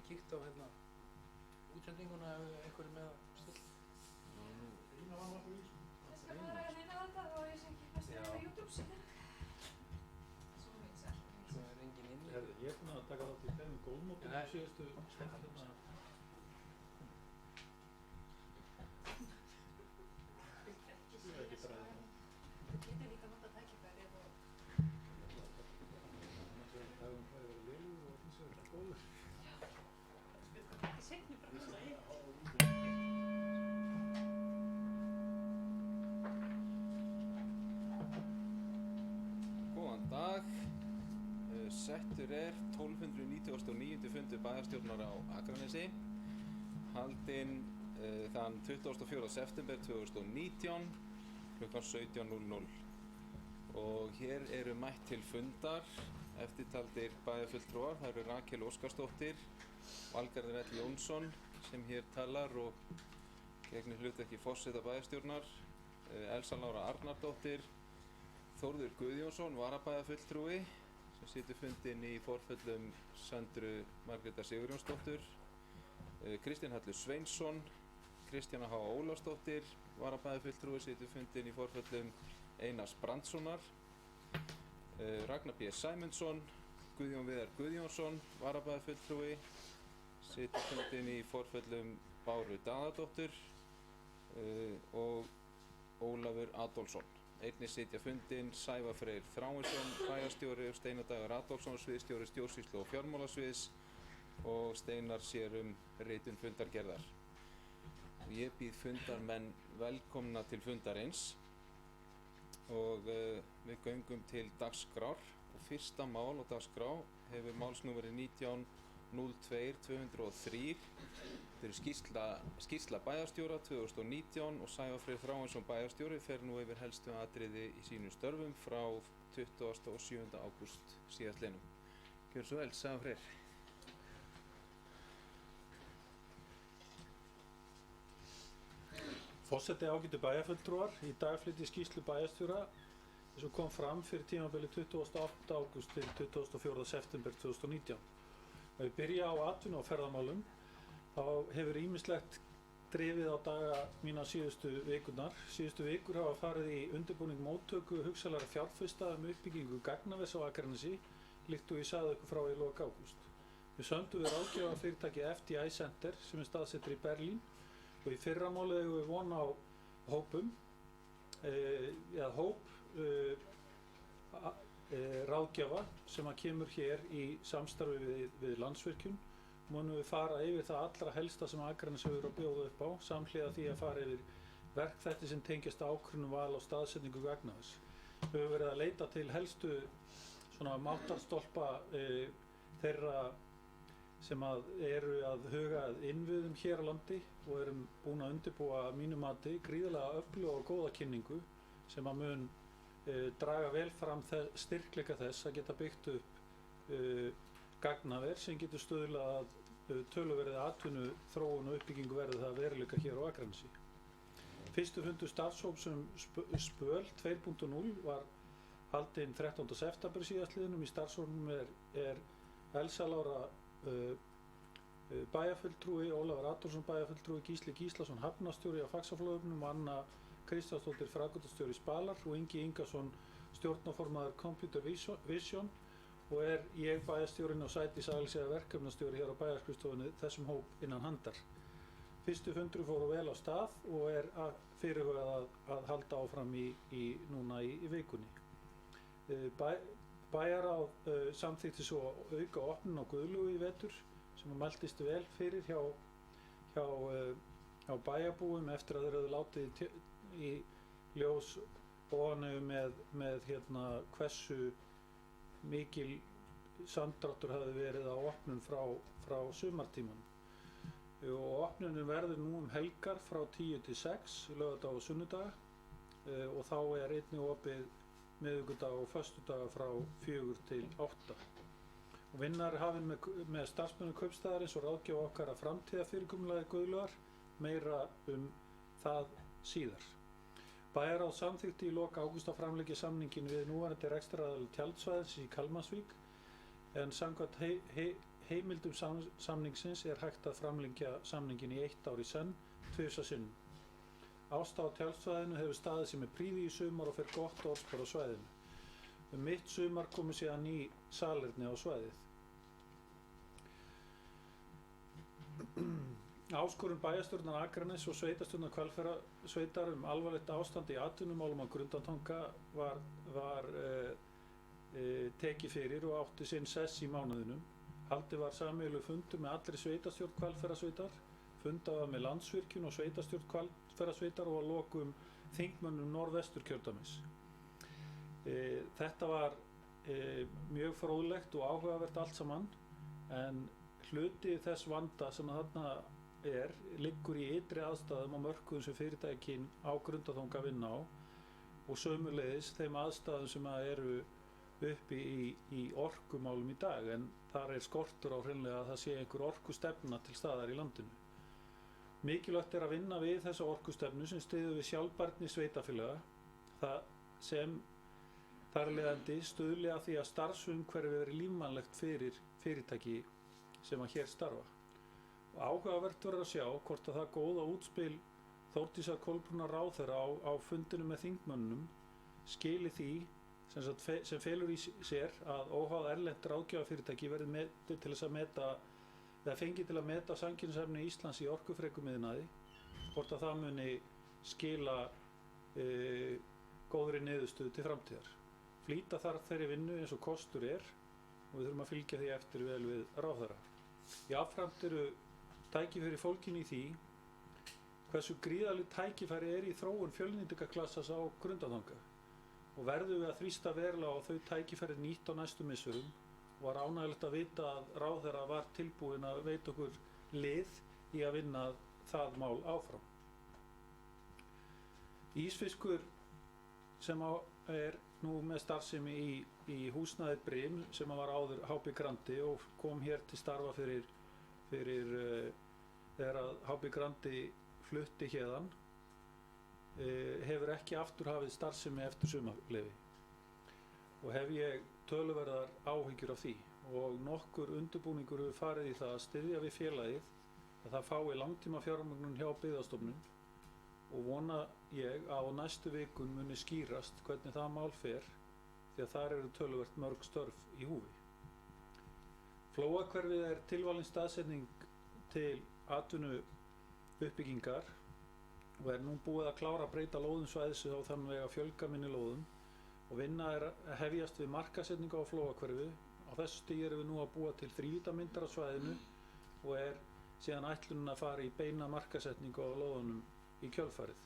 kíkt á hérna útsendinguna ef einhver með að stilla. Rýna var nokkuð í sko. Ég skal bara reyna þetta og ég sé ekki best að YouTube síðan. Svo mikið sæl. Svo engin inni. Herði, ég búinn að taka þátt í 5 gólfmótum síðustu skemmtina. Ég ekki bara Þú getur líka nota tækifærið og dagum hvað verið lélegur og hins vegar góður. ekki seinni bara svona í. Góðan dag. Settur 1299. fundur bæjarstjórnar á Akranesi. Haldinn þann 24. september 2019 klukkan 17:00. Og hér eru mætt til fundar eftirtaldir bæjarfulltrúar. Það eru Rakel Óskarsdóttir, Valgarður L. Jónsson sem hér talar og gegnir hlutverki forseta bæjarstjórnar, Elsa Lára Arnardóttir, Þórður Guðjónsson, varabæjarfulltrúi sem situr fundinn í forföllum Söndru Margrétar Sigurjónsdóttur, Kristján Hallur Sveinsson, Kristjana H. Ólafsdóttir, varabæjarfulltrúi situr fundinn í forföllum Einars Brandssonar, Ragnar B. Sæmundsson, Guðjón Viðar Guðjónsson, varabæjarfulltrúi, situr fundinn í forföllum Báru Daðadóttur og Ólafur Adolfsson. Einnig sitja fundinn Sævar Freyr Þráinsson, bæjarstjóri, og Steinar Dagur Adolfsson, sviðsstjóri stjórnsýslu og fjármálasviðs, og Steinar sér ritun fundargerðar. Ég býð fundarmenn velkomna til fundarins og við göngum til dagskrár, og fyrsta mál á dagskrá hefur málsnúmerið 19.02.203. Þetta skýrsla bæjarstjóra 2019 og Sævar Freyr Þráinsson bæjarstjóri fer nú yfir helstu atriði í sínum störfum frá 27. ágúst síðastliðnum. Gjörðu svo vel, Sævar Freyr. Forseti ágætu bæjarfulltrúar, í dag flyt ég skýrslu bæjarstjóra eins og kom fram fyrir tímabili 28. ágúst til 24. september 2019. Ef við byrja á atvinnu og ferðamálum, þá hefur ýmislegt drifið á daga mína síðustu vikurnar. Síðustu vikur hafa farið í undirbúning móttöku hugsanlegra fjárfesta uppbyggingu gagnavers á Akranesi, líkt og ég sagði ykkur frá í lok ágúst. Við sömdum við ráðgjafa fyrirtæki FDI Center sem staðsettur í Berlín, og í fyrramálið eigum við von á hópum, ráðgjafa sem að kemur hér í samstarfi við Landsvirkjun. Munum við fara yfir það allra helsta sem Akranes hefur að bjóða upp á, samhliða því að fara yfir verkþætti sem tengjast ákvörðun val á staðsetningu gagnavers. Við höfum verið að leita til helstu svona máttarstólpa þeirra sem eru að huga að innviðum hér á landi, og erum búin að undirbúa að mínu mati gríðarlega öfluga og góða kynningu sem að mun draga vel fram styrkleika þess að geta byggt upp gagnaver sem getur stuðlað að töluverðið atvinnu, þróun og uppbyggingu verði það veruleika hér á Akranesi. Fyrstu fundur starfshóps Spöl 2.0 var haldinn 13. september síðastliðnum. Í starfshópnum er Elsa Lára bæjarfulltrúi, Ólafur Adolfsson bæjarfulltrúi, Gísli Gíslason hafnarstjóri á Faxaflóðum, Anna Kristjánsdóttir framkvæmdastjóri Spalar og Ingi Ingason stjórnarformaður Computer Vision, og er ég bæjarstjórinn og Sædís Aðalsíða verkefnastjóri hér á bæjarskrifstofunni þessum hóp innan handar. Fyrstu fundur fóru vel á stað og er fyrirhugað að halda áfram núna í vikunni. Bæjarráð samþykkti svo auka opnun á Guðlugu í vetur sem mæltist vel fyrir hjá bæjarbúum eftir að þeir höfðu látið í ljós óánægju með hversu mikil samdráttur hafði verið á opnun frá sumartímanum. Og opnunin verður nú helgar frá 10 til 6, laugardaga og sunnudaga, og þá er einnig opið miðvikudaga og föstudaga frá 4 til 8. Og vinna er hafin með starfsmönnum kaupstaðarins og ráðgjafa okkar að framtíðarfyrirkomulagi Guðlugar, meira það síðar. Bæjarráð samþykkti í lok ágúst að framlengja samninginn við núverandi rekstraraðila tjaldsvæðis í Kalmansvík, en samkvæmt heimildum samningsins er hægt að framlengja samningin í 1 ár í senn, 2 sinnum. Ásta á tjaldsvæðinu hefur staðið sig með prýði í sumar og fer gott orðspor á svæðinu. Mitt sumar komu síðan ný salerni á svæðið. Áskorun bæjarstjórnar Akraness og sveitarstjórnar Hvalfjarðarsveitar alvarlegt ástand í atvinnumálum á Grundartanga var tekið fyrir og átti sinn sess í mánuðinum. Haldið var sameiginlegur fundur með allri sveitarstjórn Hvalfjarðarsveitar, fundað var með Landsvirkjun og sveitarstjórn Hvalfjarðarsveitar og að lokum þingmönnum Norðvesturkjördæmis. Þetta var mjög fróðlegt og áhugavert allt saman, en hluti þess vanda sem þarna liggur í ytri aðstæðum á mörkuðum sem fyrirtækin á Grundartanga vinna á og sömuleiðis þeim aðstæðum sem eru uppi í orkumálum í dag, en þar skortur á hreinlega að það sé einhver orkustefna til staðar í landinu. Mikilvægt að vinna við þessa orkustefnu sem styður við sjálfbærni sveitarfélaga, það sem þar af leiðandi stuðli að því að starfsumhverfi verði lífvænlegt fyrir fyrirtæki sem að hér starfa. Áhugavert verður að sjá hvort að það góða útspil Þórdísar Kolbrúnar ráðherra á fundinu með þingmönnum skili því sem felur í sér að óháð erlent ráðgjafafyrirtæki verði til þess að meta eða fengi til að meta samkeppnishæfni Íslands í orkufrekum iðnaði, hvort að það muni skila góðri niðurstöðu til framtíðar. Flýta þarf þeirri vinnu eins og kostur og við þurfum að fylgja því eftir vel við ráðherra. Jafnframt eru tækifæri fólkin í því hversu gríðarleg tækifæri í þróun fjölnýtingarklassas á Grundartanga og verðum við að þrýsta verulega á þau tækifæri nýtt á næstu misserum og var ánægjulegt að vita að ráðherra var tilbúinn að veita okkur lið í að vinna það mál áfram. Ísfiskur sem nú með starfsemi í húsnæði Brim sem var áður HB Grandi og kom hér til starfa fyrir þegar að HB Grandi flutti héðan, hefur ekki aftur hafið starfsemi eftir sumarleyfi og hef ég töluverðar áhyggjur af því og nokkur undirbúningur hefur farið í það að styðja við félagið að það fái langtíma fjármögnun hjá Byggðastofnun og vona ég að á næstu vikun muni skýrast hvernig það mál fer því að þar eru töluvert mörg störf í húfi. Flóahverfið tilvalin staðsetning til atvinnuuppbyggingar og nú búið að klára að breyta lóðum svæðisins á þann veg að fjölga minni lóðum og vinna að hefjast við markaðssetningu á Flóahverfi. Á þessu stigi erum við nú að búa til þrívíddarmyndir á svæðinu og síðan ætlunin að fara í beina markaðssetningu á lóðunum í kjölfarið.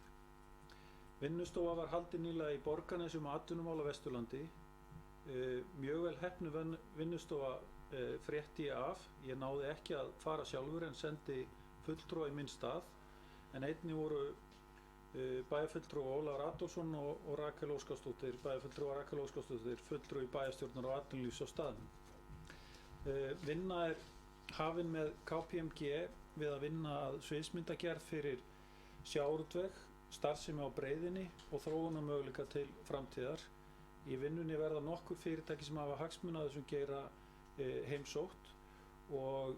Vinnustofa var haldin nýlega í Borgarnesi atvinnumál á Vesturlandi. Mjög vel heppnuð vinnustofa frétti ég af. Ég náði ekki að fara sjálfur en sendi fulltrúa í minn stað, en einnig voru bæjarfulltrúi Ólafur Adolfsson og Rakel Óskarsdóttir, fulltrúi bæjarstjórnar og atvinnulífs á staðnum. Vinna hafin með KPMG við að vinna að sviðsmyndagerð fyrir sjávarútveg, starfsemi á breiðinni og þróunarmöguleika til framtíðar. Í vinnunni verða nokkur fyrirtæki sem hafa hagsmuna af þessum geira heimsótt og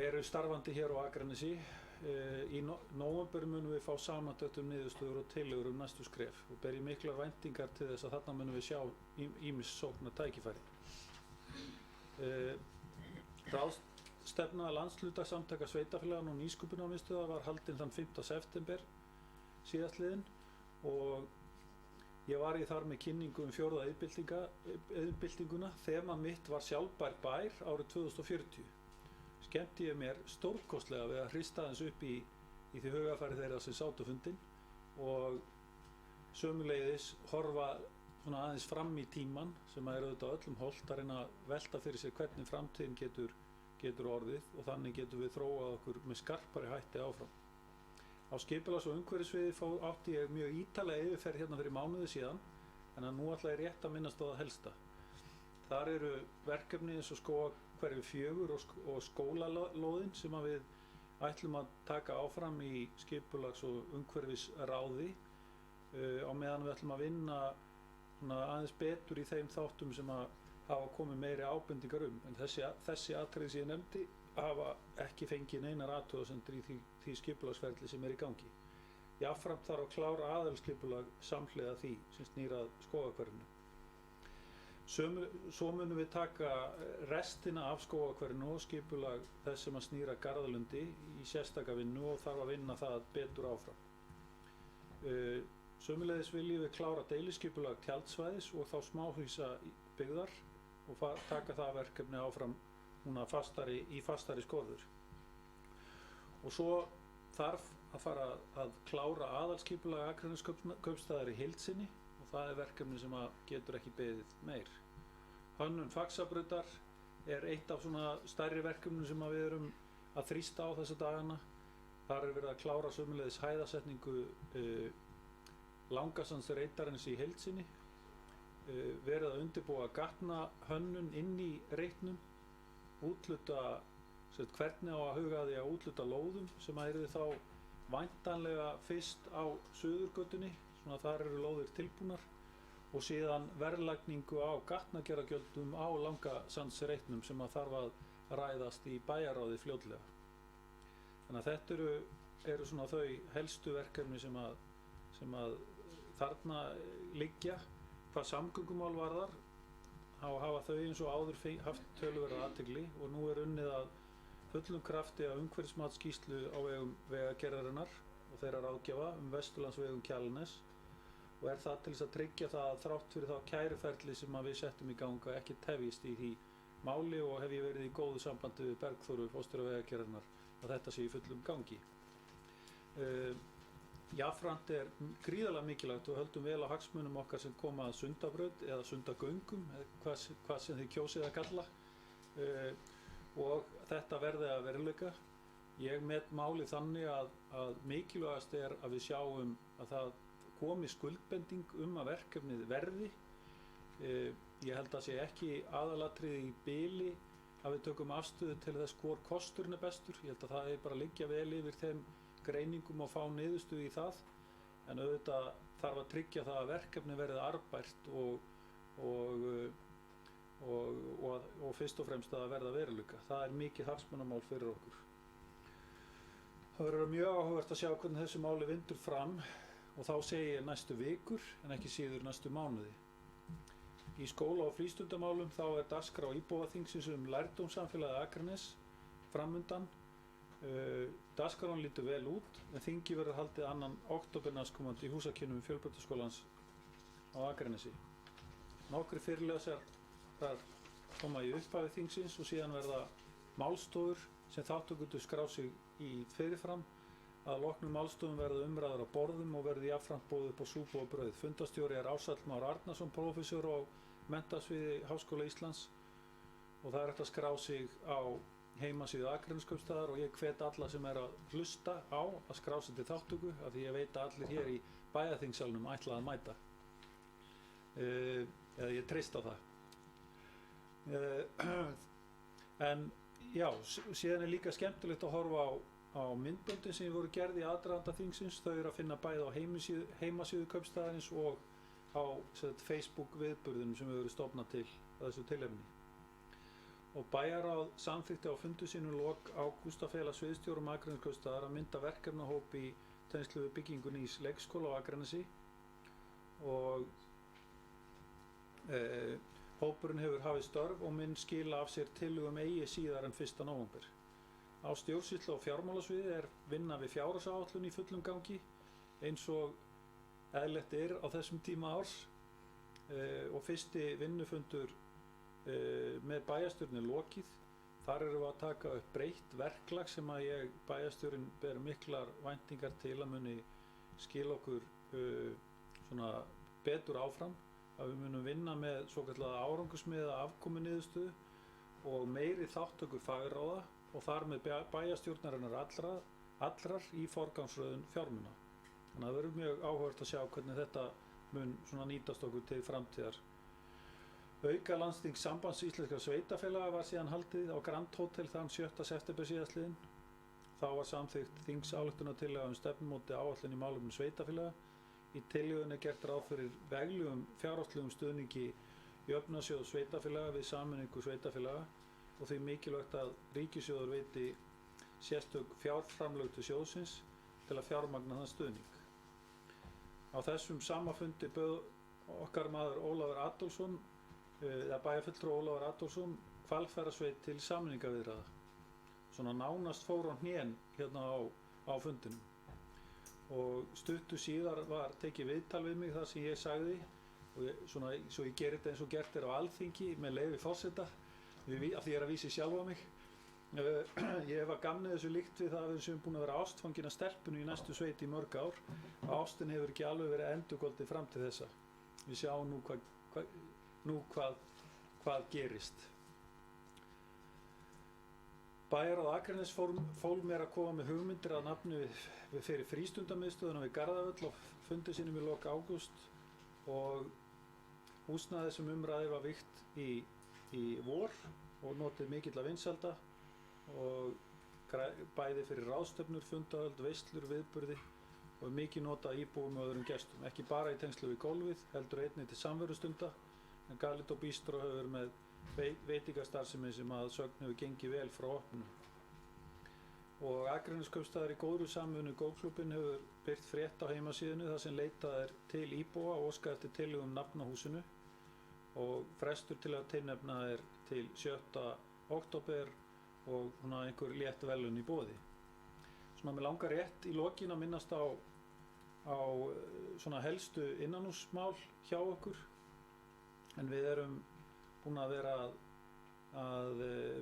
eru starfandi hér á Akranesi. Í nóvember munum við fá samantekt niðurstöður og tillögur næstu skref og ber ég miklar væntingar til þess að þarna munum við sjá ýmis sóknartækifæri. Ráðstefna landshlutasamtaka sveitarfélaganna og nýsköpunarmiðstöðva var haldin þann 5. september síðastliðinn og ég var þar með kynningu 4. iðnbyltinguna. Þema mitt var sjálfbær bær árið 2040. Skemmti ég mér stórkostlega við að hrista aðeins upp í því hugafæri þeirra sem sátu fundinn og sömuleiðis horfa svona aðeins fram í tímann sem auðvitað öllum hollt að reyna að velta fyrir sér hvernig framtíðin getur orðið og þannig getum við þróað okkur með skarpari hætti áfram. Á skipulags- og umhverfissviði átti ég mjög ítarlega yfirferð hérna fyrir mánuði síðan, en nú ætla ég rétt að minnast á það helsta. Þar eru verkefni eins og Skógarhverfi 4 og skólalóðin sem við ætlum að taka áfram í skipulags- og umhverfisráði á meðan við ætlum að vinna aðeins betur í þeim þáttum sem hafa komið meiri ábendingar en þessi atriði sem ég nefndi hafa ekki fengið neinar athugasemdir í því skipulagsferli sem í gangi. Jafnframt þarf að klára aðalskipulag samhliða því sem snýr að Skógarhverfinu. Svo munum við taka restina af Skógarhverfinu og skipulag þess sem að snýra Garðalundi í sérstaka vinnu og þarf að vinna það betur áfram. Sömuleiðis viljum við klára deiliskipulag tjaldsvæðis og þá smáhýsa byggðar og taka það verkefni áfram núna í fastari skorður. Og svo þarf að fara að klára aðalskipulag Akraneskaupstaðar í heild sinni og það verkefni sem getur ekki beðið meir. Hönnun Faxabrautar eitt af svona stærri verkefnum sem við erum að þrýsta á þessa dagana. Þar verið að klára sömuleiðis hæðasetningu Langasandsreitarins í heild sinni, verið að undirbúa gatnahönnun inn í reitnum, útluta hvernig á að huga því að útluta lóðum sem yrði þá væntanlega fyrst á Suðurgötunni, svona þar eru lóðir tilbúnar, og síðan verðlagningu á gatnagerðargjöldum á Langasandsreitnum sem þarf að ræðast í bæjarráði fljótlega. Þannig að þetta eru svona þau helstu verkefni sem þarna liggja. Hvað samgöngumál varðar, hafa þau eins og áður haft töluverða athygli og nú unnið að fullum krafti af umhverfismatsskýrslu á vegum Vegagerðarinnar og þeirra ráðgjafa Vesturlandsveg Kjalarnes og það til þess að tryggja það að þrátt fyrir þá kæruferli sem við settum í ganga ekki tefjist í því máli og hef ég verið í góðu sambandi við Bergþóru, forstjóra Vegagerðarinnar, að þetta sé í fullum gangi. Jafnframt gríðarlega mikilvægt og höldum vel á hagsmunum okkar sem koma að Sundabraut eða Sundagöngum, hvað sem þið kjósið að kalla, og þetta verði að veruleika. Ég met málið þannig að mikilvægast að við sjáum að það komi skuldbending að verkefnið verði. Ég held að sé ekki aðalatriði í bili að við tökum afstöðu til þess hvor kosturinn bestur. Ég held að það bara liggja vel yfir þeim greiningum og fá niðurstöðu í það, en auðvitað þarf að tryggja það að verkefni verði arðbært og fyrst og fremst að verða veruleika. Það mikið hagsmunamál fyrir okkur. Það verður mjög áhugavert að sjá hvernig þessu máli vindur fram og þá segi ég næstu vikur en ekki síður næstu mánuði. Í skóla- og frístundamálum þá dagskrá íbúaþingsins lærdómssamfélagið Akranes framundan. Dagskráin lítur vel út en þingi verður haldið 2. október næstkomandi í húsakynnum Fjölbrautaskólans á Akranesi. Nokkrir fyrirlesar koma í upphafi þingsins og síðan verða málstofur sem þátttakendur skrá sig í fyrirfram. Að loknum málstofum verða umræður á borðum og verður jafnframt boðið upp á súpu og brauð. Fundarstjóri Ársæll Már Arnarsson, prófessor á Menntasviði Háskóla Íslands og það hægt að skrá sig á heimasíðu Akraneskaupstaðar og ég hvet alla sem að hlusta á að skrá sig til þáttöku af því ég veit að allir hér í bæjarþingsalnum ætla að mæta. Eða ég treysti á það. En já, síðan líka skemmtilegt að horfa á myndböndin sem voru gerð í aðdraganda þingsins. Þau eru að finna bæði á heimasíðu kaupstaðarins og á Facebook viðburðunum sem við verðum stofnað til þessu tilefni. Og bæjarráð samþykkti á fundu sínum lok ágúst að fela sviðsstjórum Akraneskaupstaðar að mynda verkefnahóp í tengslum við byggingu nýs leikskóla á Akranesi og hópurinn hefur hafið störf og mun skila af sér tillögum eigi síðar en 1. nóvember. Á stjórnsýslu og fjármálasviði vinna við fjárhagsáætlun í fullum gangi eins og eðlilegt á þessum tíma árs og fyrsti vinnufundur með bæjarstjórnin lokið. Þar erum við að taka upp breytt verklag sem að bæjarstjórinn ber miklar væntingar til að muni skila okkur svona betur áfram, að við munum vinna með svokallaða árangursmiða afkomuniðurstöðu og meiri þáttöku fagráða og þar með bæjarstjórnarinnar allrar í forgangsröðun fjármuna. Þannig að það verður mjög áhugavert að sjá hvernig þetta mun svona nýtast okkur til framtíðar. Aukalandsþing Sambands íslenskra sveitarfélaga var síðan haldið á Grand Hotel þann 7. september síðastliðinn. Þá var samþykkt þingsályktunartillaga stefnumóti áætlun í málefnum sveitarfélaga. Í tillögunni gert ráð fyrir veglegum fjárhagslegum stuðningi jöfnunarsjóð sveitarfélaga við sameiningu sveitarfélaga og því mikilvægt að ríkissjóður veiti sérstök fjárframlög til sjóðsins til að fjármagna þann stuðning. Á þessum sama fundi bauð okkar maður Ólafur Adolfsson, bæjarfulltrúi Ólafur Adolfsson, Hvalfjarðarsveit til sameiningarviðræða. Svona nánast fór á hnén hérna á fundinum. Og stuttu síðar var tekið viðtal við mig þar sem ég sagði, og svo ég geri þetta eins og gert á Alþingi með leyfi forseta, af því ég að vísi sjálfa mig. Ég hef að gamni þessu líkt við það að við séum búin að vera ástfangin af stelpunni í næstu sveit í mörg ár. Ástin hefur ekki alveg verið endurgoldið fram til þessa. Við sjáum nú hvað gerist. Bæjarráð Akraness fól mér að koma með hugmyndir að nafni fyrir frístundamiðstöðuna við Garðavöll á fundi sínum í lok ágúst og húsnæðið sem umræði var vígt í vor og notið mikilla vinsælda og bæði fyrir ráðstefnur, fundahöld, veislur, viðburði og mikið notað íbúum og öðrum gestum, ekki bara í tengslu við gólfið, heldur einnig til samverustunda, en Galito Bistro hefur með veitingastarfsemi sem að sögn hefur gengið vel frá opnun. Og Akraneskaupstaður í góðri samvinnu Golfklúbbinn hefur birt frétt á heimasíðunni þar sem leitað er til íbúa og óskað eftir tillögum nafn á húsinu og frestur til að tilnefna er til 7. október og einhver létt verðlaun í boði. Mig langar rétt í lokin að minnast á helstu innanhúsmál hjá okkur, en við erum búin að vera að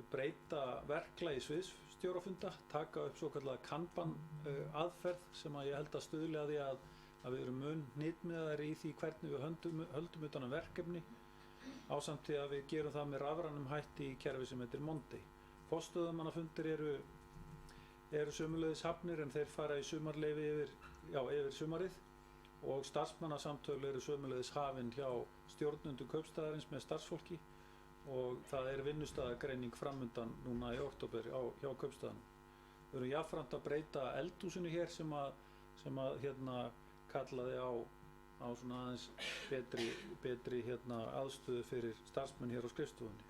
breyta verklagi sviðsstjórafunda, taka upp svokallaða Kanban aðferð sem að ég held að stuðli að því að við erum mun hnitmiðaðir í því hvernig við höldum utan um verkefni, ásamt því að við gerum það með rafrænum hætti í kerfi sem heitir Monday. Forstöðumannafundir eru sömuleiðis hafnir en þeir fara í sumarleyfi yfir sumarið og starfsmannasamtöl eru sömuleiðis hafin hjá stjórnendum kaupstaðarins með starfsfólki og það er vinnustaðagreining framundan núna í október hjá kaupstaðanum. Við erum jafnframt að breyta eldhúsinu hér sem að kallaði á svona aðeins betri aðstöðu fyrir starfsmenn hér á skrifstofunni.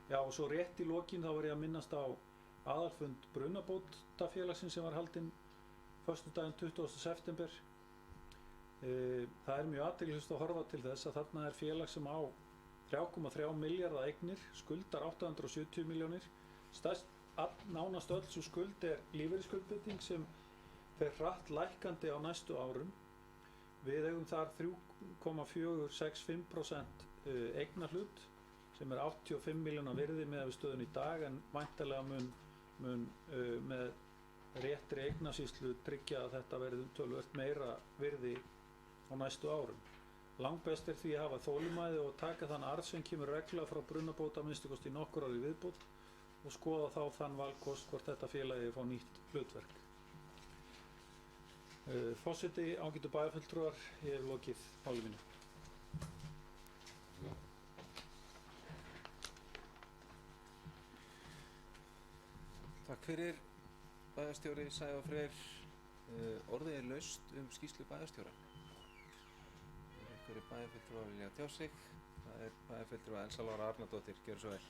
Já, og svo rétt í lokin þá var ég að minnast á aðalfund Brunabótafélagsins sem var haldinn föstudaginn 20. september. Það er mjög athyglisvert að horfa til þess að þarna er félag sem á 3,3 milljarða eignir, skuldar 870 milljónir. Nánast öll sú skuld er lífeyrisskuldbinding sem fer hratt lækkandi á næstu árum. Við eigum þar 3,465% eignarhlut sem er 85 milljóna virði með við stöðun í dag, en væntanlega mun með réttri eignasýslu tryggja að þetta verði töluvert meira virði á næstu árum. Langbest er því að hafa þolinmæði og taka þann arð sem kemur reglulega frá Brunabót að minnsta kosti í nokkur ár í viðbót og skoða þá þann valkost hvort þetta félagi fá nýtt hlutverk. Forseti, ágætu bæjarfulltrúar, ég hef lokið máli mínu. Takk fyrir, bæjarstjóri Sævar Freyr. Orðið er laust skýrslu bæjarstjóra. Einhverjir bæjarfulltrúar vilja tjá sig. Það er bæjarfulltrúa Elsa Lára Arnardóttir. Gjörðu svo vel.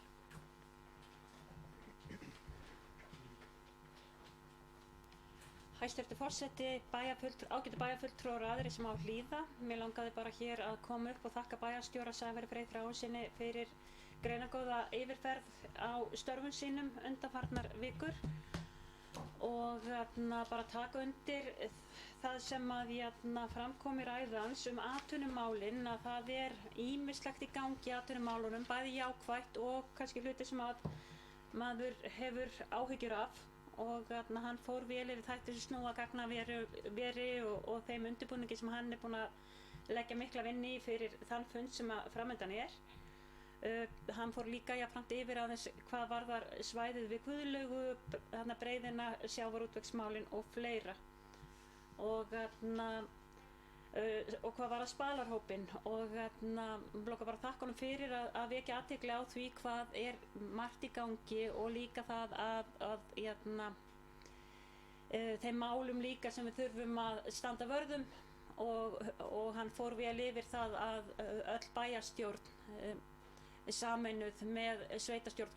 Hæstvirtur forseti, ágætu bæjarfulltrúar og aðrir sem á að hlýða. Mér langaði bara hér að koma upp og þakka bæjarstjóra Sævari Frey Þráinssyni fyrir greinargóða yfirferð á störfum sínum undanfarnar vikur og bara taka undir það sem að framkom í ræðu hans atvinnumálin, að það er ýmislegt í gangi í atvinnumálunum, bæði jákvætt og kannski hluti sem að maður hefur áhyggjur af, og hann fór vel yfir þætti sem snúa að gagnaveri og þeim undirbúningi sem hann er búinn að leggja mikla vinnu í fyrir þann fund sem að framundan er. Hann fór líka jafnframt yfir aðeins hvað varðar svæðið við Guðlaugu, breiðina, sjávarútvegsmálin og fleira. Og hvað varðar spalarhópinn, og blokka bara þakka honum fyrir að vekja athygli á því hvað er margt í gangi, og líka það að þeim málum líka sem við þurfum að standa vörð um og hann fór vel yfir það að öll bæjarstjórn sameinuð með sveitastjórn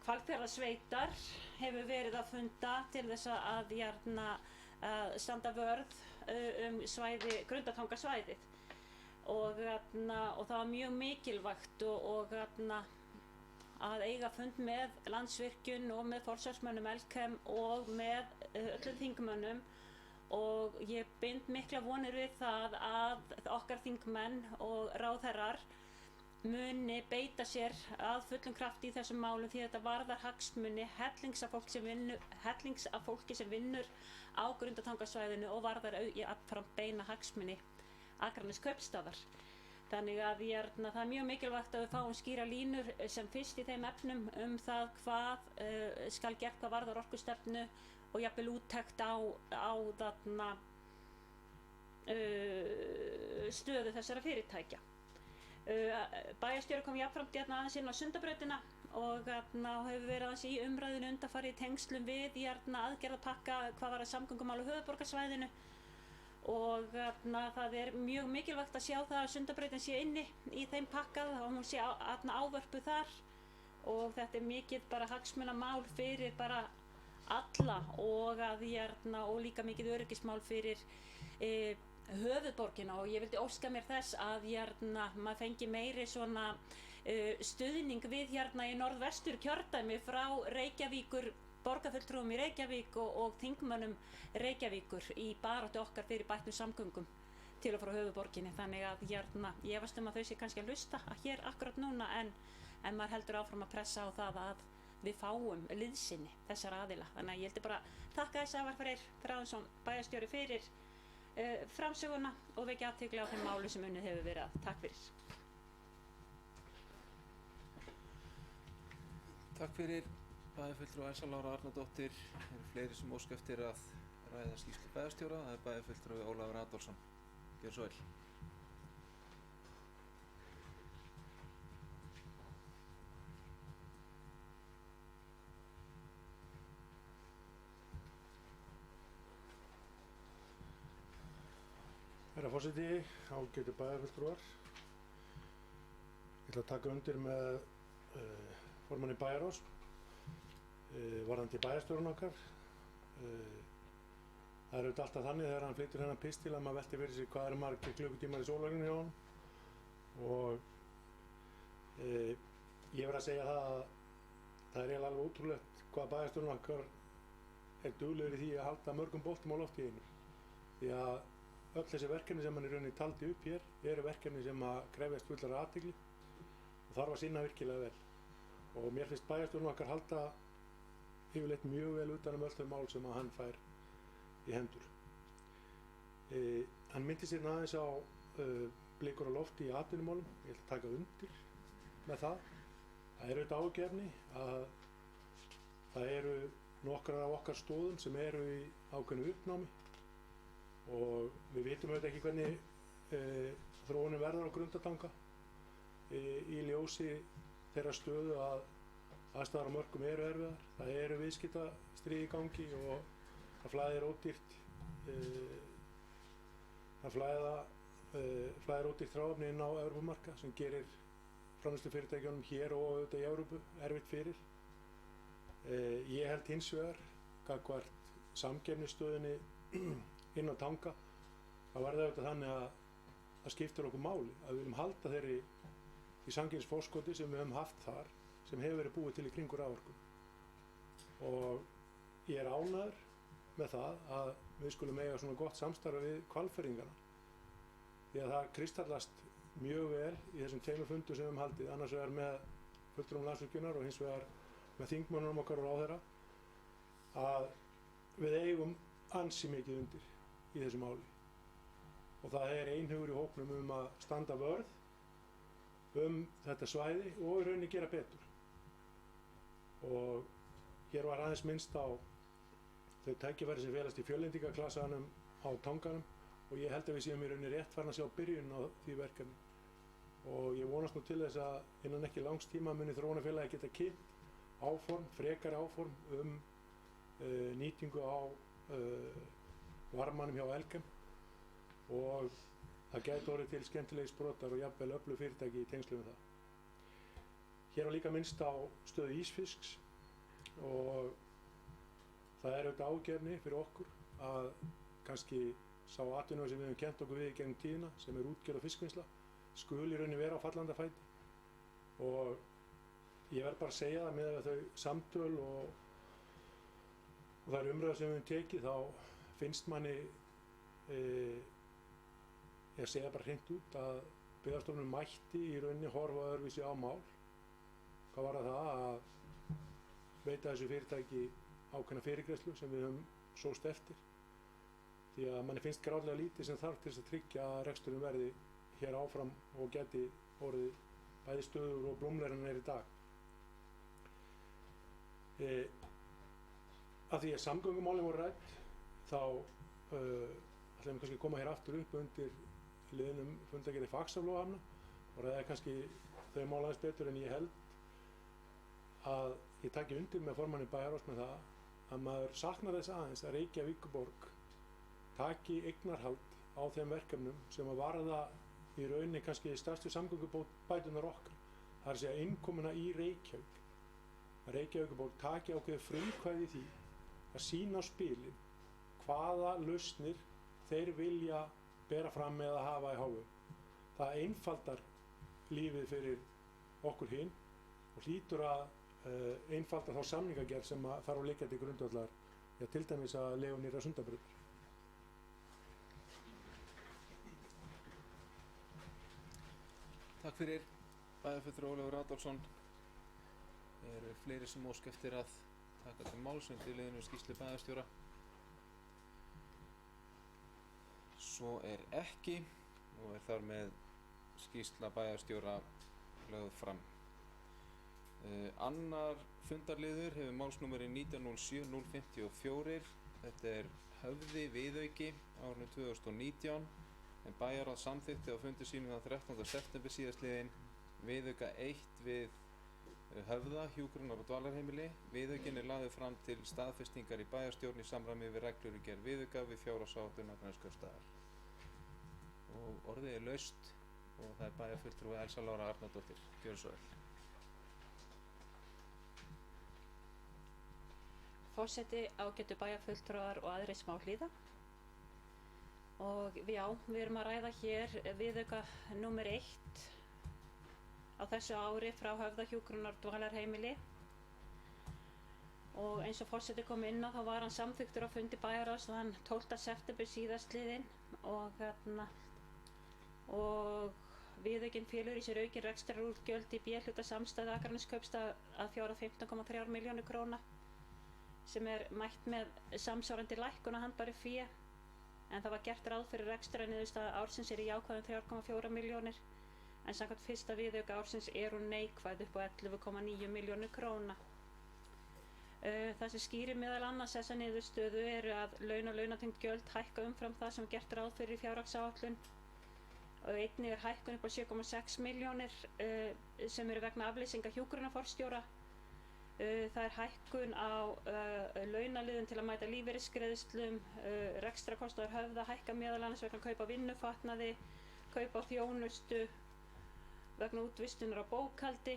Hvalfjarðarsveitar hefur verið að funda til þess að standa vörð svæði, Grundartangasvæðið og það var mjög mikilvægt og að eiga fund með Landsvirkjun og með forsvarsmönnum Elkem og með öllum þingmönnum og ég bind mikla vonir við það að okkar þingmenn og ráðherrar muni beita sér að fullum krafti í þessum málum því þetta varðar hagsmuni hellings af fólki sem vinnur á Grundartangasvæðinu og varðar jafnframt beina hagsmuni Akraneskaupstaðar. Þannig að það er mjög mikilvægt að við fáum skýra línur sem fyrst í þeim efnum það hvað skal gert hvað varðar orkustefnu og jafnvel úttekt á stöðu þessara fyrirtækja. Bæjarstjóri kom jafnframt aðeins inn á Sundabrautina og hefur verið aðeins í umræðinu undanfarið í tengslum við aðgerðapakka hvað varðar samgöngumál á höfuðborgarsvæðinu og það er mjög mikilvægt að sjá það að Sundabrautin sé inni í þeim pakka og hún sé ávörpuð þar og þetta er mikið bara hagsmunamál fyrir bara alla og líka mikið öryggismál fyrir höfuðborgina og ég vildi óska mér þess að maður fengi meiri svona stuðning við í norðvestur kjördæmi frá Reykjavíkur, borgarfulltrúum í Reykjavík og þingmönnum Reykjavíkur í baráttu okkar fyrir bættum samgöngum til og frá höfuðborginni. Þannig að ég efast að þau sé kannski að hlusta hér akkurat núna en maður heldur áfram að pressa á það að við fáum liðsinni þessara aðila. Þannig að ég heldur bara þakka þess að Freyr Þráinsson bæjarstjóri fyrir framsöguna og vekja athygli á þeim málu sem unnið hefur verið að. Takk fyrir. Takk fyrir bæjarfulltrúi Elsa Lára Arnardóttir. Eru fleiri sem óska eftir að ræða skýrslu bæjarstjóra. Það er bæjarfulltrúi Ólafur Adolfsson. Gjörðu svo vel. Herra forseti, ágætu bæjarfulltrúar. Ég ætla að taka undir með formanni bæjarráðs varðandi bæjarstjórinn okkar. Það er auðvitað alltaf þannig þegar hann flytur hennar pistil að maður veltir fyrir sig hvað eru margir klukkutímar í sólarhringinu hjá honum og ég verð að segja það að það er eiginlega alveg ótrúlegt hvað bæjarstjórinn okkar er duglegur í því að halda mörgum boltum á lofti í einu. Því að öll þessi verkefni sem hann í rauninni taldi upp hér eru verkefni sem að krefjast fullar athygli og þarf að sinna virkilega vel. Og mér finnst bæjarstjórinn okkar halda yfirleitt mjög vel utan öll þau mál sem að hann fær í hendur. Hann myndi sér aðeins á blikur á lofti í atvinnumálum. Ég ætla að taka undir með það. Það er auðvitað áhyggjuefni að það eru nokkrar af okkar stoðum sem eru í ákveðnu uppnámi og við vitum auðvitað ekki hvernig þróunin verður á Grundartanga í ljósi þeirra stöðu að aðstæður á mörkum eru erfiðar. Það eru viðskiptastríð í gangi og það flæðir ódýrt hráefni inn á Evrópumarkað sem gerir framleiðslufyrirtækjunum hér og auðvitað í Evrópu erfitt fyrir. Ég held hins vegar gagnvart samkeppnisstöðunni inn á Tanga þá verður auðvitað þannig að það skiptir okkur máli að við viljum halda þeirri í samkeppnisforskoti sem við höfum haft þar sem hefur verið búið til í kringur raforku. Og ég er ánægður með það að við skulum eiga svona gott samstarf við Hvalfirðingana því að það kristallast mjög vel í þessum tveimur fundum sem við höfum haldið, annars vegar með fulltrúum Landsvirkjunar og hins vegar með þingmönnunum okkar og ráðherra að við eigum ansi mikið undir í þessu máli og það er einhugur í hópnum um að standa vörð þetta svæði og í rauninni gera betur. Og hér var aðeins minnst á þau tækifæri sem felast í Fjöllendingaklasanum á Tanganum og ég held að við séum í rauninni rétt farin að sjá byrjun á því verkefni. Og ég vonast nú til þess að innan ekki langs tíma muni þróunarfélagi geta kynnt frekari áform nýtingu á varmanum hjá Elkem og það gæti orðið til skemmtilegis brotar og jafnvel öflug fyrirtæki í tengslum við það. Hér var líka minnst á stöðu ísfisks og það er auðvitað ágefni fyrir okkur að kannski sá atvinnuvegur sem við höfum kennt okkur við í gegnum tíðina, sem er útgerð og fiskvinnsla, skuli í rauninni vera á fallanda fæti. Og ég verð bara að segja það með þau samtöl og þær umræður sem við höfum tekið, þá finnst manni, ég segja bara hreint út, að Byggðastofnun mætti í rauninni horfa öðruvísi á mál. Hvað var það að veita þessu fyrirtæki ákveðna fyrirgreiðslu sem við höfum sóst eftir. Því að manni finnst gráðlega lítið sem þarf til þess að tryggja að reksturinn verði hér áfram og geti orðið bæði stöðugur og blómlegri en er í dag. Af því að samgöngumálin voru rædd, þá ætlum við kannski að koma hér aftur upp undir liðnum fundargerði Faxaflóahafna og ræða kannski þau mál aðeins betur en ég held að ég taki undir með formanni bæjarráðs með það að maður saknar þess aðeins að Reykjavíkurborg taki eignarhald á þeim verkefnum sem að varða í rauninni kannski stærstu samgöngubætunar okkar. Það er að segja innkomuna í Reykjavík. Að Reykjavíkurborg taki ákveðið frumkvæði í því að sýna á spilin hvaða lausnir þeir vilja bera fram eða hafa í háu. Það einfaldar lífið fyrir okkur hinn og hlýtur að einfaldar þá samningagerð sem þarf að liggja til grundvallar, til dæmis að leyfa nýrra Sundabrautar. Takk fyrir, bæjarfulltrúi Ólafur Adolfsson. Eru fleiri sem óska eftir að taka til máls undir liðinu skýrslu bæjarstjóra? Svo er ekki og er þar með skýrsla bæjarstjóra lögð fram. Annar fundarliður hefur málsnúmerið 1907-054. Þetta er Höfði viðauki árinu 2019 en bæjarráð samþykkti á fundi sínum þann 13. september síðastliðinn viðauka 1 við Höfða hjúkrunar- og dvalarheimili. Viðaukinn er lagður fram til staðfestingar í bæjarstjórn í samræmi við reglur í gerð viðauka við fjárhagsáætlun Akraneskaupstaðar. Og orðið er laust og það er bæjarfulltrúi Elsa Lára Arnardóttir. Gjörðu svo vel. Forseti, ágætu bæjarfulltrúar og aðrir sem á hlýða. Og já, við erum að ræða hér viðauka númer 1 á þessu ári frá Höfða hjúkrunar- og dvalarheimili. Og eins og forseti kom inn á þá var hann samþykktur á fundi bæjarráðs þann 12. september síðastliðinn og viðaukinn felur í sér aukin rekstrarútgjöld í B-hluta samstæðu Akraneskaupstað að fjárhæð 15,3 milljónir króna sem er mætt með samsvarandi lækkun á handbæru fé en það var gert ráð fyrir rekstrarniðurstaða ársins er í jákvæðum 3,4 milljónir en samkvæmt fyrsta viðauka ársins er hún neikvæð upp á 11,9 milljónir króna. Það sem skýrir meðal annars þessa niðurstöðu eru að laun og launatengd gjöld hækka umfram það sem gert ráð fyrir í fjárhagsáætlun og einnig er hækkun upp á 7,6 milljónir sem eru vegna afleysinga hjúkrunarforstjóra. Það er hækkun á launaliðum til að mæta lífeyrisgreiðslum, rekstrakostnaður Höfða hækka meðal annars vegna kaupa vinnufatnaði, kaupa þjónustu, vegna útvistunar á bókhaldi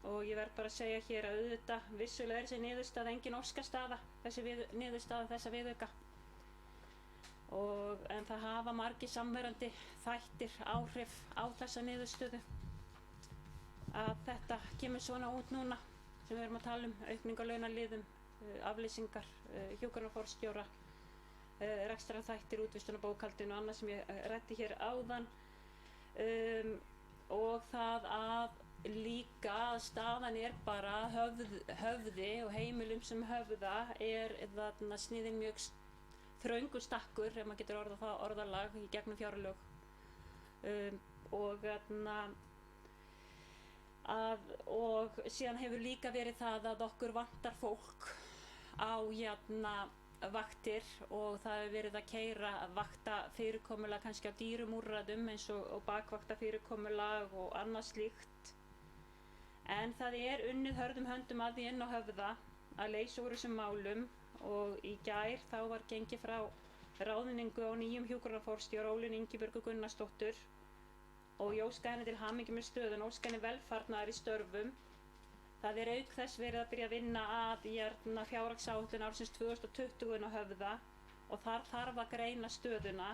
og ég verð bara að segja hér að auðvitað vissulega er þessi niðurstaða engin óskastaða, niðurstaða þessa viðauka. En það hafa margir samverandi þættir áhrif á þessa niðurstöðu að þetta kemur svona út núna sem við erum að tala um, aukning á launaliðum, afleysingar, hjúkrunarforstjóra, rekstrarþættir, útvistun á bókhaldinu og annað sem ég ræddi hér áðan og það að líka að staðan er bara Höfði og heimilum sem Höfða er þarna sniðinn mjög þröngur stakkur, ef maður getur orðað það orðalag í gegnum fjárlög og síðan hefur líka verið það að okkur vantar fólk á vaktir og það hefur verið að keyra vaktafyrirkomulag kannski á dýrum úrræðum eins og bakvaktafyrirkomulag og annað slíkt. En það er unnið hörðum höndum að því inn á Höfða að leysa úr þessum málum og í gær þá var gengið frá ráðningu á nýjum hjúkrunarforstjóra Ólínu Ingibjörgu Gunnarsdóttur og ég óska henni til hamingju með stöðuna, óska henni velfarnaðar í störfum. Það auk þess verið að byrja að vinna að fjárhagsáætlun ársins 2020 á Höfða og þar þarf að greina stöðuna.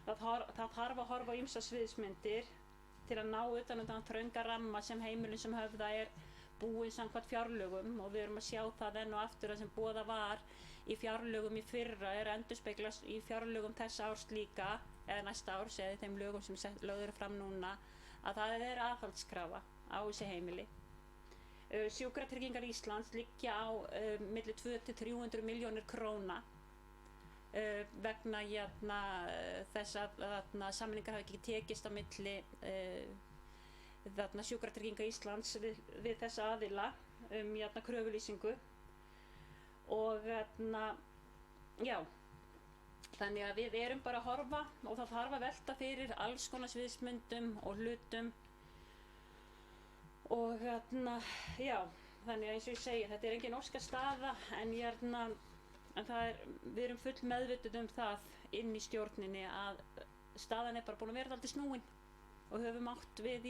Það þarf að horfa á ýmsar sviðsmyndir til að ná utan um þann þrönga ramma sem heimilin sem Höfða búin samkvæmt fjárlögum og við erum að sjá það enn og aftur að sem boðað var í fjárlögum í fyrra endurspeglast í fjárlögum þessa árs líka eða næsta árs eða í þeim lögum sem lögð eru fram núna að það aðhaldskrafa á þessi heimili. Sjúkratryggingar Íslands liggja á milli 200 til 300 milljónir króna vegna þess að samningar hafa ekki tekist á milli Sjúkratrygginga Íslands við þessa aðila kröfulýsingu og já, þannig að við erum bara að horfa og það þarf að velta fyrir alls konar sviðsmyndum og hlutum og já, þannig að eins og ég segi, þetta engin óska staða en við erum full meðvituð það inn í stjórninni að staðan bara búin að vera dálítið snúin og höfum átt við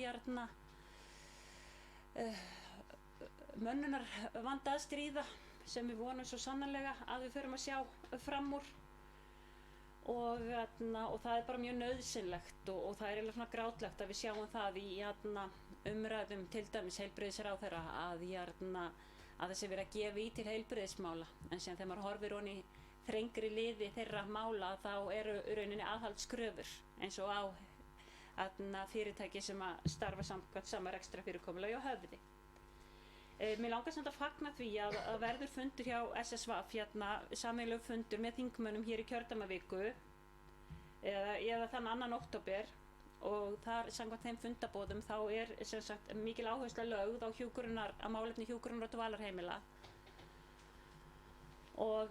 mönnunar vanda að stríða sem við vonum svo sannarlega að við förum að sjá fram úr og það bara mjög nauðsynlegt og það eiginlega svona grátlegt að við sjáum það í umræðum til dæmis heilbrigðisráðherra að það sé verið að gefa í til heilbrigðismála en síðan þegar maður horfir ofan í þrengri liði þeirra mála þá eru í rauninni aðhaldskröfur eins og á fyrirtæki sem að starfa samkvæmt sama rekstrarfyrirkomulagi á Höfði. Mér langar samt að fagna því að verður fundur hjá SSVAF sameiginlegur fundur með þingmönnum hér í kjördæmaviku eða þann 2. október og þar samkvæmt þeim fundaboðum þá sem sagt mikil áhersla lögð á málefni hjúkrunar- og dvalarheimila og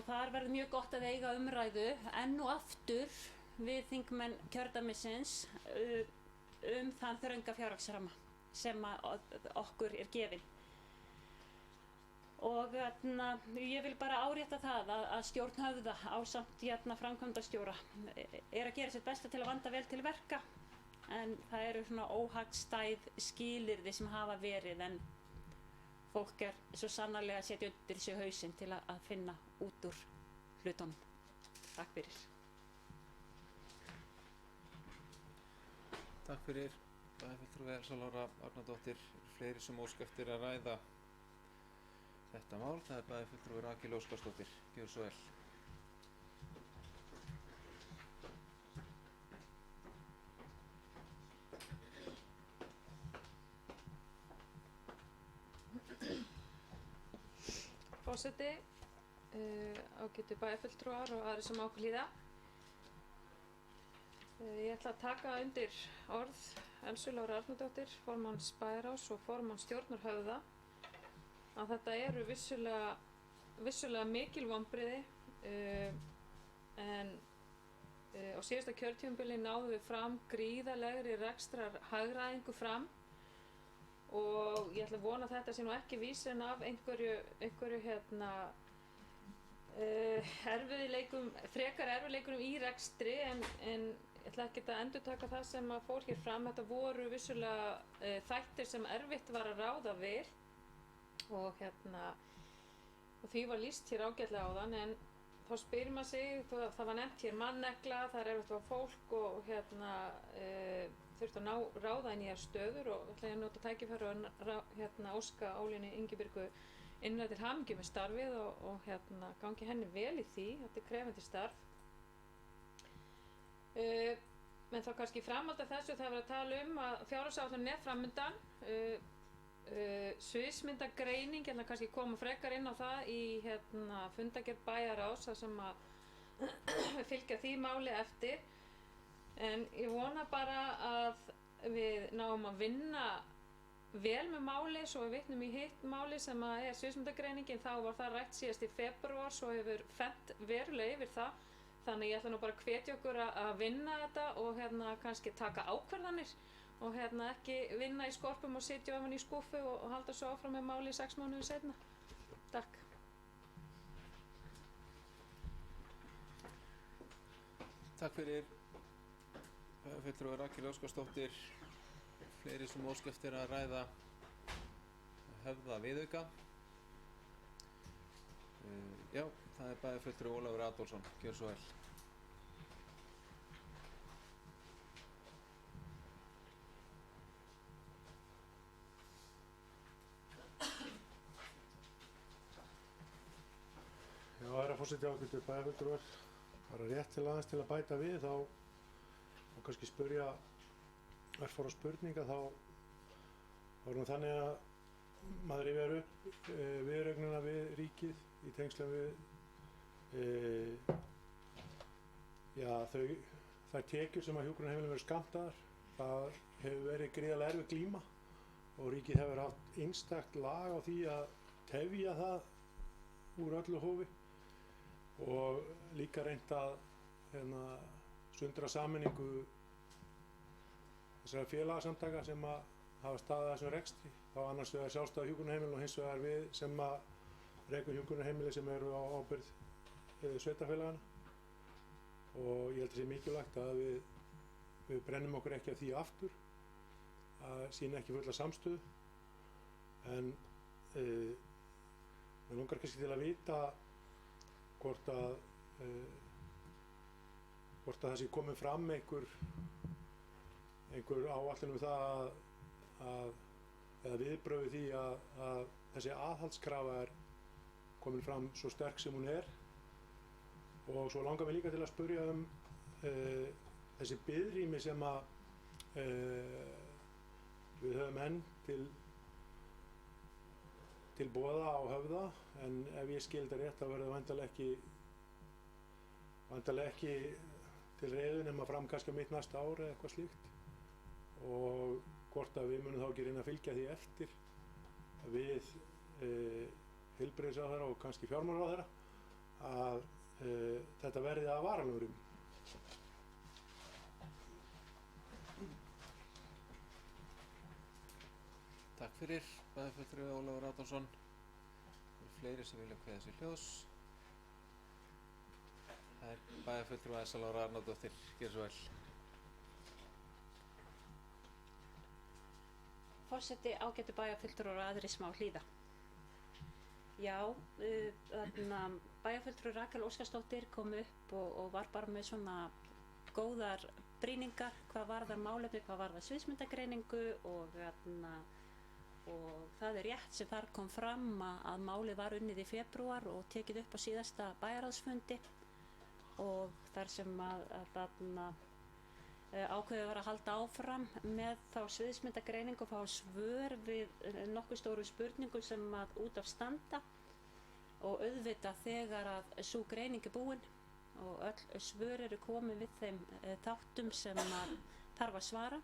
þar verður mjög gott að eiga umræðu enn og aftur við þingmenn kjördæmisins þann þrönga fjárhagsramma sem okkur gefinn. Og ég vil bara árétta það að stjórn Höfða ásamt framkvæmdastjóra að gera sitt besta til að vanda vel til verka en það eru svona óhagstæð skilyrði sem hafa verið en fólk svo sannarlega að setja undir sig hausinn til að finna út úr hlutunum. Takk fyrir. Takk fyrir, bæjarfulltrúi Elsa Lára Árnadóttir. Fleiri sem óska eftir að ræða þetta mál, það bæjarfulltrúi Rakel Óskarsdóttir. Gjörðu svo vel. Forseti, ágætu bæjarfulltrúar og aðrir sem okkur líða. Ég ætla að taka undir orð Elsu Láru Árnadóttur, formanns Bæjarráðs og formanns stjórnar Höfða að þetta eru vissulega mikil vonbrigði en á síðasta kjörtímabili náðum við fram gríðarlegri rekstrarhagræðingu fram og ég ætla að vona að þetta sé nú ekki vísirinn af einhverju frekar erfiðleikum í rekstri en ég ætla ekki að endurtaka það sem fór hér fram. Þetta voru vissulega þættir sem erfitt var að ráða við og því var lýst hér ágætlega áðan en þá spyrir maður sig, það var nefnt hér mannekla, það erfitt að fá fólk og þurfti að ráða í nýjar stöður og ætla ég að nota tækifæri og óska Ólínu Ingibjörgu innlega til hamingju með starfið og gangi henni vel í því, þetta krefjandi starf. Men þá kannski framhald af þessu það verið að tala að fjárhagsáætlunin framundan, sviðsmyndagreining, kannski koma frekar inn á það í fundargerð Bæjarráðs þar sem að fylgja því máli eftir en ég vona bara að við náum að vinna vel með máli svo við vitnum í hitt máli sem að sviðsmyndagreiningin þá var það rætt síðast í febrúar svo hefur fennt verulega yfir það þannig ég ætla nú bara að hvetja okkur að vinna þetta og kannski taka ákvarðanir og ekki vinna í skorpum og sitja ofan í skúffu og halda svo áfram með máli 6 mánuðum seinna. Takk. Takk fyrir fulltrúi Rakel Óskarsdóttir. Fleiri sem óska eftir að ræða höfða viðauka. Já, það er bæjarfulltrúi Ólafur Adolfsson. Gjörðu svo vel. Já, herra forseti, ágætu bæjarfulltrúar. Bara rétt til aðeins til að bæta við þá og kannski spyrja örfára spurninga þá er nú þannig að maður rifjar upp viðureignina við ríkið í tengslum við þær tekjur sem að hjúkrunarheimilum eru skammtaðar. Það hefur verið gríðarlega erfið glíma og ríkið hefur haft einstakt lag á því að tefja það úr öllu hófi og líka reynt að sundra sameiningu þessara félagasamtaka sem að hafa staðið að þessum rekstri. Þá annars vegar sjálfstæða hjúkrunarheimilin og hins vegar við sem að rekum hjúkrunarheimili sem eru á ábyrgð sveitarfélagana. Og ég held að það sé mikilvægt að við brennum okkur ekki af því aftur, að sýna ekki fulla samstöðu. En mig langar kannski til að vita hvort að það sé komið fram einhver áætlun það eða viðbrögð við því að þessi aðhaldskrafa er komin fram svo sterk sem hún er. Og svo langar mig líka til að spyrja þessi biðrými sem að við höfum enn til boða á Höfða, en ef ég skil þetta rétt þá verður væntanlega ekki til reiðu nema fram kannski mitt næsta ár eða eitthvað slíkt. Og hvort að við munum þá ekki reyna að fylgja því eftir við heilbrigðisráðherra og kannski fjármálaráðherra að þetta verði að varanlegum. Takk fyrir bæjarfulltrúi Ólafur Adolfsson. Það eru fleiri sem vilja kveðja sér hljóðs. Það er bæjarfulltrúi Lára Arnardóttir. Gjörðu svo vel. Forseti, ágætu bæjarfulltrúar og aðrir sem á hlýða. Já, bæjarfulltrúi Rakel Óskarsdóttir kom upp og var bara með svona góðar brýningar hvað varðar málefni, hvað varðar sviðsmyndagreiningu og það er rétt sem þar kom fram að málið var unnið í febrúar og tekið upp á síðasta bæjarráðsfundi og þar sem ákveðið var að halda áfram með þá sviðsmyndagreiningu og fá svör við nokkuð stóru spurningum sem út af standa og auðvitað þegar að sú greining er búin og öll svör eru komin við þeim þáttum sem þarf að svara,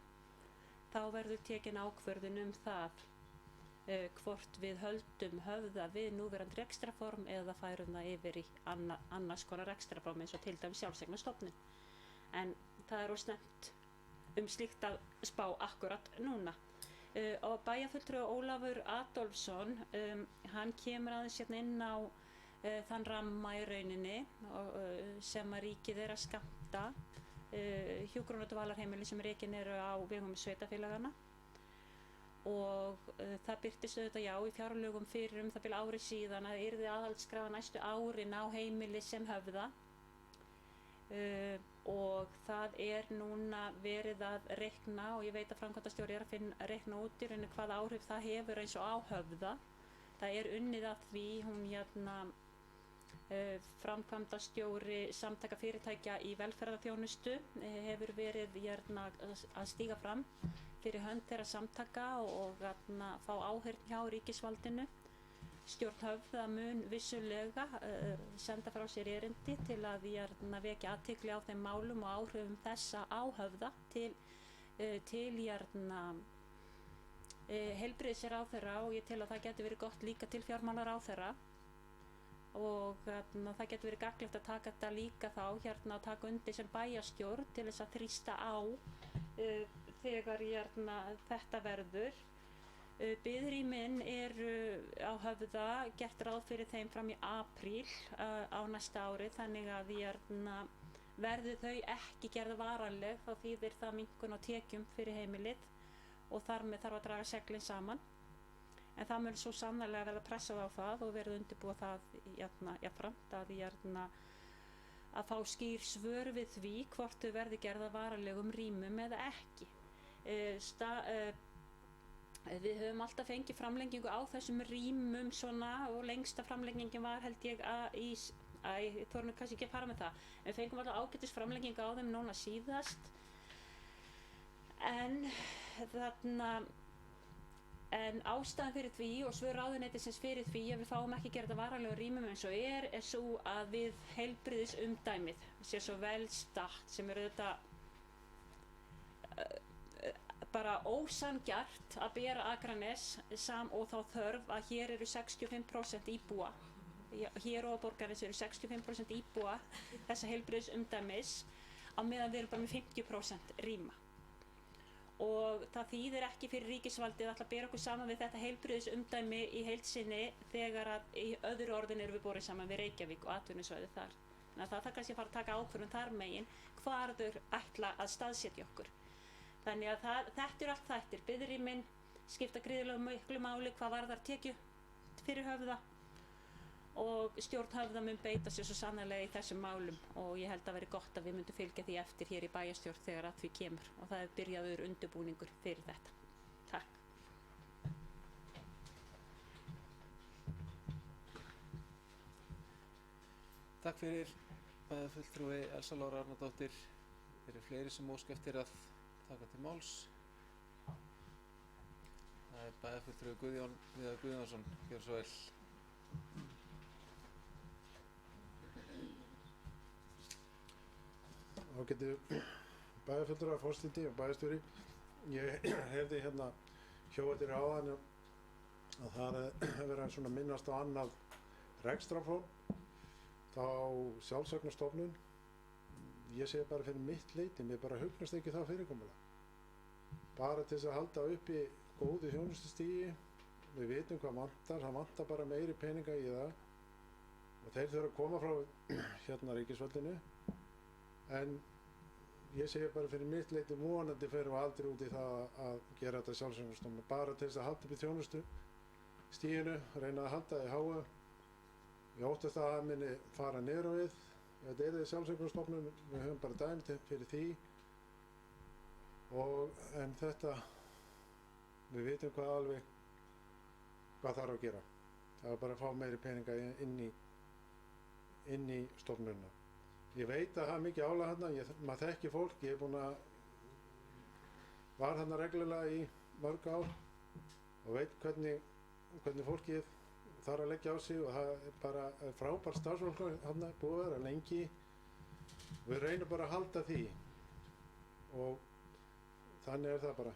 þá verður tekin ákvörðun það hvort við höldum Höfða við núverandi rekstrarform eða færum það yfir í annars konar rekstrarform eins og til dæmis sjálfseignarstofnun. En það er ósnemmt slíkt að spá akkurat núna. Og bæjarfulltrúi Ólafur Adolfsson, hann kemur aðeins hérna inn á þann ramma í rauninni sem að ríkið er að skammta hjúkrunar- og dvalarheimili sem rekin eru á vegum sveitarfélagana. Og það birtist auðvitað í fjárlögum fyrir það bil ári síðan að yrði aðhaldskrafa næstu árin á heimili sem Höfða. Og það er núna verið að reikna og ég veit að framkvæmdastjóri er að reikna út í rauninni hvað áhrif það hefur eins og á Höfða. Það er unnið að því, framkvæmdastjóri samtaka fyrirtækja í velferðarþjónustu hefur verið að stíga fram fyrir hönd þeirra samtaka og fá áheyrn hjá ríkisvaldinu. Stjórn Höfða mun vissulega senda frá sér erindi til að vekja athygli á þeim málum og áhrifum þessa á Höfða til heilbrigðisráðherra og ég tel að það geti verið gott líka til fjármálaráðherra og það geti verið gagnlegt að taka þetta líka þá og taka undir sem bæjarstjórn til þess að þrýsta á þegar þetta verður. Biðrýmin eru á Höfða gert ráð fyrir þeim fram í apríl á næsta ári þannig að verði þau ekki gerð varanleg þá þýðir það minnkun á tekjum fyrir heimilið og þar með þarf að draga seglin saman. En það mun svo sannarlega verða pressað á það og verða undirbúið það jafnframt að fá skýr svör við því hvort þau verði gerða varanlegum rýmum eða ekki. Við höfum alltaf fengið framlengingu á þessum rýmum svona og lengsta framlengingin var held ég ég þorði nú kannski ekki að fara með það, en við fengum alltaf ágætis framlengingu á þeim núna síðast. En ástæðan fyrir því og svör ráðuneytisins fyrir því að við fáum ekki gerða varanlegum rýmum eins og er svo að við heilbrigðisumdæmið sé svo vel statt, sem auðvitað bara ósanngjarnt að bera Akranes og þá þörf að hér eru 65% íbúa. Hér og á Borgarnesi eru 65% íbúa þessa heilbrigðisumdæmis á meðan við erum bara með 50% rýma. Og það þýðir ekki fyrir ríkisvaldið að bera okkur saman við þetta heilbrigðisumdæmi í heild sinni þegar að í öðru orðin erum við borið saman við Reykjavík og atvinnusvæði þar. Þannig að það þarf kannski að fara að taka ákvörðun þar megin hvar þau ætla að staðsetja okkur. Þannig að þetta allt þættir. Biðrýmin skipta gríðarlega miklu máli hvað varðar tekju fyrir höfða og stjórn höfða mun beita sér svo sannarlega í þessum málum og ég held að veri gott að við myndum fylgja því eftir hér í bæjarstjórn þegar að því kemur og það byrjaður undirbúningur fyrir þetta. Takk. Takk fyrir bæjarfulltrúi Elsa Lára Arnardóttir. Eru fleiri sem óska eftir að taka til máls? Það bæjarfulltrúi Guðjón Viðar Guðjónsson. Gjörðu svo vel. Ágætu bæjarfulltrúar, forseti og bæjarstjóri. Ég hefði hjá þér áðan að það er verið svona minnast á annað rekstrarform, þá sjálfseignarstofnun. Ég segi bara fyrir mitt leyti, mér bara hugnast ekki það fyrirkomulag. Bara til þess að halda uppi góðu þjónustustigi, við vitum hvað vantar, það vantar bara meiri peninga í það og þeir þurfa að koma frá ríkisvaldinu. En ég segi bara fyrir mitt leyti vonandi ferum við aldrei út í það að gera þetta sjálfseignarstofnun, bara til þess að halda upp í þjónustustiginu, reyna að halda því háu. Ég óttast að það muni fara niður á við. Þetta er sjálfseignarstofnun, við höfum bara dæmi fyrir því. En þetta, við vitum hvað þarf að gera. Það er bara að fá meiri peninga inn í stofnunina. Ég veit að það er mikið álag hérna, maður þekkir fólk, ég var hérna reglulega í mörg ár og veit hvernig fólkið þarf að leggja á sig og það er bara frábært starfsfólk hérna, búið að vera lengi. Við reynum bara að halda því og þannig er það bara.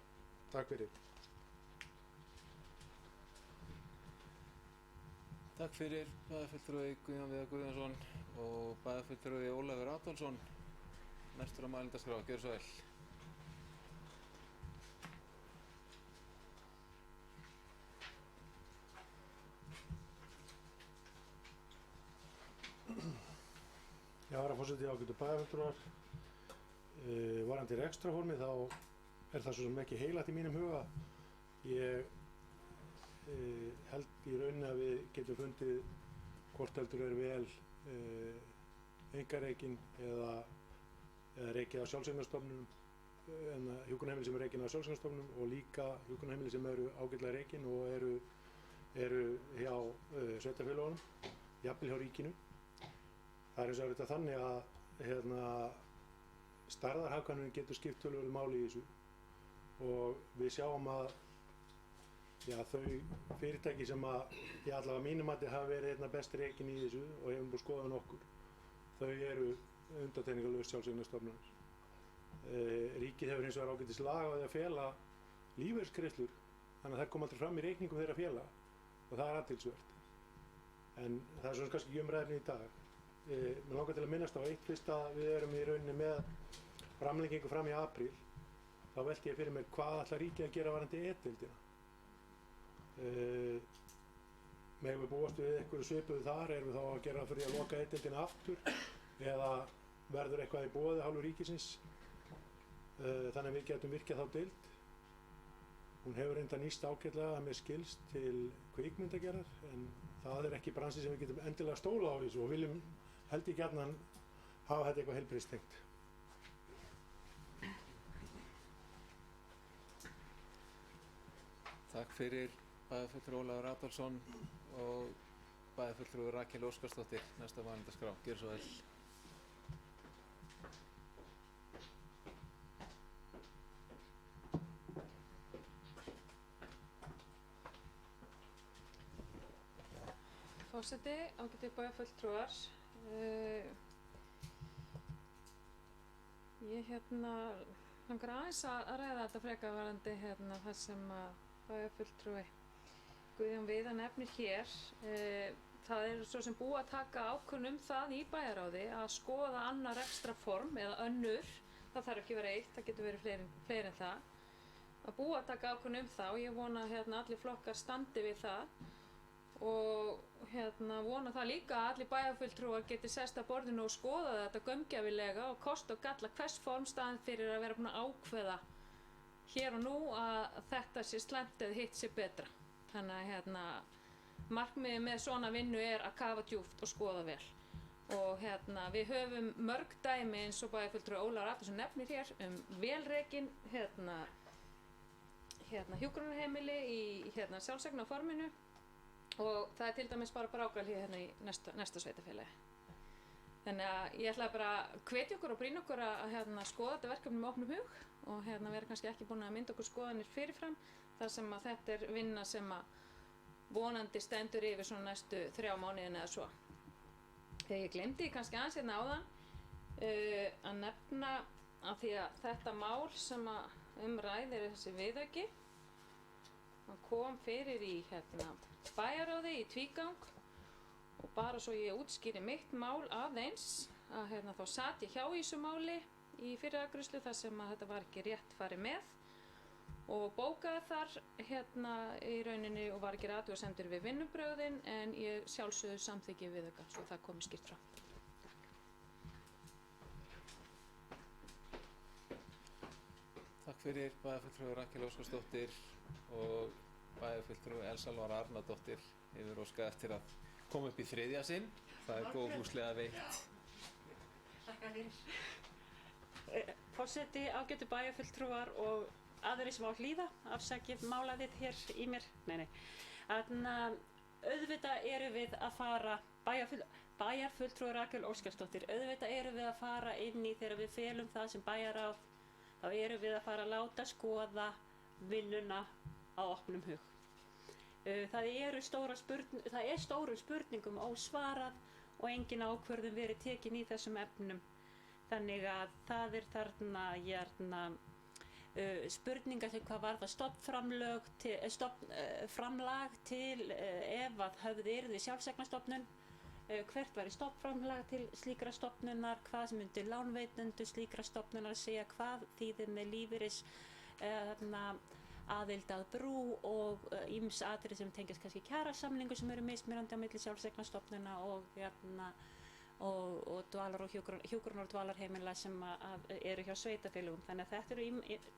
Takk fyrir. Takk fyrir bæjarfulltrúi Guðjón Viðar Guðjónsson og bæjarfulltrúi Ólafur Adolfsson. Næstur á mælendaskrá, gjörðu svo vel. Já, herra forseti, ágætu bæjarfulltrúar. Varðandi rekstrarformi þá er það svo sem ekki heilagt í mínum huga. Ég held í rauninni að við getum fundið hvort heldur er vel einkarekin eða rekið á sjálfseignarstofnunum, hjúkrunarheimili sem er rekin á sjálfseignarstofnunum og líka hjúkrunarheimili sem eru ágætlega rekin og eru hjá sveitarfélögunum, jafnvel hjá ríkinu. Það er eins og auðvitað þannig að stærðarhagkvæmnin getur skipt töluverðu máli í þessu og við sjáum að þau fyrirtæki sem allavega mínum mati hafa verið einna best rekin í þessu og hefum búið skoðað nokkur, þau eru undantekningarlaust sjálfseignarstofnanir. Ríkið hefur hins vegar ágætis lag á því að fela lífeyrisgreiðslur, þannig að það kom aldrei fram í reikningum þeirra félaga og það er athyglisvert. En það er svona kannski ekki umræðefni í dag. Mér langar til að minnast á eitt, fyrst að við erum í rauninni með framlengingu fram í apríl, þá velti ég fyrir mér hvað ætlar ríkið að gera varðandi E-deildina. Megum við búast við einhverju svipuðu þar, erum við þá að gera fyrir að loka E-deildina aftur eða verður eitthvað í boði hálfu ríkisins, þannig að við getum virkjað þá deild. Hún hefur reynda nýst ágætlega að mér skilst til kvikmyndagerðar, en það ekki bransi sem við getum endilega stóla á þessu og viljum held ég gjarnan hafa þetta eitthvað heilbrigðistengt. Takk fyrir bæjarfulltrúi Ólafur Adolfsson og bæjarfulltrúi Rakel Óskarsdóttir. Næsta málefndaskrá, gjörðu svo vel. Forseti, ágætu bæjarfulltrúar. Ég langar aðeins að ræða þetta frekar varðandi það sem að bæjarfulltrúi Guðjón Viðar nefnir hér. Það svo sem búið að taka ákvörðun það í bæjarráði að skoða annað rekstrarform eða önnur. Það þarf ekki að vera eitt, það getur verið fleiri en það. Að búið að taka ákvörðun það og ég vona að allir flokkar standi við það. Og vona það líka að allir bæjarfulltrúar geti sest að borðinu og skoða þetta gaumgæfilega og kosta og galla hvers form staðinn fyrir að vera búin að ákveða hér og nú að þetta sé slæmt eða hitt sé betra. Þannig að markmiðið með svona vinnu að kafa djúpt og skoða vel. Og við höfum mörg dæmi eins og bæjarfulltrúi Ólafur Adolfsson nefnir hér velrekin hjúkrunarheimili í sjálfseignarforminu. Og það til dæmis bara Brákarhlíð í næsta sveitarfélagi. Þannig að ég ætla bara að hvetja okkur og brýna okkur að skoða þetta verkefni með opnum hug og vera kannski ekki búin að mynda okkur skoðanir fyrirfram þar sem að þetta vinna sem að vonandi stendur yfir svona næstu 3 mánuðina eða svo. Þegar ég glemdi kannski aðeins áðan að nefna að því að þetta mál sem að ræðir þessi viðauki kom fyrir í bæjarráði í tvígang og bara svo ég útskýri mitt mál aðeins að þá sat ég hjá í þessu máli í fyrri afgreiðslu þar sem að þetta var ekki rétt farið með og bókaði þar í rauninni og var ekki athugasemdir við vinnubrögðin en ég sjálfsögðu samþykki við þetta svo það komi skýrt frá. Takk fyrir bæjarfulltrúi Rakel Óskarsdóttir og bæjarfulltrúi Elsa Lára Arnardóttir. Hefur óskað eftir að koma upp í 3. sinn. Það góðfúslega veitt. Takk fyrir. Forseti, ágætu bæjarfulltrúar og aðrir sem á hlýða, afsakið málaðið hér í mér. Nei. Auðvitað erum við að fara, bæjarfulltrúi Rakel Óskarsdóttir, auðvitað erum við að fara inn í þegar við felum það sem bæjarráð, þá erum við að fara að láta skoða vinnuna á opnum hug. Það er stórum spurningum ósvarað og engin ákvörðun verið tekin í þessum efnum. Þannig að það þarna spurningar sem hvað varðar stofnframlag til ef að höfð yrði sjálfseignarstofnun, hvert væri stofnframlag til slíkra stofnunar, hvað myndi lánveitendur slíkra stofnunar segja, hvað þýðir með lífeyris aðild að brú og ýmis atriði sem tengjast kannski kjarasamningu sem eru mismunandi á milli sjálfseignarstofnana og dvalar og hjúkrunar og dvalarheimila sem eru hjá sveitarfélögum. Þannig að þetta eru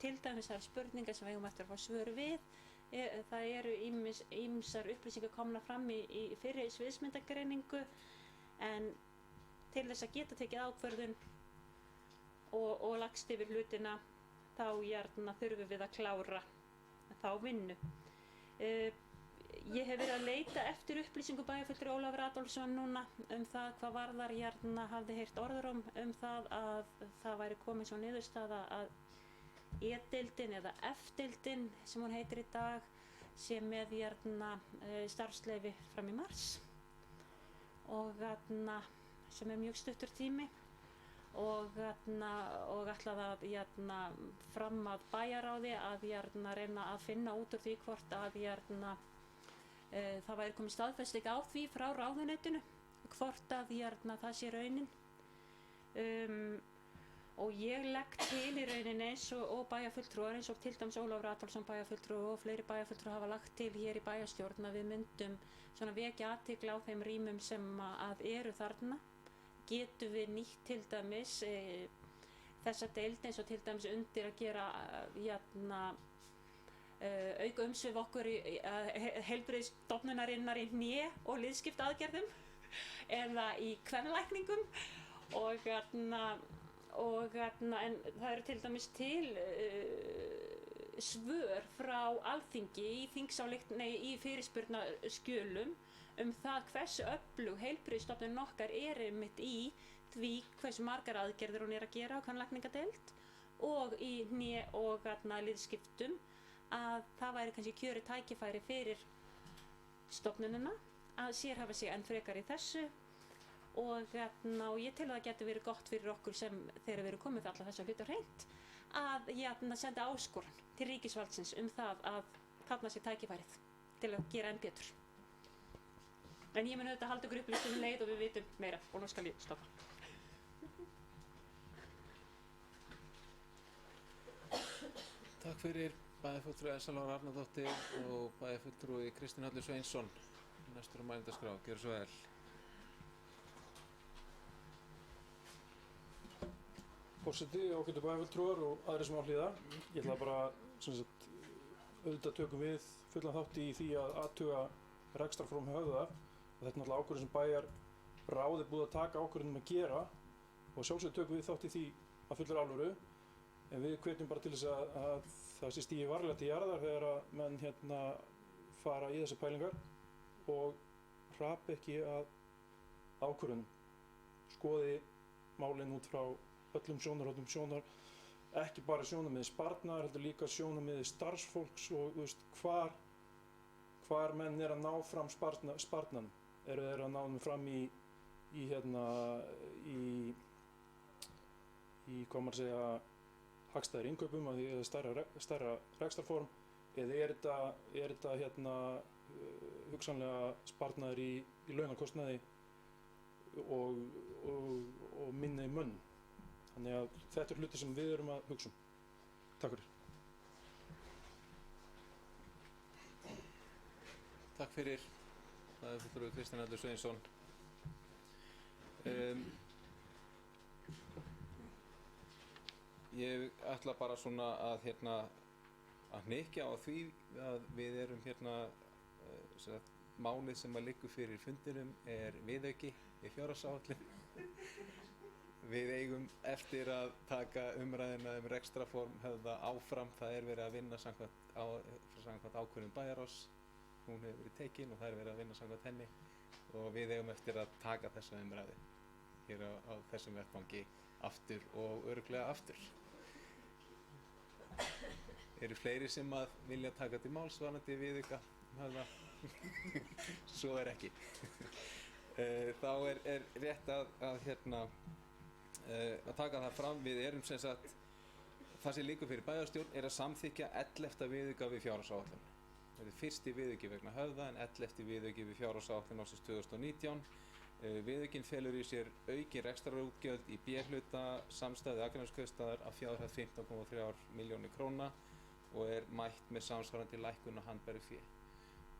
til dæmis þær spurningar sem við eigum eftir að fá svör við. Það eru ýmsar upplýsingar komnar fram í fyrri sviðsmyndagreiningu en til þess að geta tekið ákvörðun og lagst yfir hlutina þá þurfum við að klára þá vinnu. Ég hef verið að leita eftir upplýsingu bæjarfulltrúi Ólafur Adolfsson núna það hvað varðar hafði heyrt orðróm það að það væri komin svo niðurstaða að E-deildin eða F-deildin sem hún heitir í dag sé með starfsleyfi fram í mars og sem mjög stuttur tími og ætlaði að fram að bæjarráði að reyna að finna út úr því hvort að það væri komið staðfesting á því frá ráðuneytinu hvort að það sé raunin og ég legg til í rauninni eins og bæjarfulltrúar eins og til dæmis Ólafur Adolfsson bæjarfulltrúi og fleiri bæjarfulltrúar hafa lagt til hér í bæjarstjórn að við myndum vekja athygli á þeim rýmum sem að eru þarna getum við nýtt til dæmis þessa deild eins og til dæmis undir að gera auka umsvif okkur í heilbrigðisstofnunarinnar í hné- og liðskiptaaðgerðum eða í kvenlækningum en það eru til dæmis til svör frá Alþingi í fyrirspurnaskjölum það hversu öflug heilbrigðisstofnunin okkar einmitt í því hversu margar aðgerðir hún að gera á kvenlækningadeild og í hné- og liðskiptum að það væri kannski kjörið tækifæri fyrir stofnunina að sérhæfa sig enn frekar í þessu og ég tel að það geti verið gott fyrir okkur sem þegar við erum komið með alla þessa hluti á hreint að senda áskorun til ríkisvaldsins það að þarna sé tækifærið til að gera enn betur. En ég mun auðvitað halda okkur upplýstum leið og við vitum meira og nú skal ég stoppa. Takk fyrir bæjarfulltrúi Elsa Lára Arnardóttir og bæjarfulltrúi Kristinn Hallur Sveinsson. Næstur á mælendaskrá, gjörðu svo vel. Forseti, ágætu bæjarfulltrúar og aðrir sem á hlýða. Ég ætla bara, auðvitað tökum við fullan þátt í því að athuga rekstrarform Höfða. Og þetta er náttúrulega ákvörðun sem bæjarráð búið að taka ákvörðun að gera og sjálfsögðu tökum við þátt í því að fullri alvöru. En við hvetjum bara til þess að það sé stigið varlega til jarðar þegar að menn fara í þessar pælingar og hrapa ekki að ákvörðunum. Skoði málin út frá öllum sjónarhornum, ekki bara sjónarmiði sparnaðar, heldur líka sjónarmiði starfsfólks og hvar menn að ná fram sparnaðan. Eru þeir að ná þeim fram í hvað maður segja, hagstæðir innkaupum að því eða stærra rekstrarform eða er þetta hugsanlega sparnaður í launakostnaði og minni munn. Þannig að þetta hluti sem við erum að hugsa um. Takk fyrir. Takk fyrir. Það fulltrúi Kristinn Hallur Sveinsson. Ég ætla bara svona að hnykkja á því að við erum málið sem að liggur fyrir fundinum viðauki í fjárhagsáætlun. Við eigum eftir að taka umræðina rekstrarform Höfða áfram. Það verið að vinna samkvæmt ákvörðun bæjarráðs. Hún hefur verið tekin og það verið að vinna samkvæmt henni og við eigum eftir að taka þessa umræðu hér á þessum vettvangi aftur og örugglega aftur. Eru fleiri sem að vilja taka til máls varðandi viðauka Höfða? Svo ekki. Þá rétt að taka það fram. Við erum það sem liggur fyrir bæjarstjórn að samþykkja 11. viðauka við fjárhagsáætlun. Það fyrsti viðauki vegna Höfða en 11. viðauki við fjárhagsáætlun ársins 2019. Viðaukinn felur í sér aukin rekstrarútgjöld í B-hluta samstæðu Akraneskaupstaðar að fjárhæð 15,3 milljónir króna og mætt með samsvarandi lækkun á handbæru fé.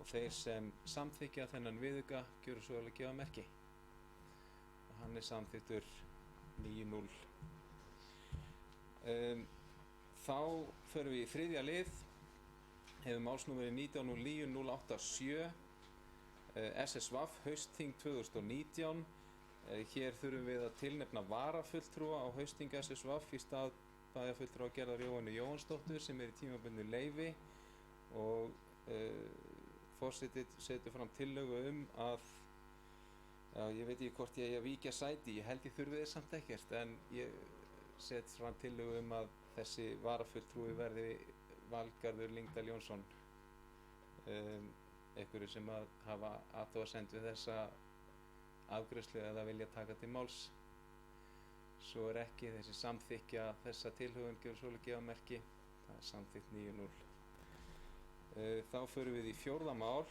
Og þeir sem samþykkja þennan viðauka gjöru svo vel að gefa merki. Og hann samþykktur 9-0. Þá förum við í þriðja lið. Hefur málsnúmerið 19.09.087 SSVAF haustþing 2019. Hér þurfum við að tilnefna varafulltrúa á haustþing SSVAF í stað bæjarfulltrúa Gerðar Jóhannu Jóhannsdóttur sem í tímabundnu leyfi og forseti setur fram tillögu að ég veit ekki hvort ég eigi að víkja sæti, ég held ég þurfi þess samt ekkert en ég set fram tillögu að þessi varafulltrúi verði Valgarður Lyngdal Jónsson, einhverju sem að hafa athugasemd við þessa afgreiðslu eða vilja taka til máls. Svo ekki, þessi samþykkja þessa tilhögun gefur svolítið gefa merki. Það samþykkt 9-0. Þá förum við í fjórða mál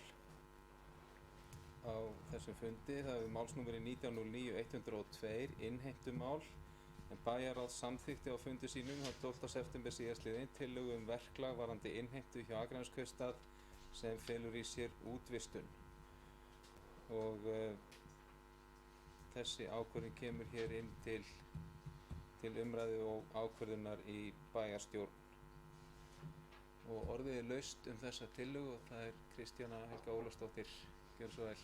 á þessum fundi. Það málsnúmerið 19.09.102 innheimtumál. En bæjarráð samþykkti á fundi sínum 12. september síðastliðinn tillögu verklag varðandi innheimtu hjá Akraneskaupstað sem felur í sér útvistun. Og þessi ákvörðun kemur hér inn til umræðu og ákvörðunar í bæjarstjórn. Og orðið er laust þessa tillögu og það Kristjana Helga Ólafsdóttir. Gjörðu svo vel.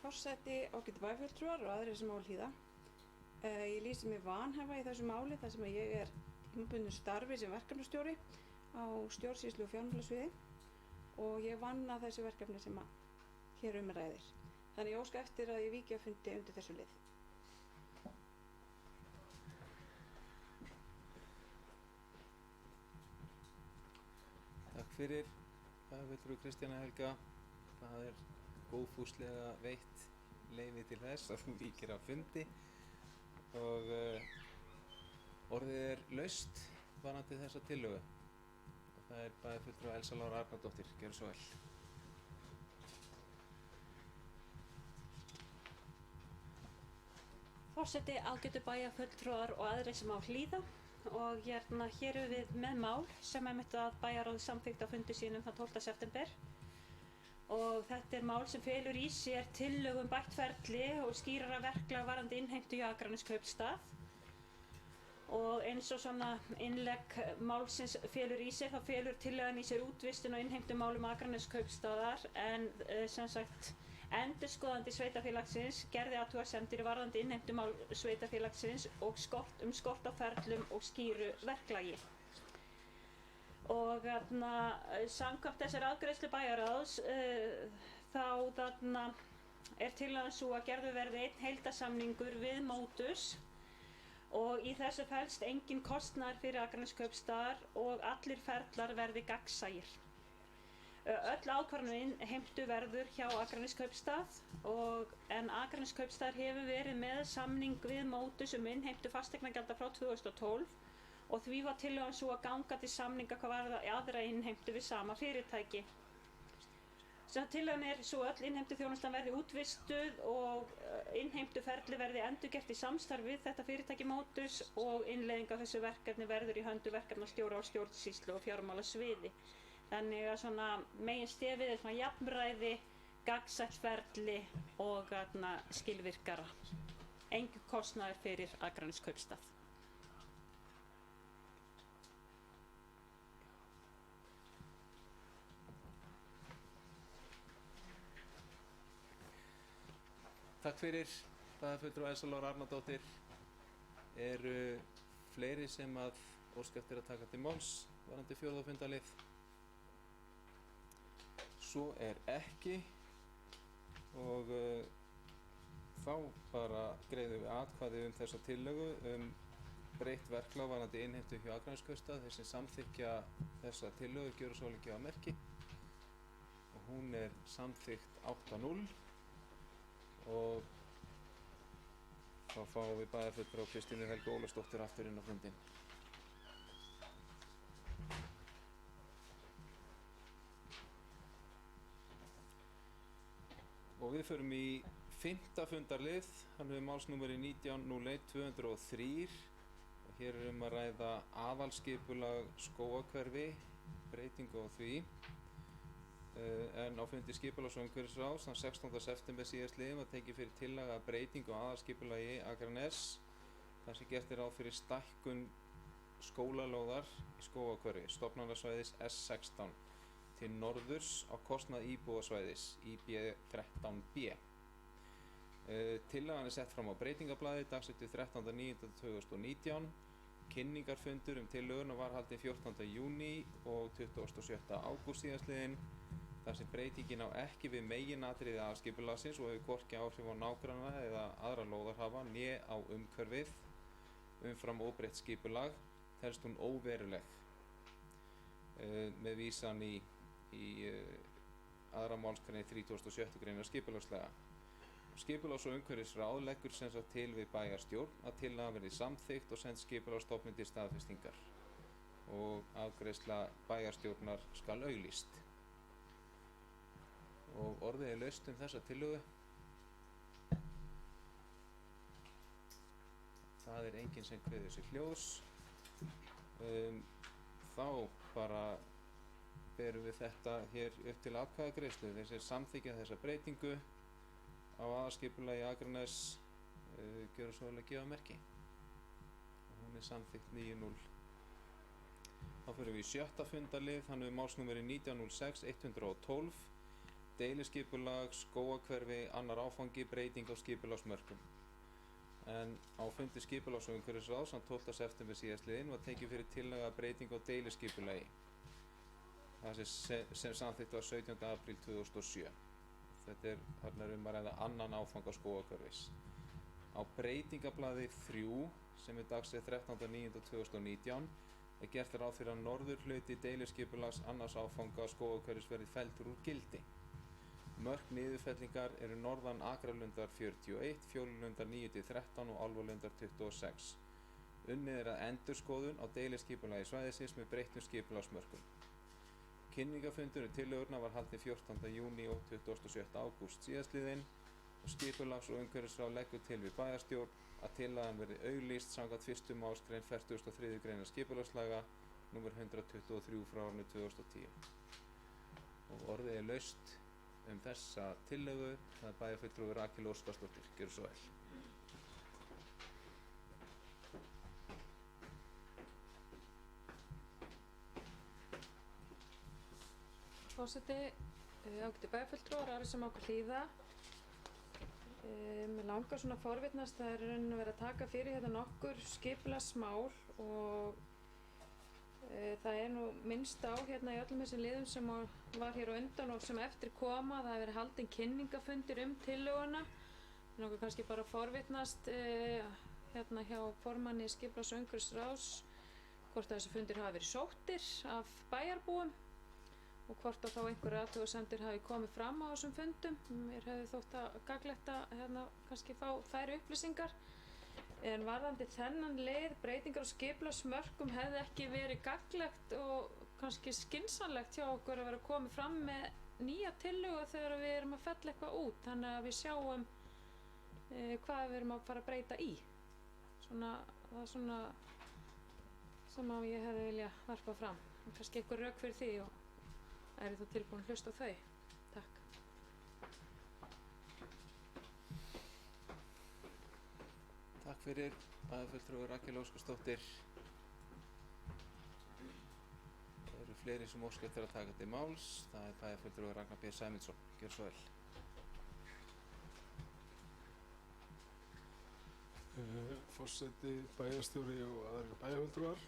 Forseti, ágætu bæjarfulltrúar og aðrir sem á hlýða. Ég lýsi mig vanhæfa í þessu máli þar sem ég er tímabundnu starfi sem verkefnastjóri á stjórnsýslu og fjármálasviði og ég vann að þessu verkefni sem hér ræðir. Þannig ég óska eftir að ég víki að fundi undir þessu lið. Takk fyrir, bæjarfulltrúi Kristjana Helga. Það góðfúslega veitt leyfi til þess að þú víkir af fundi og orðið er laust varðandi þessa tillögu og það bæjarfulltrúi Elsa Lára Arnardóttir. Gjörðu svo vel. Forseti, ágætu bæjarfulltrúar og aðrir sem á hlýða og hér erum við með mál sem að bæjarráð samþykkt á fundi sínum þann 12. september. Og þetta er mál sem felur í sér tillögu bætt ferli og skýrara verklag varðandi innheimtu hjá Akraneskaupstað. Og eins og svona innlegg málsins felur í sér, þá felur tillagan í sér útvistun og innheimtumálum Akraneskaupstaðar en sem sagt endurskoðandi sveitarfélagsins gerði athugasemdir varðandi innheimtumál sveitarfélagsins og skort á ferlum og skýru verklagi. Og samkvæmt þessari afgreiðslu bæjarráðs þá er tillagan sú að gerður verði einn heildarsamningur við Motus og í þessu felst engin kostnaður fyrir Akraneskaupstað og allir ferlar verði gagnsæir. Öll ákvörðun innheimtu verður hjá Akraneskaupstað en Akraneskaupstað hefur verið með samning við Motus innheimtu fasteignagjalda frá 2012 og því var tillagan svo að ganga til samninga hvað varðar aðra innheimtu við sama fyrirtæki. Tillagan er svo öll innheimtuþjónustan verði útvistuð og innheimtuferli verði endurgert í samstarfi við þetta fyrirtæki Motus og innleiðing af þessu verkefni verður í höndu verkefnastjóra á stjórnsýslu og fjármálasviði. Þannig að svona meginstefið er svona jafnræði, gagnsætt ferli og skilvirkara. Engin kostnaður fyrir Akraneskaupstað. Takk fyrir, bæjarfulltrúi Elsa Lára Arnardóttir. Eru fleiri sem óska eftir að taka til máls varðandi fjórða fundalið? Svo er ekki og þá bara greiðum við atkvæði þessa tillögu breytt verklag varðandi innheimtu hjá Akraneskaupstað. Þeir sem samþykkja þessa tillögu gjöra svo lengi á merki og hún er samþykkt 8-0. Og þá fáum við bæjarfulltrúa Kristínu Helgu Ólafsdóttir aftur inn á fundinn. Og við förum í 5. fundarlið, hann hefur málsnúmeri 19.01.203 og hér er að ræða aðalskipulag Skógahverfi, breytingu á því. En á fundi skipulags- og umhverfisráðs þann 16. september síðastliðinn var tekið fyrir tillaga að breytingu á aðalskipulagi Akraness þar sem gert er ráð fyrir stækkun skólalóðar í Skógahverfi, stofnanasvæðis S16 til norðurs á kostnað íbúðasvæðis IB13B. Tillagan er sett fram á breytingablaði dagsettu 13.09.2019. Kynningarfundur tillöguna var haldinn 14. júní og 27. ágúst síðastliðinn. Þar sem breytingin á ekki við meginatriði aðalskipulagsins og hefur hvorki áhrif á nágranna eða aðra lóðarhafa né á umhverfið umfram óbreytt skipulag telst hún óveruleg með vísan í aðra málsgrein 36. greinar skipulagslaga. Skipulags- og umhverfisráð leggur sem sagt til við bæjarstjórn að tillagan verði samþykkt og send skipulagsstofnun til staðfestingar og afgreiðsla bæjarstjórnar skal auglýst. Og orðið er laust þessa tillögu. Það er enginn sem kveður sig hljóðs Þá bara berum við þetta hér upp til atkvæðagreiðslu. Þeir sem samþykkja þessa breytingu á aðalskipulagi Akraness gjöra svo vel að gefa merki. Hún er samþykkt 9-0. Þá fyrir við í 7. fundarlið, hann við málsnúmeri 1906-112, deiliskipulag, skógahverfi, annar áfangi, breyting á skipulagsmörkum. En á fundi skipulags- og umhverfisráðs 12. september síðastliðinn var tekið fyrir tillaga breyting á deiliskipulagi. Það sem samþykkt var 17. apríl 2007. Þetta þarna er að ræða annan áfanga skógahverfis. Á breytingablaði 3, sem er dagsett 13.9.2019, er gert ráð fyrir að norðurhluti deiliskipulags annars áfanga skógahverfis verði felldur úr gildi. Mörk niðurfellingar eru norðan Akralundar 41, Fjólulundar 9-13 og Álfalundar 26. Unnið er að endurskoðun á deiliskipulagi svæðisins með breyttum skipulagsmörkum. Kynningafundur tillögurnar var haldið 14. júní og 27. ágúst síðastliðinn og skipulags- og umhverfisráð leggur til við bæjarstjórn að tillagan verði auglýst samkvæmt 1. málsgrein 43. greinar skipulagslaga nr. 123 frá árinu 2010. Og orðið er laust þessa tillögu. Það er bæjarfulltrúi Rakel Óskarsdóttir. Gjörðu svo vel. Forseti, ágætu bæjarfulltrúar, aðrir sem okkur hlýða. Mér langar svona að forvitnast, það er raunin að vera að taka fyrir hérna nokkur skipulagsmál og það er nú minnst á hérna í öllum þessum liðum sem var hér á undan og sem eftir koma. Það hefur verið haldin kynningafundir tillöguna. Mér langar kannski bara að forvitnast hérna hjá formanni skipulags- og umhverfisráðs hvort þessi fundir hafa verið sóttir af bæjarbúum og hvort að þá einhverjar athugasemdir hafi komið fram á þessum fundum. Mér hefði þótt að gagnlegt að hérna kannski fá þær upplýsingar. En varðandi þennan lið, breytingar á skipulagsmörkum hefði ekki verið gagnlegt og kannski skynsamlegt hjá okkur að vera komið fram með nýja tillögu þegar við erum að fella eitthvað út, þannig að við sjáum hvað við erum að fara að breyta í. Það er svona sem að ég hefði viljað varpa fram. Kannski einhver rök fyrir því og er þú tilbúin að hlusta á þau? Takk. Takk fyrir, bæjarfulltrúi Rakel Óskarsdóttir. Það eru fleiri sem óska eftir að taka til máls. Það er bæjarfulltrúi Ragnar B. Sæmundsson. Gjörðu svo vel. Forseti, bæjarstjóri og aðrir bæjarfulltrúar.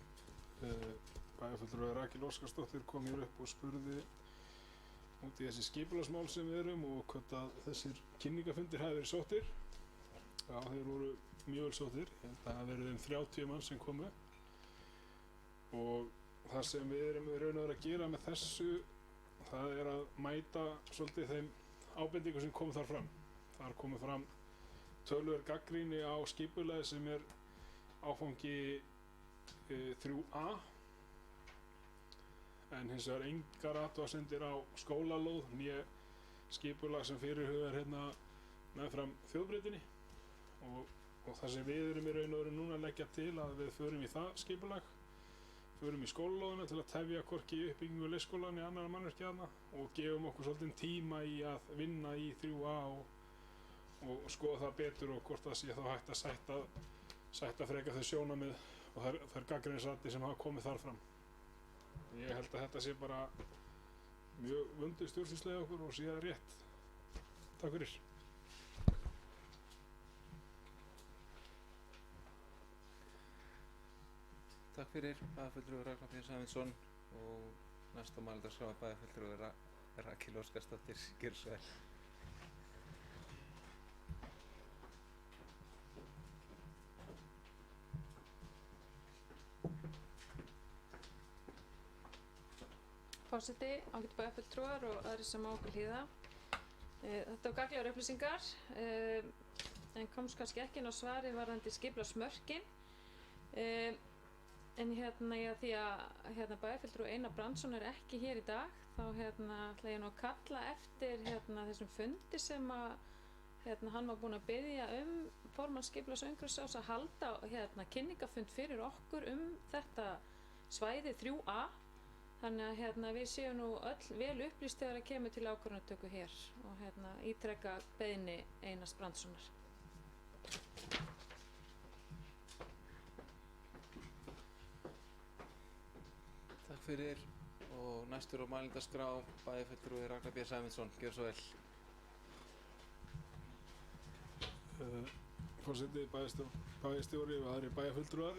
Bæjarfulltrúi Rakel Óskarsdóttir kom hér upp og spurði út í þessi skipulagsmál sem við erum og hvort að þessir kynningafundir hafi verið sóttir. Já, þeir voru mjög vel sóttir. Það hafi verið 30 mann sem komu og það sem við erum í raun og veru að gera með þessu, það er að mæta svolítið þeim ábendingum sem komu þar fram. Þar komu fram töluverð gagnrýni á skipulagi sem er áfangi 3A en hins vegar engar athugasemdir á skólalóð né skipulag sem fyrirhugað hérna meðfram þjóðbrautinni og það sem við erum í raun og veru núna að leggja til að við förum í það skipulag, förum í skólalóðina til að tefja hvorki uppbyggingu leikskóla né annarra mannvirkja þarna og gefum okkur svolítinn tíma í að vinna í 3A og skoða það betur og hvort það sé þá hægt að sætta frekar þau sjónarmið og þær gagnrýnisraddir sem hafa komið þar fram. Ég held að þetta sé bara mjög vönduð stjórnsýsla okkur og sé það rétt. Takk fyrir. Takk fyrir, bæjarfulltrúi Ragnar B. Sæmundsson og næsta máldagskrá bæjarfulltrúi Rakel Óskarsdóttir. Gjörðu svo vel. Forseti, ágætu bæjarfulltrúar og aðrir sem á okkur hlýða. Þetta var gagnlegar upplýsingar en komst kannski ekki inn á svari varðandi skipulagsmörkin. En því að bæjarfulltrúi Einar Brandsson er ekki hér í dag, þá ætla ég nú að kalla eftir þessum fundi sem hann var búinn að biðja formann skipulags- og umhverfisráðs að halda kynningafund fyrir okkur þetta svæði 3A, þannig að við séum nú öll vel upplýst þegar það kemur til ákvörðunartöku hér og ítreka beiðni Einars Brandssonar. Takk fyrir. Og næstur á mælendaskrá bæjarfulltrúi Ragnar B. Sæmundsson, gjörðu svo vel. Forseti, bæjarstjóri og aðrir bæjarfulltrúar.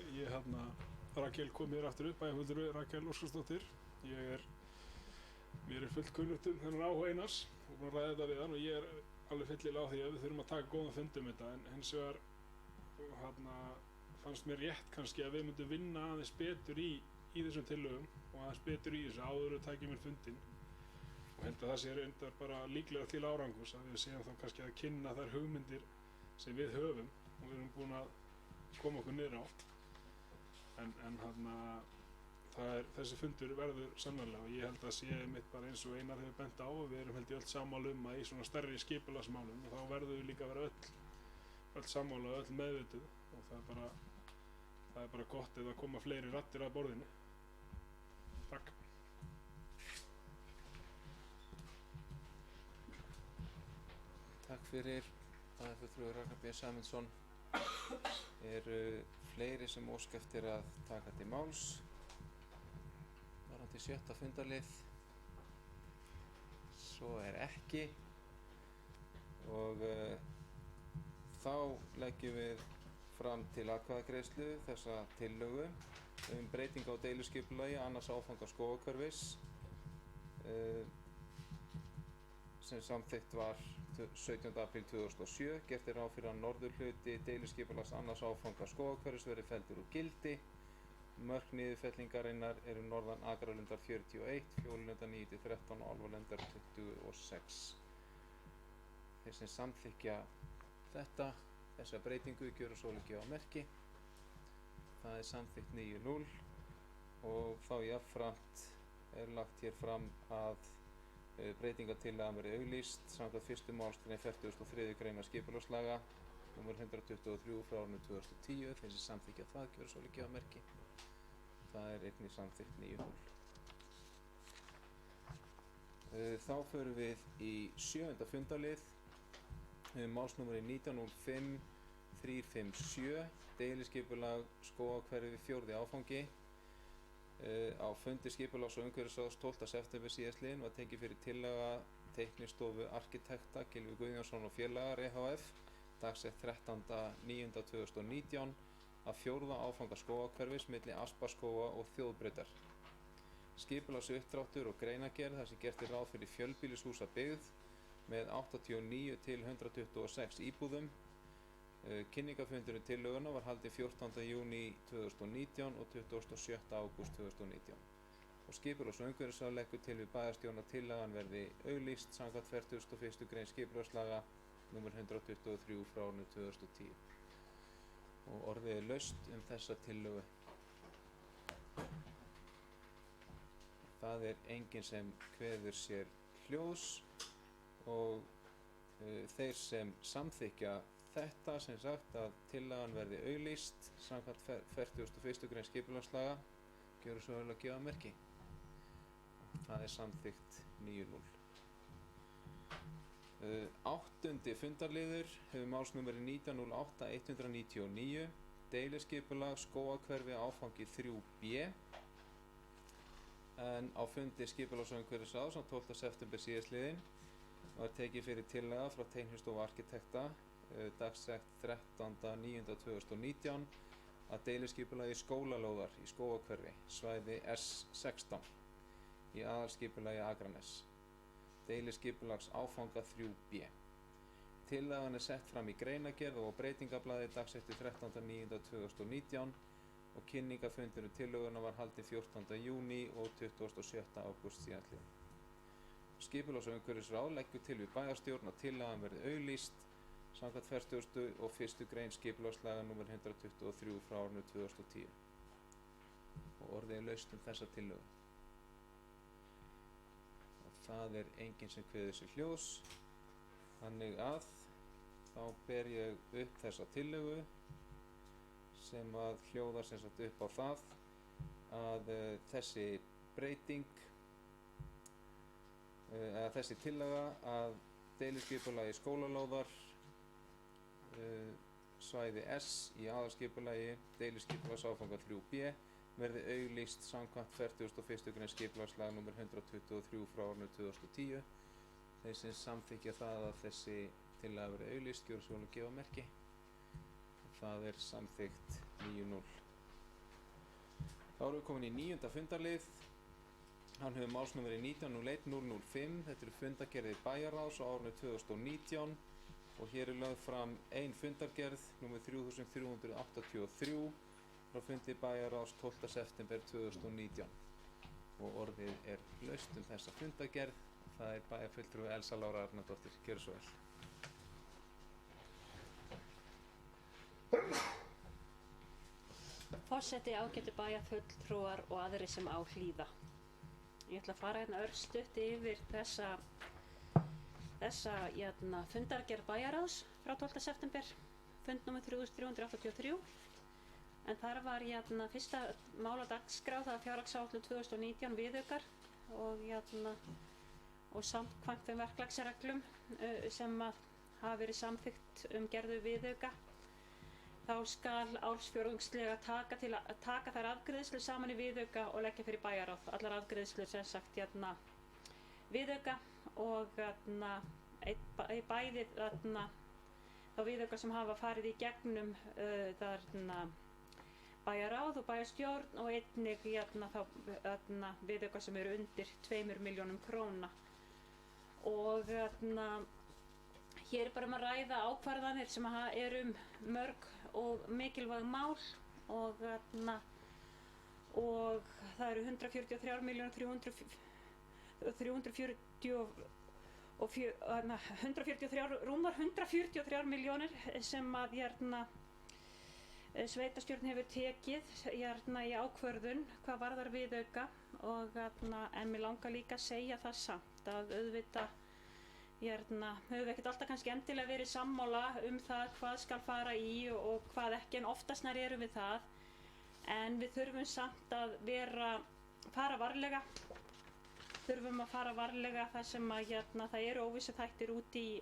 Rakel kom hér aftur upp, bæjarfulltrúi Rakel Óskarsdóttir. Mér er fullt kunnugt þennan áhuga Einars og búinn að ræða þetta við hann og ég er alveg fyllilega á því að við þurfum að taka góðan fund þetta, en hins vegar fannst mér rétt kannski að við myndum vinna aðeins betur í þessum tillögum og aðeins betur í þessu áður við tækjum mér fundinn og held að það sé reyndar bara líklega til árangurs að við séum þá kannski að kynna þær hugmyndir sem við höfum og við erum búin að koma okkur niður á en þessi fundur verður sannarlega og ég held að sé mitt bara eins og Einar hefur bent á og við erum held ég öll sammála að í svona stærri skipulagsmálum og þá verðum við líka að vera öll sammála og öll meðvituð og það er bara gott ef það koma fleiri raddir að borðinu. Takk. Takk fyrir. Bæjarfulltrúi Ragnar B. Sæmundsson. Eru fleiri sem óska eftir að taka til máls? Varðandi 7. fundarlið. Svo er ekki. Og þá leggjum við fram til atkvæðagreiðslu þessa tillögu breyting á deiluskipulagi annars áfanga Skógarhverfis sem samþykkt var 17. apríl 2007. Gert er ráð fyrir að norðurhluti deiluskipulags annars áfanga Skógarhverfis verði felldur úr gildi. Mörk niðurfellingarinnar eru norðan Akralundar 41, Fjólulundar 9-13 og Álfalundar 26. Þeir sem samþykkja þessa breytingu gjöra svo ekki á merki. Það er samþykkt 9-0 og þá jafnframt er lagt hér fram að breytingartillagan verði auglýst samkvæmt 1. málsgrein 43. greinar skipulagslaga nr. 123 frá árinu 2010. Þeir sem samþykkja það gjöra svo ekki á merki. Það er einnig samþykkt 9-0. Þá förum við í 7. fundarlið. Málsnúmeri 19.05.357 deiliskipulag Skógarhverfi 4. áfangi. Á fundi skipulags- og umhverfisráðs 12. september síðastliðinn var tekið fyrir tillaga Teiknistofu arkitekta Gylfi Guðjónsson og félagar EHF dagsett 13.09.2019 af 4. áfanga Skógarhverfis milli Asparskóga og Þjóðbrautar. Skipulagsuppdráttur og greinargerð þar sem gert er ráð fyrir fjölbýlishúsabyggð með 89 til 126 íbúðum. Kynningafundurinn tillöguna var haldið 14. júní 2019 og 27. ágúst 2019. Og skipulags- og umhverfisráð leggur til við bæjarstjórn að tillagan verði auglýst samkvæmt 41. grein skipulagslaga nr. 123 frá árinu 2010. Og orðið er laust þessa tillögu. Það er enginn sem kveður sér hljóðs og þeir sem samþykja þetta sem sagt að tillagan verði auglýst samkvæmt 41. grein skipulagslaga gjöru svo vel að gefa merki. Það er samþykkt 9-0. 8. fundarliður hefur málsnúmeri 19.08.199 deiliskipulag Skógarhverfi áfangi 3B en á fundi skipulags- og umhverfisráðs á 12. september síðastliðinn var tekið fyrir tillaga frá Teiknistofu arkitekta dagsett 13.09.2019 að deiliskipulagi skólalóðar í Skógarhverfi svæði S16 í aðalskipulagi Akranes deiliskipulags áfanga 3B. Tillagan er sett fram í greinargerð og breytingablaði dagsettu 13.09.2019 og kynningafundurinn tillöguna var haldið 14. júní og 27. ágúst síðastliðinn. Skipulags- og umhverfisráð leggur til við bæjarstjórn að tillagan verði auglýst samkvæmt 41. grein skipulagslaga nr. 123 frá árinu 2010. Og orðið er laust þessa tillögu. Og það er enginn sem kveður sér hljóðs. Þannig að þá ber ég upp þessa tillögu sem að hljóðar sem sagt upp á það að þessi breyting eða þessi tillaga að deiliskipulagi skólalóðar svæði S í aðalskipulagi deiliskipulagsáfanga 3B verði auglýst samkvæmt 41. grein skipulagslaga nr. 123 frá árinu 2010. Þeir sem samþykkja það að þessi tillaga verði auglýst gjöra svo vel að gefa merki. Það er samþykkt 9-0. Þá erum við komin í 9. fundarlið. Hann hefur málsnúmeri 19.01.005. Þetta eru fundargerðir bæjarráðs á árinu 2019 og hér er lögð fram ein fundargerð nr. 3383 frá fundi bæjarráðs 12. september 2019 og orðið er laust þessa fundargerð. Það er bæjarfulltrúi Elsa Lára Arnardóttir. Gjörðu svo vel. Forseti, ágætu bæjarfulltrúar og aðrir sem á hlýða. Ég ætla að fara hérna örstutt yfir þessa fundargerð bæjarráðs frá 12. september, fund nr. 3383. En þar var fyrsta mál á dagskrá, það var fjárhagsáætlun 2019 viðaukar og samkvæmt þeim verklagsreglum sem hafa verið samþykkt gerðu viðauka. Þá skal ársfjórðungslega taka þær afgreiðslur saman í viðauka og leggja fyrir bæjarráð. Allar afgreiðslur sem sagt viðauka og bæði þá viðauka sem hafa farið í gegnum bæjarráð og bæjarstjórn og einnig þá viðauka sem eru undir 2 milljónum króna. Og hér er bara að ræða ákvarðanir sem eru mörg og mikilvæg mál og það eru 143 milljónir sem að sveitarstjórn hefur tekið í ákvörðun hvað varðar viðauka og en mig langar líka að segja það samt að auðvitað höfum við ekkert alltaf kannski endilega verið sammála það hvað skal fara í og hvað ekki, en oftast nær erum við það. En við þurfum samt að fara varlega. Þurfum að fara varlega þar sem að það eru óvissu þættir út í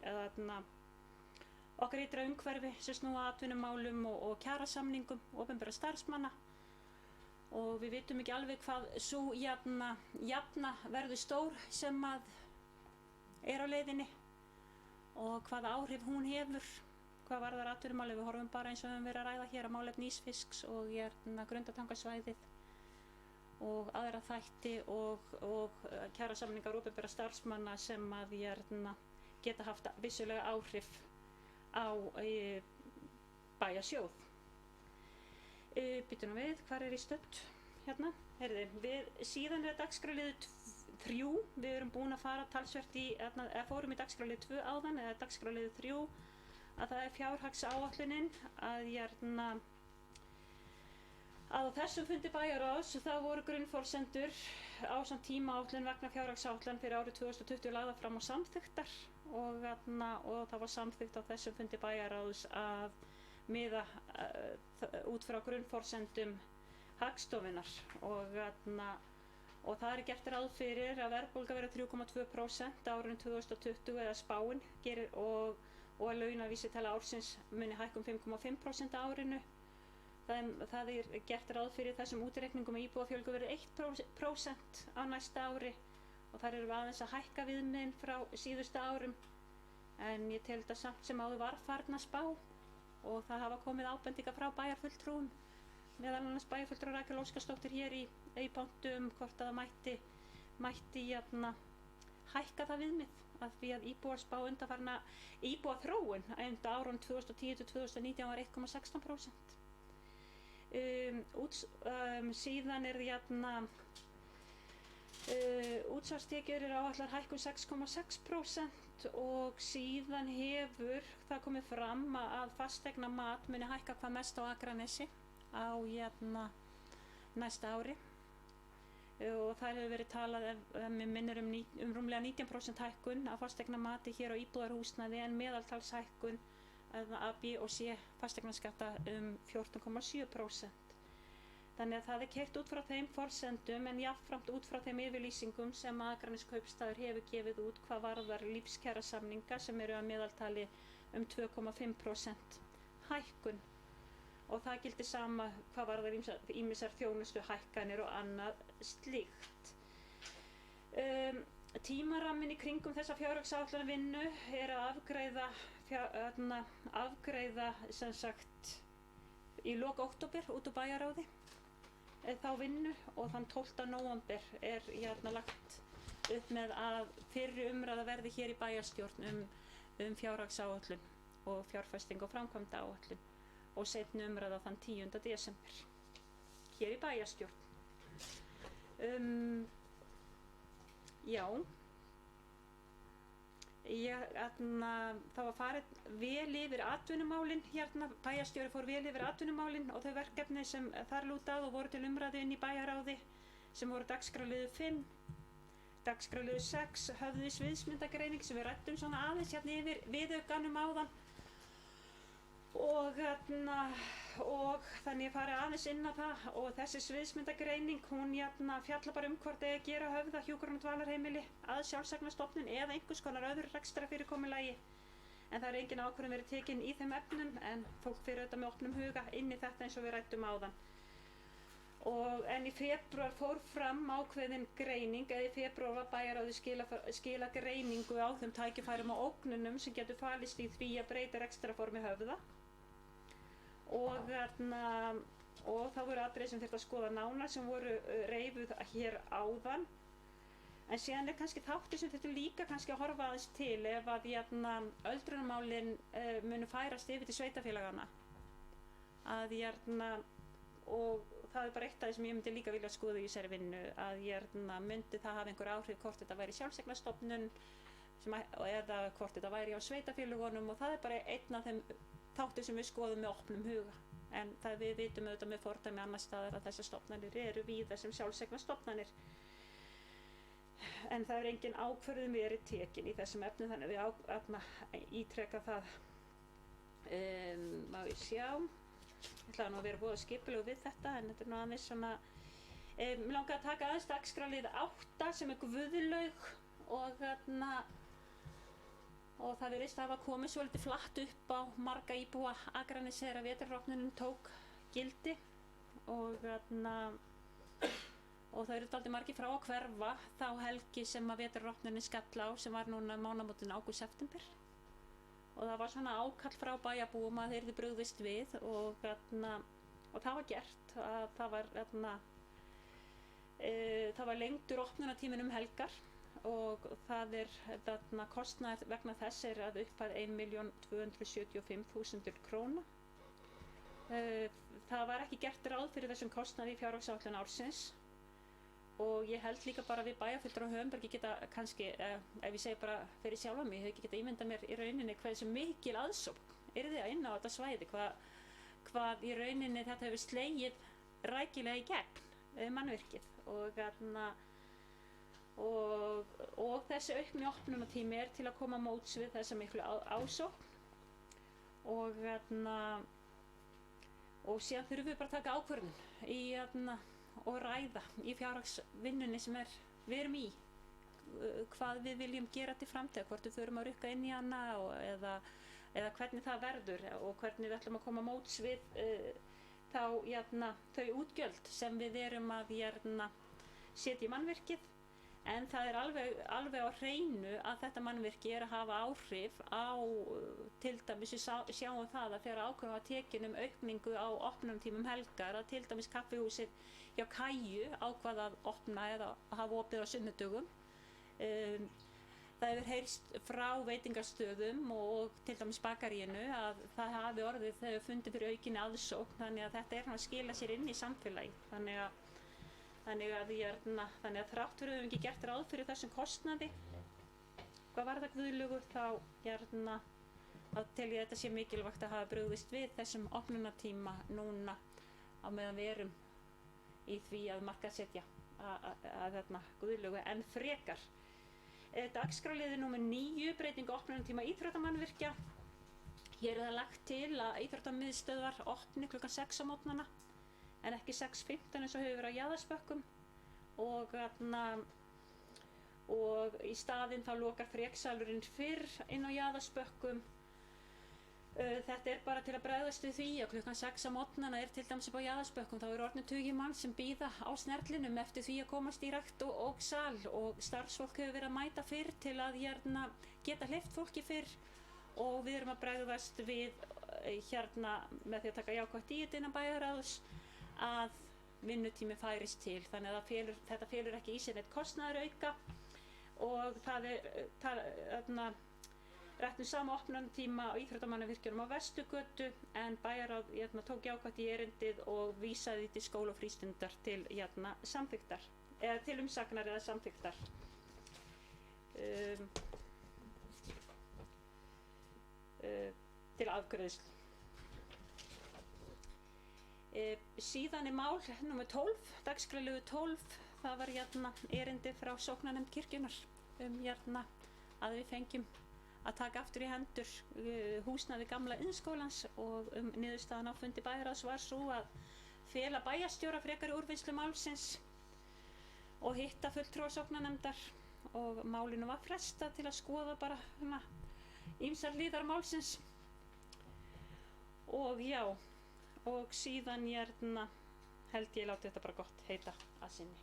okkar ytra umhverfi sem snúa að atvinnumálum og kjarasamningum opinberra starfsmanna. Og við vitum ekki alveg hvað sú jafna verður stór sem að er á leiðinni og hvaða áhrif hún hefur hvað varðar atvinnumáli. Við horfum bara eins og við höfum verið að ræða hér á málefni Ísfisks og Grundartangasvæðið og aðra þætti og kjarasamningar opinberra starfsmanna sem að geta haft vissulega áhrif á bæjarsjóð. Býtum við, hvar er í stödd? Hérna, síðan er dagskrárliður 3, við erum búin að fara talsvert fórum í dagskrárlið 2 áðan, eða dagskrárlið 3, að það er fjárhagsáætlunin, að á þessum fundi bæjarráðs það voru grunnforsendur ásamt tímaáætlun vegna fjárhagsáætlun fyrir árið 2020 lagðar fram og samþykktar og það var samþykkt á þessum fundi bæjarráðs að miða út frá grunnforsendum Hagstofunnar og það er gert ráð fyrir að verðbólga verði 3,2% á árinu 2020 eða spáin og að launavísitala ársins muni hækka 5,5% á árinu. Það er gert ráð fyrir þessum útreikningum að íbúafjölgun verði 1% á næsta ári og þar erum við aðeins að hækka viðmiðin frá síðustu árum, en ég tel þetta samt sem áður var farin að spá og það hafa komið ábendingar frá bæjarfulltrúum, meðal annars bæjarfulltrúi Rakel Óskarsdóttir hér í pontu hvort að það mætti hækka það viðmið, af því að íbúarspá undanfarna íbúaþróun á árunum 2010 til 2019 var 1,16%. Síðan er útsvarstekjur áætlaðar hækkun 6,6% og síðan hefur það komið fram að fasteignamat muni hækka hvað mest á Akranesi á næsta ári og það hefur verið talað með minnir rúmlega 19% hækkun á fasteignamati hér á íbúðarhúsnæði en meðaltalshækkun A, B og C fasteignaskatta 14,7%. Þannig að það keyrt út frá þeim forsendum en jafnframt út frá þeim yfirlýsingum sem Akraneskaupstaður hefur gefið út hvað varðar lífskjarasamninga sem eru að meðaltali 2,5% hækkun og það gildir sama hvað varðar ýmsar þjónustu hækkanir og annað slíkt. Tímaramminn í kringum þessa fjárhagsáætlunarvinnu er að afgreiða sem sagt í lok október út úr bæjarráði þá vinnu og þann 12. nóvember er lagt upp með að fyrri umræða verði hér í bæjarstjórn um fjárhagsáætlun og fjárfesting og framkvæmdaáætlun og seinni umræða þann 10. desember hér í bæjarstjórn. Það var farið vel yfir atvinnumálin bæjarstjóri fór vel yfir atvinnumálin og þau verkefni sem þar lúta að og voru til umræðu inn í bæjarráði sem voru dagskrárliður 5, dagskrárliður 6, höfði sviðsmyndagreining sem við ræddum svona aðeins yfir viðaukanum áðan og þannig ég farið aðeins inn á það og þessi sviðsmyndagreining hún fjallar bara hvort eigi að gera Höfða hjúkrunar- og dvalarheimili að sjálfseignarstofnun eða einhvers konar öðru rekstrarfyrirkomulagi en það er engin ákvörðun verið tekin í þeim efnum en fólk fyrir auðvitað með opnum huga inn í þetta eins og við ræddum áðan. En í febrúar fór fram ákveðin greining eða í febrúar var bæjarráðið skila greiningu á þeim tækifærum og ógnunum sem getur falist í því að breyta rekstrarformi Höfða og það voru atriði sem þurfti að skoða nánar sem voru reifuð hér áðan en síðan er kannski þáttur sem þurfti líka kannski að horfa aðeins til ef að öldrunarmálin munu færast yfir til sveitarfélagana og það er bara eitt af því sem ég myndi líka vilja skoða í þessari vinnu að myndi það hafa einhver áhrif hvort þetta væri sjálfseignarstofnun eða hvort þetta væri á sveitarfélagunum og það er bara einn af þeim þáttur sem við skoðum með opnum huga en það við vitum auðvitað með fordæmi annars staðar að þessar stofnanir eru víða sem sjálfseignarstofnanir en það er engin ákvörðun verið tekin í þessum efnum þannig að við ítreka það má ég sjá ég ætlaði nú að vera voða skipulegur við þetta en þetta er nú aðeins svona mig langar að taka aðeins dagskrárlið 8 sem er Guðlaug og það virðist að hafa komið svolítið flatt upp á marga íbúa Akraness þegar vetrarrofnunin tók gildi og það eru dálítið margir frá að hverfa þá helgi sem að vetrarrofnunin skall á sem var núna mánaðamótin ágúst-september og það var svona ákall frá bæjarbúum að þeir yrðu brugðist við og það var gert að það var lengdur opnunartíminn helgar og það er kostnaður vegna þess er að upphæð 1.275.000 króna. Það var ekki gert ráð fyrir þessum kostnaði í fjárhagsáætlun ársins og ég held líka bara við bæjarfulltrúar á Höfðabergi geta kannski, ef ég segi bara fyrir sjálfa mig, ég geta ímyndað mér í rauninni hversu mikil aðsókn yrði að inn á þetta svæði, hvað í rauninni þetta hefur slegið rækilega í gegn mannvirkið og þessi aukni opnunartími er til að koma móts við þessa miklu ásókn og síðan þurfum við bara að taka ákvörðun og ræða í fjárhagsvinnunni sem við erum í hvað við viljum gera til framtíðar, hvort við þurfum að rukka inn í hana eða hvernig það verður og hvernig við ætlum að koma móts við þau útgjöld sem við erum að setja í mannvirkið en það er alveg á hreinu að þetta mannvirki er að hafa áhrif á til dæmis við sjáum það að þegar ákvörðun var tekin aukningu á opnunartímum helgar að til dæmis kaffihúsið hjá Kæju ákvað að opna eða hafa opið á sunnudögum það hefur heyrst frá veitingastöðum og til dæmis bakaríinu að það hafi orðið þau fundið fyrir aukinni aðsókn þannig að þetta er að skila sér inn í samfélagi þannig að þrátt fyrir við höfum ekki gert ráð fyrir þessum kostnaði hvað var það Guðlaugur þá tel ég þetta sé mikilvægt að hafa brugðist við þessum opnunartíma núna á meðan við erum í því að markaðssetja Guðlaugu en frekar dagskrárliður númer 9 breyting opnunartíma íþróttamannvirkja hér er það lagt til að íþróttamiðstöðvar opni klukkan 6 á morgnana en ekki 6:15 eins og hefur verið á Jaðarsbökkum og í staðinn þá lokar Freksalurinn fyrr inn á Jaðarsbökkum. Þetta bara til að bregðast við því að klukkan 6 á morgnana til dæmis upp á Jaðarsbökkum þá orðnir tugir manns sem bíða á snerlinum eftir því að komast í rækt og sal og starfsfólk hefur verið að mæta fyrr til að geta hleypt fólki fyrr og við erum að bregðast við með því að taka jákvætt í þetta innan bæjarráðs að vinnutími færist til, þannig að þetta felur ekki í sér neitt kostnaðarauka og það rætt sama opnunartíma á íþróttamannavirkjunum á Vesturgötu en bæjarráð tók jákvætt í erindið og vísaði til skóla og frístundar til samþykktar, eða til umsagnar eða samþykktar. Til afgreiðslu. Síðan mál nr. 12, dagskrárliður 12, það var erindi frá sóknarnefnd kirkjunnar að við fengjum að taka aftur í hendur húsnæði gamla iðnskólans og niðurstaðan á fundi bæjarráðs var sú að fela bæjarstjóra frekari úrvinnslu málsins og hitta fulltrúa sóknarnefndar og málinu var frestað til að skoða bara ýmsar hliðar málsins og og síðan held ég láti þetta bara gott heita að sinni.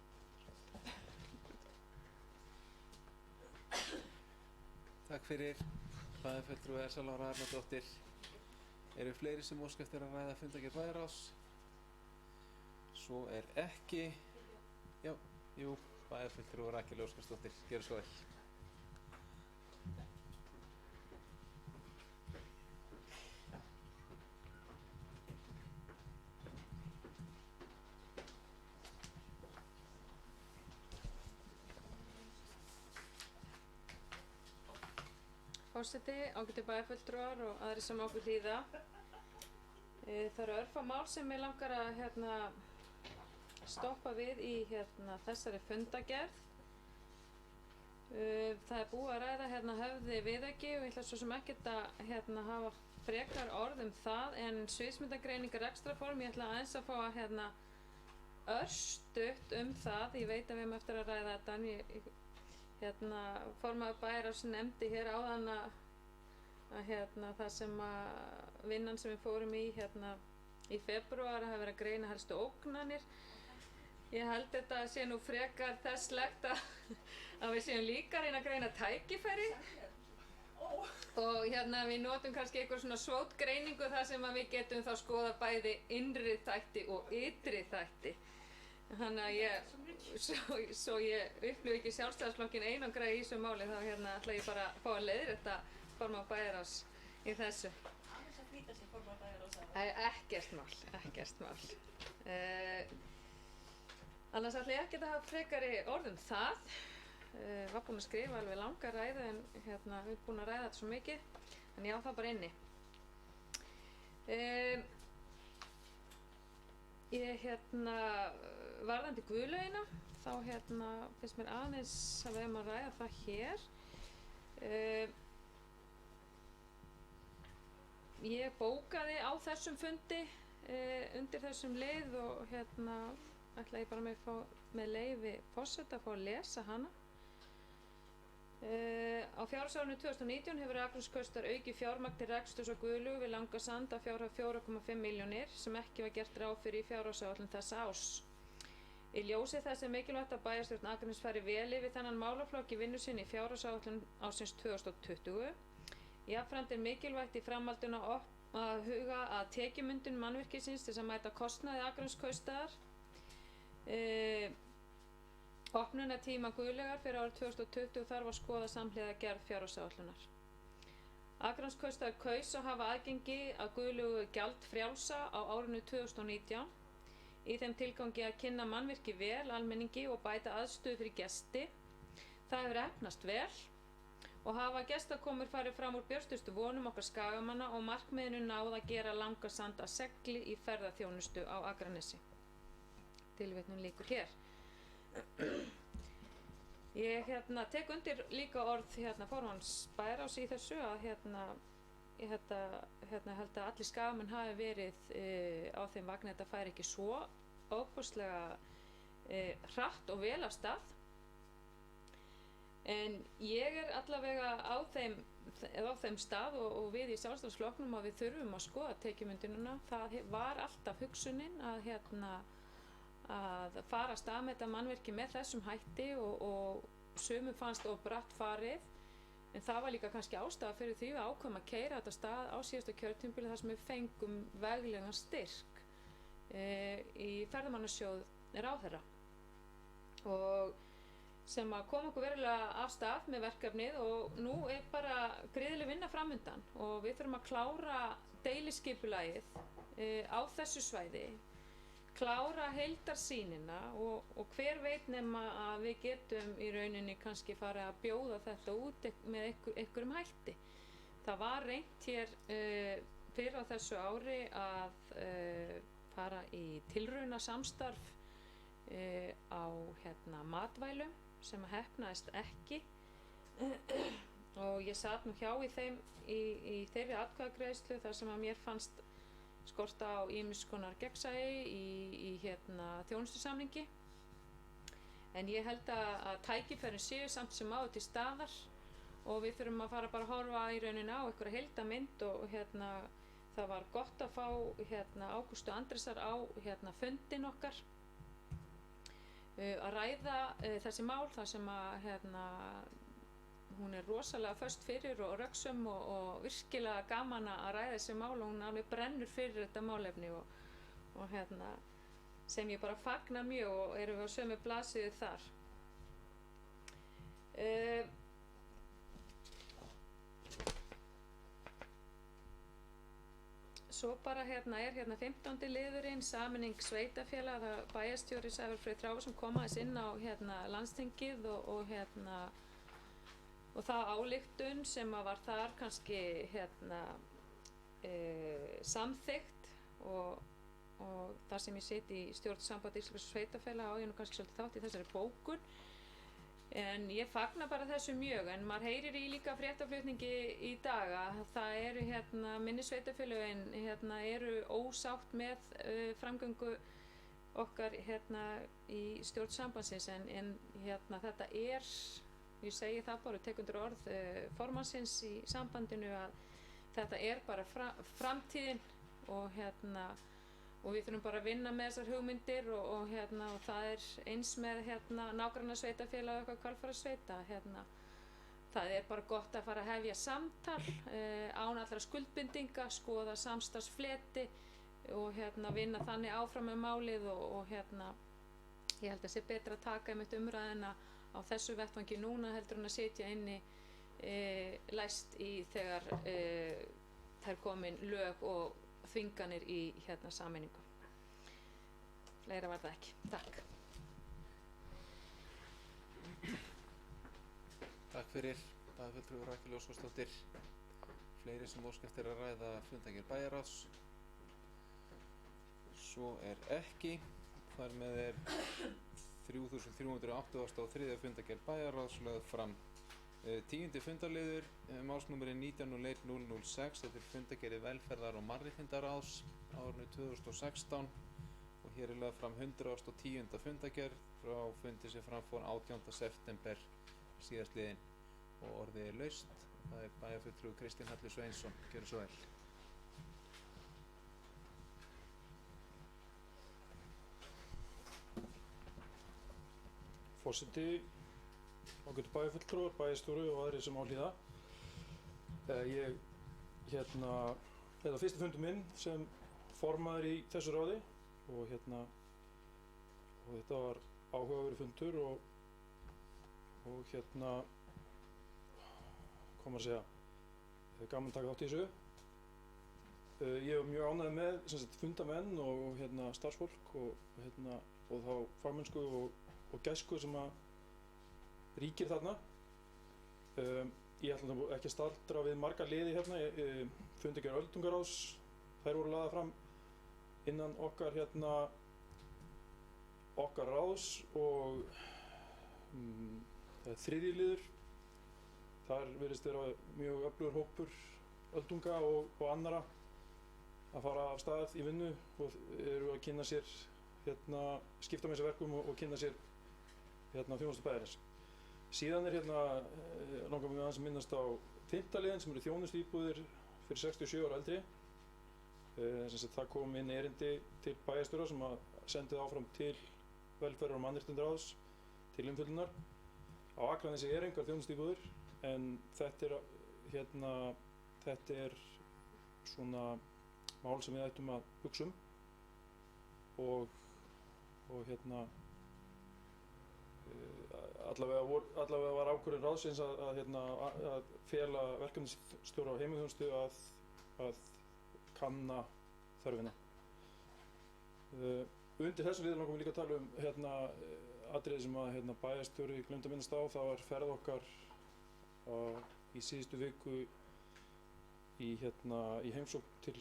Takk fyrir, bæjarfulltrúi Elsa Lára Arnardóttir. Eru fleiri sem óska eftir að ræða fundargerð bæjarráðs? Svo ekki. Bæjarfulltrúi Rakel Óskarsdóttir, gjörðu svo vel. Forseti, ágætu bæjarfulltrúar og aðrir sem okkur hlýða. Það eru örfá mál sem mig langar að stoppa við í þessari fundargerð. Það búið að ræða höfði viðauki og ég ætla svo sem ekkert að hafa frekar orð það en sviðsmyndagreiningar rekstrarform. Ég ætla aðeins að fá að örstutt það. Ég veit að við erum eftir að ræða þetta en formaður bæjarráðs nefndi hér áðan að það sem vinnan sem við fórum í febrúar hafi verið að greina helstu ógnanir. Ég held þetta sé nú frekar þesslegt að við séum líka að reyna að greina tækifæri og við notum kannski einhver svona svótgreiningu þar sem við getum þá skoða bæði innri þætti og ytri þætti. Þannig að svo ég upplifi ekki Sjálfstæðisflokkinn einangra í þessu máli þá ætla ég bara að fá að leiðrétta formaður bæjarráðs í þessu. Annars að flýta sér formaður bæjarráðs að Ekkert mál. Annars ætla ég ekki að hafa frekari orð það. Var búin að skrifa alveg langa ræðu en við erum búin að ræða þetta svo mikið. En ég á það bara inni. Ég varðandi guðlaugina þá finnst mér aðeins að við erum að ræða það hér. Ég bókaði á þessum fundi undir þessum lið og ætla ég bara með leyfi forseta að fá að lesa hana. Á fjárhagsárinu 2019 hefur Akraneskaupstað aukið fjármagn til reksturs á Guðlaugu við Langasand að fjárhæð 4,5 milljónir sem ekki var gert ráð fyrir í fjárhagsáætlun þessa árs. Í ljósi þess er mikilvægt að bæjarstjórn Akraness fari vel yfir þennan málaflokk í vinnu sinni í fjárhagsáætlun ársins 2020. Jafnframt er mikilvægt í framhaldinu að huga að tekjumyndun mannvirkisins til að mæta kostnaði Akraneskaupstaðar. Opnunartíma Guðlaugar fyrir árið 2020 þarf að skoða samhliða gerð fjárhagsáætlunar. Akraneskaupstaður kaus að hafa aðgengi að Guðlaugu gjaldfrjálsa á árinu 2019 í þeim tilgangi að kynna mannvirki vel almenningi og bæta aðstöðu fyrir gesti. Það hefur heppnast vel og hafa gestakomur farið fram úr björtustu vonum okkar skagamanna og markmiðinu náð að gera Langasand að segli í ferðaþjónustu á Akranesi. Tilvitnun lýkur hér. Ég tek undir líka orð formanns bæjarráðs í þessu að ég held að allir skagamenn hafi verið á þeim vagni að þetta færi ekki svo óbúslega hratt og vel af stað. En ég er allavega á þeim stað og við í Sjálfstæðisflokknum að við þurfum að skoða tekjumyndunina. Það var alltaf hugsunin að fara af stað með þetta mannvirki með þessum hætti og sumum fannst of bratt farið. En það var líka kannski ástæða fyrir því við ákveðum að keyra þetta stað á síðasta kjörtímabili þar sem við fengum veglegan styrk í ferðamannasjóð ráðherra. Og sem að koma okkur verulega af stað með verkefnið og nú er bara gríðarleg vinna framundan og við þurfum að klára deiliskipulagið á þessu svæði, klára heildarsýnina og hver veit nema að við getum í rauninni kannski farið að bjóða þetta út með einhverjum hætti. Það var reynt hér fyrr á þessu ári að fara í tilraunasamstarf á matvælum sem heppnaðist ekki og ég sat nú hjá í þeirri atkvæðagreiðslu þar sem að mér fannst skorta á ýmiss konar gegnsæi í þjónustusamningi. En ég held að tækifærin séu samt sem áður til staðar og við þurfum að fara bara að horfa í rauninni á einhverja heildamynd og það var gott að fá Ágústu Andrésar á fundin okkar að ræða þessi mál þar sem að hún er rosalega föst fyrir og röggsöm og virkilega gaman að ræða þessi mál og hún alveg brennur fyrir þetta málefni og sem ég bara fagna mjög og erum við á sömu blaðsíðu þar. Svo bara er 15. liðurinn, sameining sveitarfélaga, það bæjarstjóri Sævar Freyr Þráinsson kom aðeins inn á landsþingið og það ályktun sem var þar kannski samþykkt og þar sem ég sit í stjórn Samband íslenskra sveitarfélaga á ég nú kannski svolítið þátt í þessari bókun. En ég fagna bara þessu mjög, en maður heyrir í líka fréttaflutningi í dag að það eru minni sveitarfélögin eru ósátt með framgöngu okkar í stjórn sambandsins en þetta er, ég segi það bara, tek undir orð formannsins í sambandinu að þetta er bara framtíðin og við þurfum bara að vinna með þessar hugmyndir og það er eins með nágrannasveitarfélag okkar Hvalfjarðarsveita. Það er bara gott að fara að hefja samtal án allra skuldbindinga, skoða samstarfsfleti og vinna þannig áfram með málið og ég held að sé betra að taka einmitt umræðina á þessu vettvangi núna heldur en að sitja inni læst í þegar það er komin lög og þvinganir í sameiningu. Fleira var það ekki. Takk. Takk fyrir, bæjarfulltrúi Rakel Óskarsdóttir. Fleiri sem óska eftir að ræða fundargerð bæjarráðs? Svo er ekki. Þar með er 3383. fundargerð bæjarráðs lögð fram. 10. fundarliður, málsnúmerið 19.01.006, þetta er fundargerð velferðar- og mannréttindaráðs árinu 2016 og hér er lögð fram 110. fundargerð frá fundi sem framfór 18. september síðastliðinn og orðið er laust. Það er bæjarfulltrúi Kristinn Halli Sveinsson. Gjörðu svo vel. Forseti, ágætu bæjarfulltrúar, bæjarstjóri og aðrir sem á hlýða. Þetta er fyrsti fundur minn sem formaður í þessu ráði og þetta var áhugaverður fundur og hvað maður að segja, gaman að taka þátt í þessu. Ég var mjög ánægður með fundamenn og starfsfólk og þá fagmennsku og gæsku sem að ríkir þarna. Ég ætla ekki að staldra við marga liði fundargerð öldungaráðs, þær voru lagðar fram innan okkar ráðs og það er þriðji liður. Þar virðist vera mjög öflugur hópur öldunga og annarra að fara af stað í vinnu og eru að kynna sér skipta með sér verkum og kynna sér þjónustu bæjarins. Síðan langar mig aðeins að minnast á 5. liðinn sem eru þjónustuíbúðir fyrir 67 ára eldri. Það kom inn erindi til bæjarstjóra sem að sendi það áfram til velferðar- og mannréttindaráðs til umfjöllunar. Á Akranesi engar þjónustuíbúðir en þetta er svona mál sem við ættum að hugsa og allavega var ákvörðun ráðsins að fela verkefnisstjóra á heimaþjónustu að kanna þörfina. Undir þessu liður langar við líka að tala atriði sem að bæjarstjóri gleymdi að minnast á. Það var ferð okkar í síðustu viku í heimsókn til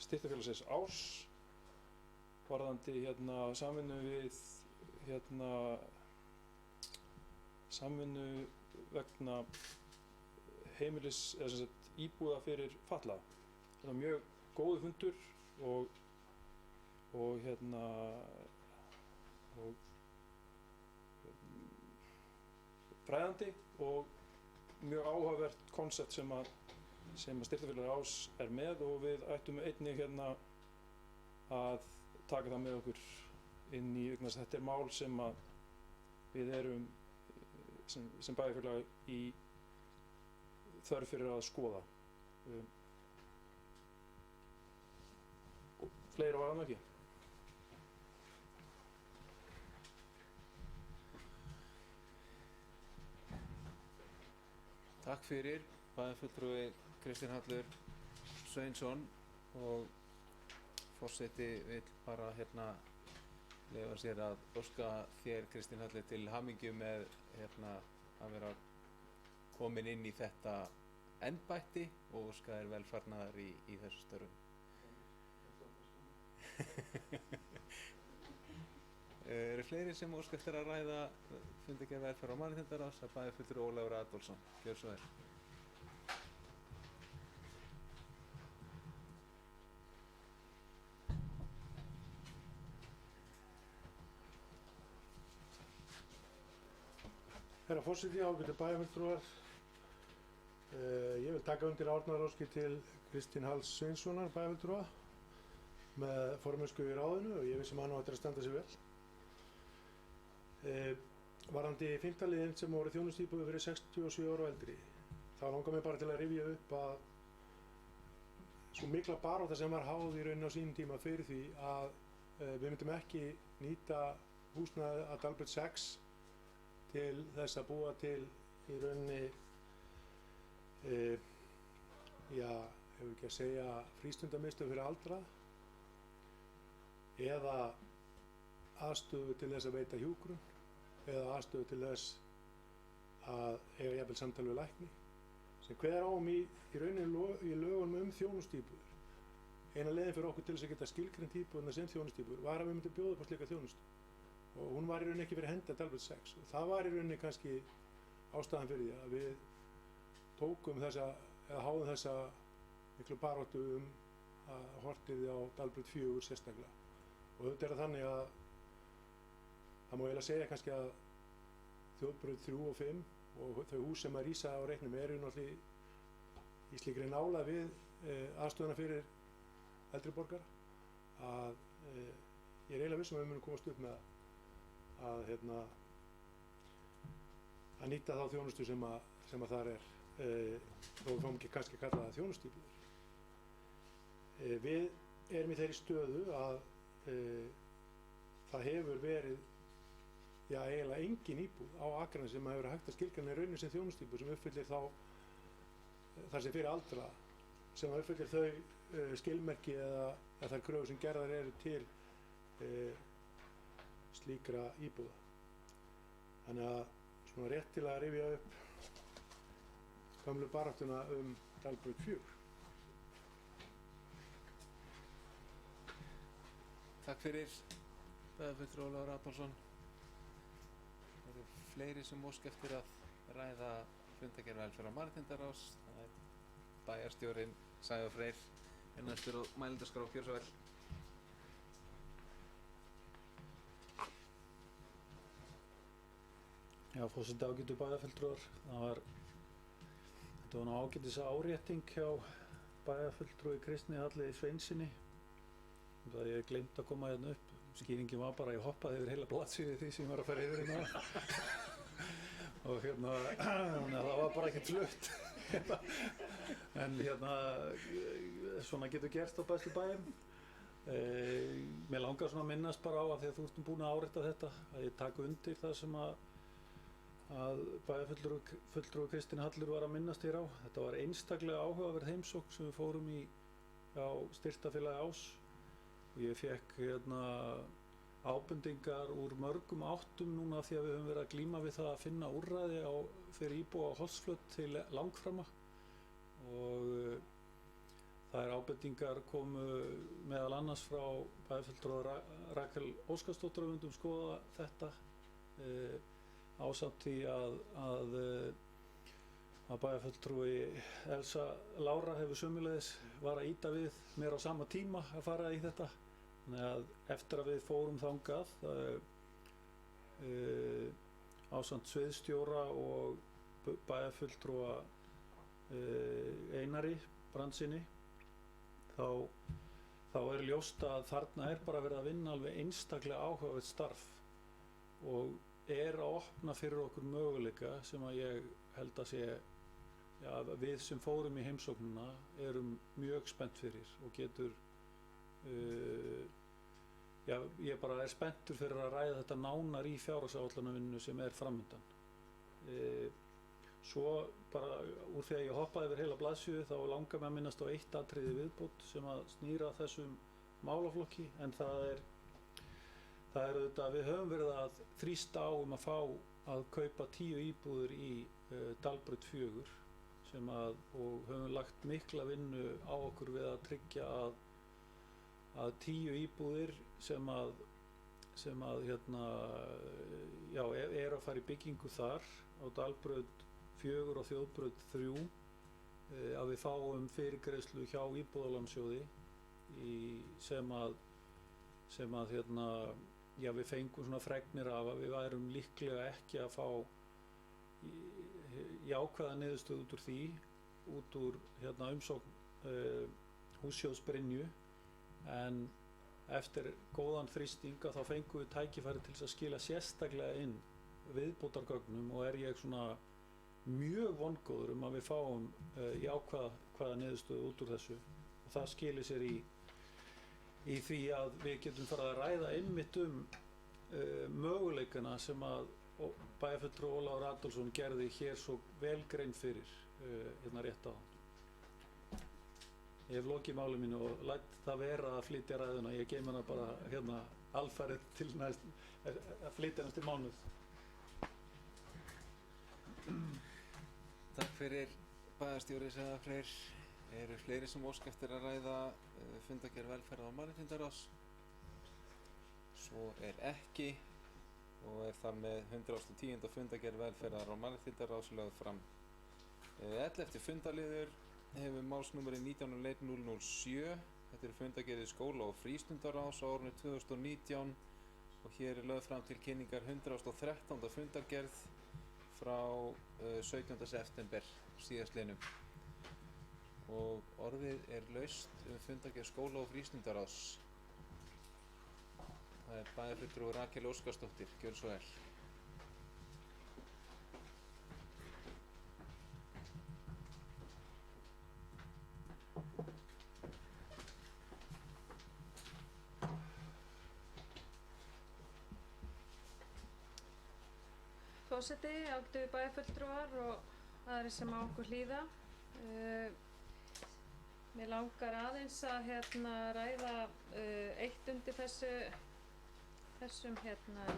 Stéttarfélagsins Árs varðandi samvinnu við samvinnu vegna heimilis eða sem sagt íbúða fyrir fatlaða. Þetta var mjög góður fundur og fræðandi og mjög áhugavert konsept sem að Styrktarfélag Ás er með og við ættum einnig að taka það með okkur inn í vegna þess að þetta er mál sem að við erum sem bæjarfélag í þörf fyrir að skoða. Fleira var það ekki. Takk fyrir, bæjarfulltrúi Kristinn Hallur Sveinsson og forseti vill bara leyfa sér að óska þér Kristinn Hallur til hamingju með að vera komin inn í þetta embætti og óska þér velfarnaðar í þessu störfum. Eru fleiri sem óska eftir að ræða fundargerð velferðar- og mannréttindaráðs að bæjarfulltrúi Ólafur Adolfsson. Gjörðu svo vel. Herra forseti, ágætu bæjarfulltrúar. Ég vil taka undir árnaðaróskir til Kristinn Halls Sveinssonar bæjarfulltrúa með formennsku í ráðinu og ég vissi að hann á eftir að standa sig vel. Varðandi 5. liðinn sem voru þjónustuíbúðir fyrir 67 ára og eldri, þá langar mig bara til að rifja upp að svo mikla barátta sem var háð í rauninni á sínum tíma fyrir því að við myndum ekki nýta húsnæði að Dalbraut 6 til þess að búa til í rauninni hefur ekki að segja frístundamiðstöð fyrir aldraða eða aðstöðu til þess að veita hjúkrun eða aðstöðu til þess að eiga jafnvel samtal við lækni sem kveður á í rauninni í lögunum þjónustuíbúðir. Eina leiðin fyrir okkur til þess að geta skilgreint íbúðina sem þjónustuíbúðir var að við myndum bjóða upp á slíka þjónustu og hún var í rauninni ekki fyrir hendi að Dalbraut 6 og það var í rauninni kannski ástæðan fyrir því að við tókum háðum þessa miklu baráttu að hortið á Dalbraut 4 sérstaklega og þetta er þannig að það má eiginlega segja kannski að þjóðbraut 3 og 5 og þau hús sem að rísa á reiknum eru náttúrulega í slíkri nálægð við aðstöðuna fyrir eldri borgara að ég er eiginlega viss að við munum komast upp með að nýta þá þjónustu sem að þar er þó við fáum ekki kannski að kalla það þjónustuíbúðir. Við erum í þeirri stöðu að það hefur verið eiginlega engin íbúð á Akranesi sem hefur hægt að skilgreina í rauninni sem þjónustuíbúð sem uppfyllir þá þar sem fyrir aldraða sem uppfyllir þau skilmerki eða þær kröfur sem gerðar eru til slíkra íbúða. Þannig að svona rétt til að rifja upp gömlu baráttuna Dalbraut 4. Takk fyrir, bæjarfulltrúi Ólafur Adolfsson. Það eru fleiri sem óska eftir að ræða fundargerð velferðar- og mannréttindaráðs. Það er bæjarstjórinn Sævar Freyr, næstur á mælendaskrá. Gjörðu svo vel. Já, forseti, ágætu bæjarfulltrúar, þetta var nú ágætis árétting hjá bæjarfulltrúi Kristni Halli Sveinsinni. Það ég gleymd að koma hérna upp. Skýringin var bara að ég hoppaði yfir heila blaðsíðu því sem ég var að fara yfir hérna. Og það var bara ekkert flutt. En svona getur gerst á bestu bæjum. Mér langar svona að minnast bara á að því að þú ert búin að árétta þetta, að ég taka undir það sem að bæjarfulltrúi Kristinn Hallur var að minnast hér á. Þetta var einstaklega áhugaverð heimsókn sem við fórum í á Styrktarfélagi Ás. Og ég fékk ábendingar úr mörgum áttum núna því að við höfum verið að glíma við það að finna úrræði fyrir íbúa á Holtsflöt til langframa. Og þær ábendingar komu meðal annars frá bæjarfulltrúa Rakel Óskarsdóttur að myndum skoða þetta ásamt því að bæjarfulltrúi Elsa Lára hefur sömuleiðis var að ýta við mér á sama tíma að fara í þetta. Þannig að eftir að við fórum þangað ásamt sviðsstjóra og bæjarfulltrúa Einari Brandsinni þá ljóst að þarna bara verið að vinna alveg einstaklega áhugavert starf og að opna fyrir okkur möguleika sem að ég held að sé við sem fórum í heimsóknina erum mjög spennt fyrir og getur ég bara spenntur fyrir að ræða þetta nánar í fjárhagsáætlunarvinnu sem framundan. Svo bara úr því að ég hoppaði yfir heila blaðsíðu þá langar mig að minnast á eitt atriði viðbót sem að snýra þessum málaflokki, en það er auðvitað að við höfum verið að þrýsta á að fá að kaupa 10 íbúðir í Dalbraut 4 og höfum lagt mikla vinnu á okkur við að tryggja að 10 íbúðir sem að fara í byggingu þar á Dalbraut 4 og Þjóðbraut 3 að við fáum fyrirgreiðslu hjá Íbúðalánasjóði sem að við fengum svona fregnir af að við værum líklega ekki að fá jákvæða niðurstöðu út úr því, út úr umsókn Hússjóðs Brynju, en eftir góðan þrýsting þá fengum við tækifæri til þess að skila sérstaklega inn viðbótargögnum og ég svona mjög vongóður að við fáum jákvæða niðurstöðu út úr þessu og það skilir sér í því að við getum farið að ræða einmitt möguleikana sem að bæjarfulltrúi Ólafur Adolfsson gerði hér svo vel grein fyrir rétt áðan. Ég hef lokið máli mínu og læt það vera að flytja ræðuna. Ég geymi hana bara alfarið til að flytja hana til mánuð. Takk fyrir bæjarstjóri Sævar Freyr. Eru fleiri sem óska eftir að ræða fundargerð velferðar- og mannréttindaráðs? Svo ekki og þar með 110. fundargerð velferðar- og mannréttindaráðs lögð fram. 11. fundarliður hefur málsnúmerið 19.007. Þetta fundargerðir skóla- og frístundaráðs á árinu 2019 og hér lögð fram til kynningar 113. fundargerð frá 17. september síðastliðnum og orðið laust fundargerð skóla- og frístundaráðs. Það bæjarfulltrúi Rakel Óskarsdóttir, gjörðu svo vel. Forseti, ágætu bæjarfulltrúar og aðrir sem á okkur hlýða. Mér langar aðeins að ræða eitt undir þessum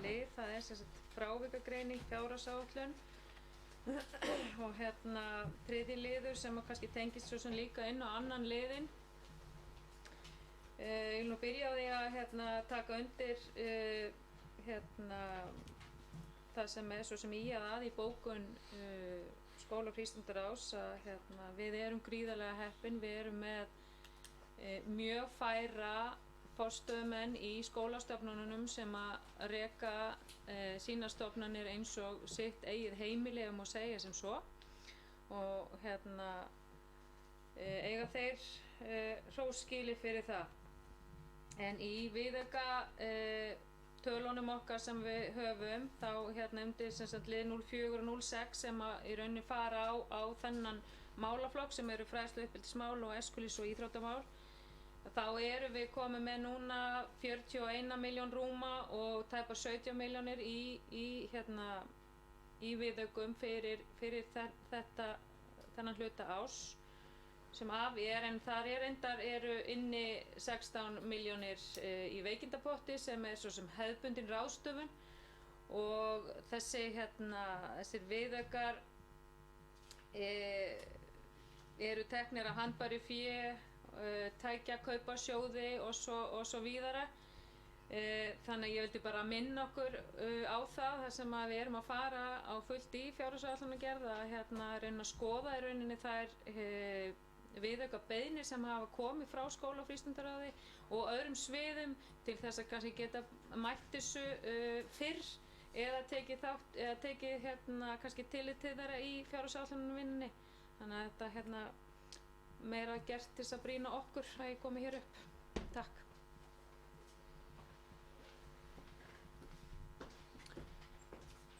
lið, það sem sagt frávikagreining, fjárhagsáætlun og þriðji liður sem kannski tengist svo sem líka inn á annan liðinn. Ég vil nú byrja á því að taka undir það sem svo sem að í bókun skóla- og frístundaráðs að við erum gríðarlega heppin, við erum með mjög færa forstöðumenn í skólastofnunum sem að reka sínar stofnanir eins og sitt eigið heimili, ef má segja sem svo, og eiga þeir hrós skilið fyrir það. En í viðauka tölunum okkar sem við höfum, þá undir sem sagt lið 04 og 06 sem að í rauninni fara á þennan málaflokk sem eru fræðslu, uppeldismál og æskulýðs- og íþróttamál, þá erum við komið með núna 41 milljón rúma og tæpar 17 milljónir í viðaukum fyrir þennan hluta árs sem af en þar eru inni 16 milljónir í veikindapotti sem svo sem hefðbundin ráðstöfun, og þessir viðaukar eru teknir af handbæru fé, tækja, kaupa sjóði og svo víðara. Þannig að ég vildi bara minna okkur á það sem að við erum að fara á fullt í fjárhagsáætlunargerð, að reyna að skoða í rauninni þær viðauka beiðnir sem hafa komið frá skóla- og frístundaráði og öðrum sviðum til þess að kannski geta mætt þessu fyrr eða tekið kannski tillit til þeirra í fjárhagsáætlunarvinnunni. Þannig að þetta meira gert til þess að brýna okkur að ég komi hér upp. Takk.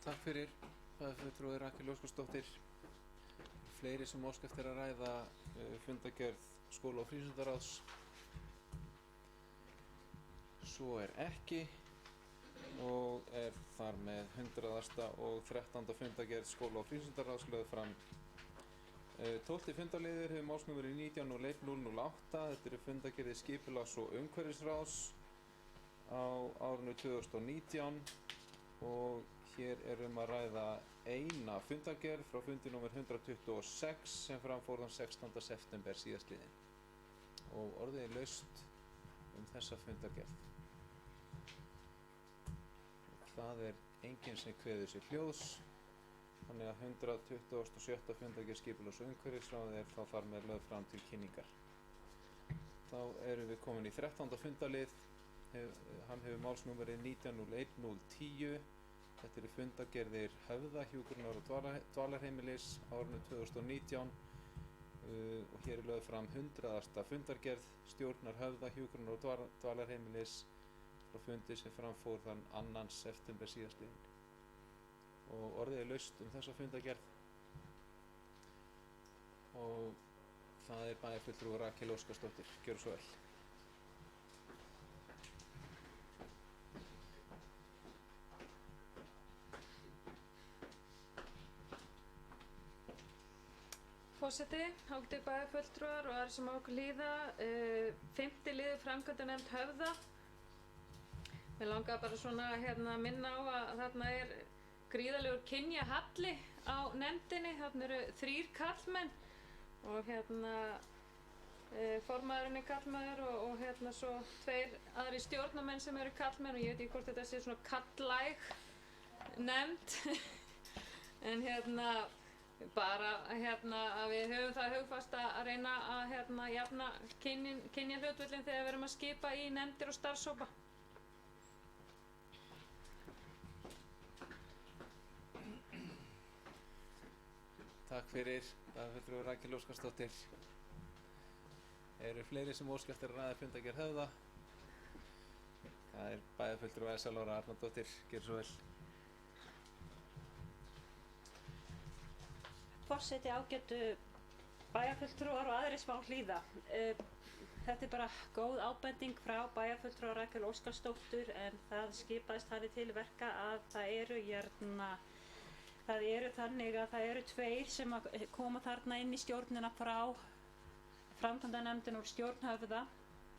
Takk fyrir, bæjarfulltrúi Rakel Óskarsdóttir. Fleiri sem óska eftir að ræða fundargerð skóla- og frístundaráðs? Svo er ekki og er þar með 100. og 13. fundargerð skóla- og frístundaráðs lögð fram. 12. fundarliður hefur málsnúmerið 19.01.008. Þetta eru fundargerðir skipulags- og umhverfisráðs á árinu 2019 og hér er að ræða eina fundargerð frá fundi nr. 126 sem fram fór þann 16. september síðastliðinn, og orðið er laust þessa fundargerð. Það er enginn sem kveður sér hljóðs, þannig að 127. fundargerð skipulags- og umhverfisráðs er þá þar með lögð fram til kynningar. Þá erum við komin í 13. fundarlið. Hann hefur málsnúmerið 19.01.010. Þetta eru fundargerðir Höfða, hjúkrunar- og dvalarheimilis á árinu 2019 og hér er lögð fram 100. fundargerð stjórnar Höfða, hjúkrunar- og dvalarheimilis frá fundi sem fram fór þann 2. september síðastliðinn, og orðið er laust þessa fundargerð og það er bæjarfulltrúi Rakel Óskarsdóttir. Gjörðu svo vel. Forseti, ágætu bæjarfulltrúar og aðrir sem á okkur hlýða. 5. liður framkvæmdanefnd Höfða. Mér langaði bara svona að minna á að þarna er gríðarlegur kynjahalli á nefndinni. Þarna eru 3 karlmenn og formaðurinn er karlmaður og svo 2 aðrir stjórnarmenn sem eru karlmenn, og ég veit ekki hvort þetta sé svona karllæg nefnd en bara að við höfum það hugfast að reyna að jafna kynjahlutföllin þegar við erum að skipa í nefndir og starfshópa. Takk fyrir, bæjarfulltrúi Rakel Óskarsdóttir. Eru fleiri sem óska eftir að ræða fundargerð Höfða? Það er bæjarfulltrúi Elsa Lára Arnardóttir. Gjörðu svo vel. Forseti, ágætu bæjarfulltrúar og aðrir sem á hlýða. Þetta er bara góð ábending frá bæjarfulltrúa Rakel Óskarsdóttur, en það skipaðist þannig til verka að það eru þannig að það eru 2 sem koma þarna inn í stjórnina frá framkvæmdanefndin úr stjórn Höfða.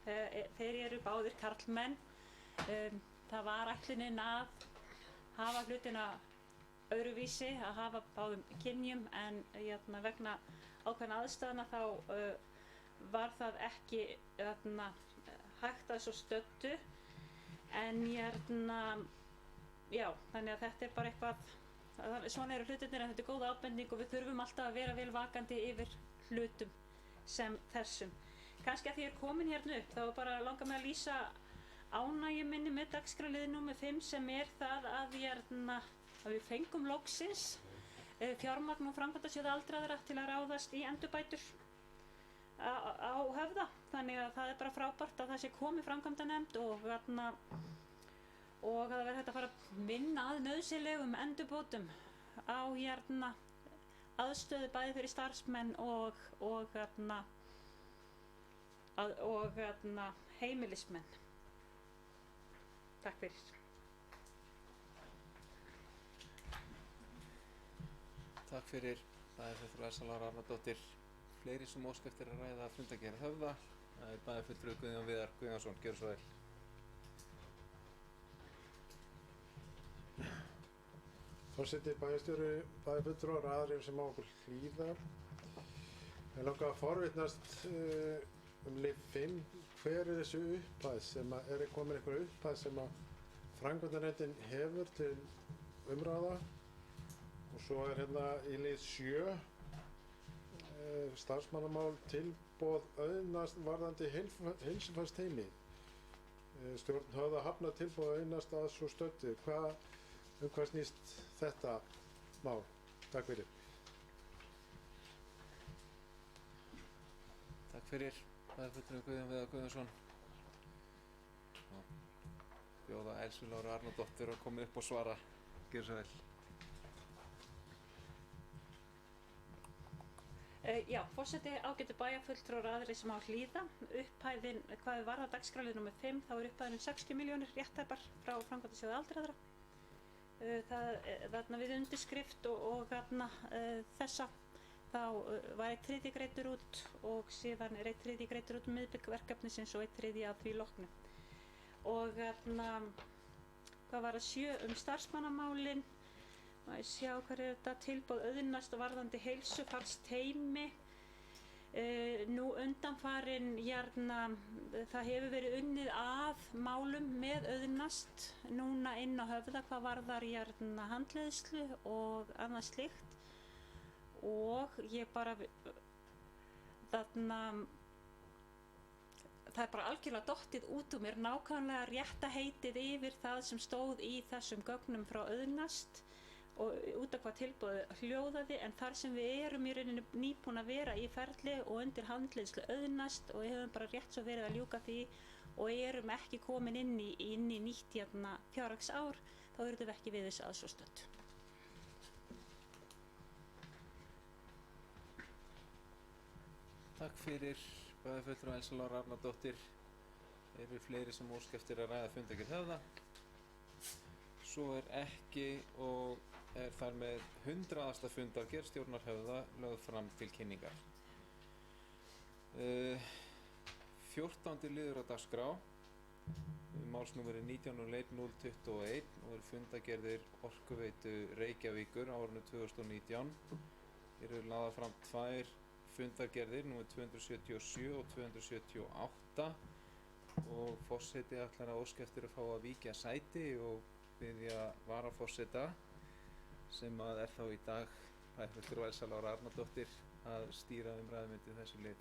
Þeir eru báðir karlmenn. Það var ætlunin að hafa hlutina öðruvísi, að hafa báðum kynjum, en vegna ákveðna aðstæðna þá var það ekki hægt að svo stöddu, en já, þannig að þetta er bara eitthvað, svona eru hlutirnir, en þetta er góð ábending og við þurfum alltaf að vera vel vakandi yfir hlutum sem þessum. Kannski að því ég er komin hérna upp, þá bara langar mig að lýsa ánægju minni með dagskrárlið númer 5 sem það að við fengum loksins fjármagn og framkvæmdasjóð aldraðra til að ráðast í endurbætur á Höfða. Þannig að það bara frábært að það sé komið framkvæmdanefnd og það verður hægt að fara að vinna að nauðsynlegum endurbótum á aðstöðu bæði fyrir starfsmenn og heimilismenn. Takk fyrir. Takk fyrir. Það fulltrúi Elsa Lára Arnardóttir. Fleiri sem óska eftir að ræða fundargerð Höfða. Það bæjarfulltrúi Guðjón Viðar Guðjónsson. Gjörðu svo vel. Forseti, bæjarstjóri, bæjarfulltrúar og aðrir sem á okkur hlýða. Mig langar að forvitnast lið 5. Hver þessi upphæð sem komin einhver upphæð sem framkvæmdanefndin hefur til umræða? Og svo hérna í lið 7 starfsmannamál tilboð auðnast varðandi heilsufarsteymi. Stjórn Höfða hafnar tilboð auðnast að svo stöddu. Hvað snýst þetta mál? Takk fyrir. Takk fyrir. Bæjarfulltrúi Guðjón Viðar Guðjónsson. Bjóða Elsu Láru Arnardóttur að koma upp og svara. Gjörðu svo vel. Já, forseti, ágætu bæjarfulltrúar og aðrir sem á hlýða. Upphæðin, hvað varðar dagskrárlið númer 5, þá upphæðin 60 milljónir réttæpar frá framkvæmdasjóði aldraðra. Þarna við undirskrift og þessa þá var 1/3 greiddur út og síðan 1/3 greiddur út miðbik verkefnisins og 1/3 að því loknu. Og hvað var að 7 starfsmannamálin, maður sjá hvað þetta tilboð auðnast varðandi heilsufarsteymi. Nú undanfarin það hefur verið unnið að málum með auðnast núna inn á Höfða hvað varðar handleiðslu og annað slíkt. Og ég bara það bara algjörlega dottið út úr mér nákvæmlega rétta heitið yfir það sem stóð í þessum gögnum frá auðnast og út af hvað tilboðið hljóðaði, en þar sem við erum í rauninni nýbúin að vera í ferli og undir handleiðslu auðnast og við höfum bara rétt svo verið að ljúka því og erum ekki komin inn í nýtt fjárhagsár, þá erum við ekki við þessu aðstóðstödd. Takk fyrir. Bæjarfulltrúi Elsa Lára Arnardóttir. Eru fleiri sem óska eftir að ræða fundargerð Höfða? Svo ekki og þar með 100. fundargerð stjórnar Höfða lögð fram til kynningar. 14. liður á dagskrá. Málsnúmerið 19.01.021 og eru fundargerðir Orkuveitu Reykjavíkur á árinu 2019. Eru lagðar fram 2 fundargerðir, nr. 277 og 278 og forseti ætlar að óska eftir að fá að víkja sæti og biðja varaforseta sem þá í dag bæjarfulltrúi Elsa Lára Arnardóttir að stýra umræðum undir þessu lið.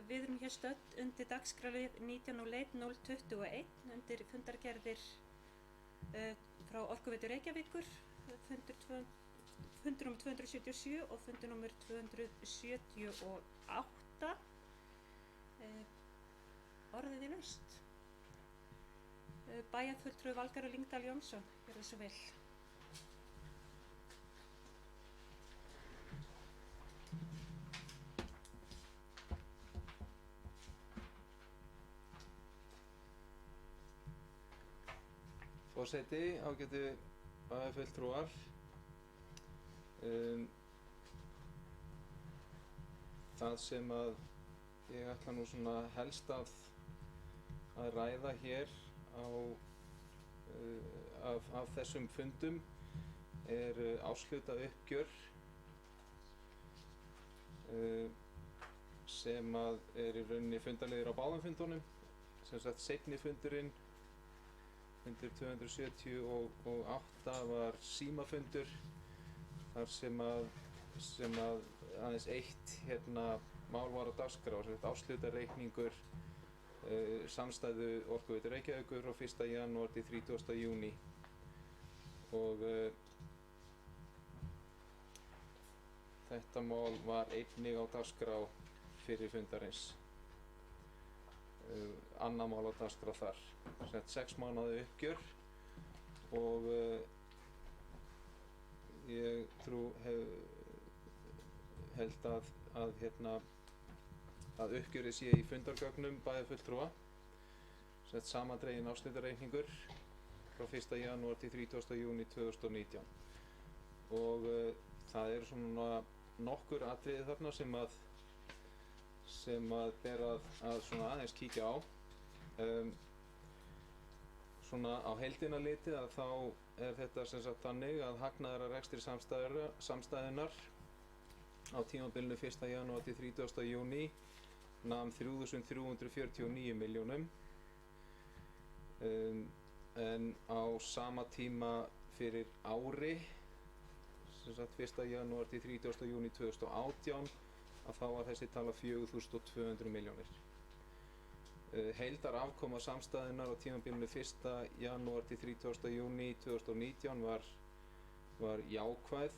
Við erum hér stödd undir dagskrárlið 19.01.021 undir fundargerðir frá Orkuveitu Reykjavíkur, fundur nr. 277 og fundur nr. 278. Orðið í laust. Bæjarfulltrúi Valgarður Lyngdal Jónsson, gjörðu svo vel. Forseti, ágætu bæjarfulltrúar. Það sem ég ætla nú svona helst að ræða hér á af þessum fundum er árshlutauppgjör sem að er í rauninni fundarliðir á báðum fundunum. Sem sagt seinni fundurinn, fundur 278 var símafundur þar sem að aðeins eitt mál var á dagskrá, sem sagt árshlutareikningur samstæðu Orkuveitu Reykjavíkur frá 1. janúar til 30. júní og þetta mál var einnig á dagskrá fyrir fundarins. Annað mál á dagskrá þar, sem sagt 6 mánaða uppgjör og ég held að uppgjörið sé í fundargögnum bæjarfulltrúa, sem sagt samandreginn árshlutareikningur frá 1. janúar til 30. júní 2019 og það eru svona nokkur atriði þarna sem að ber að svona aðeins kíkja á. Svona á heildina litið að þá er þetta sem sagt þannig að hagnaður af rekstri samstæðunnar á tímabilinu 1. janúar til 30. júní nam 3.349 milljónum en á sama tíma fyrir ári, sem sagt 1. janúar til 30. júní 2018, að þá var þessi tala 4.200 milljónir. Heildarafkoma samstæðunnar á tímabilinu 1. janúar til 30. júní 2019 var jákvæð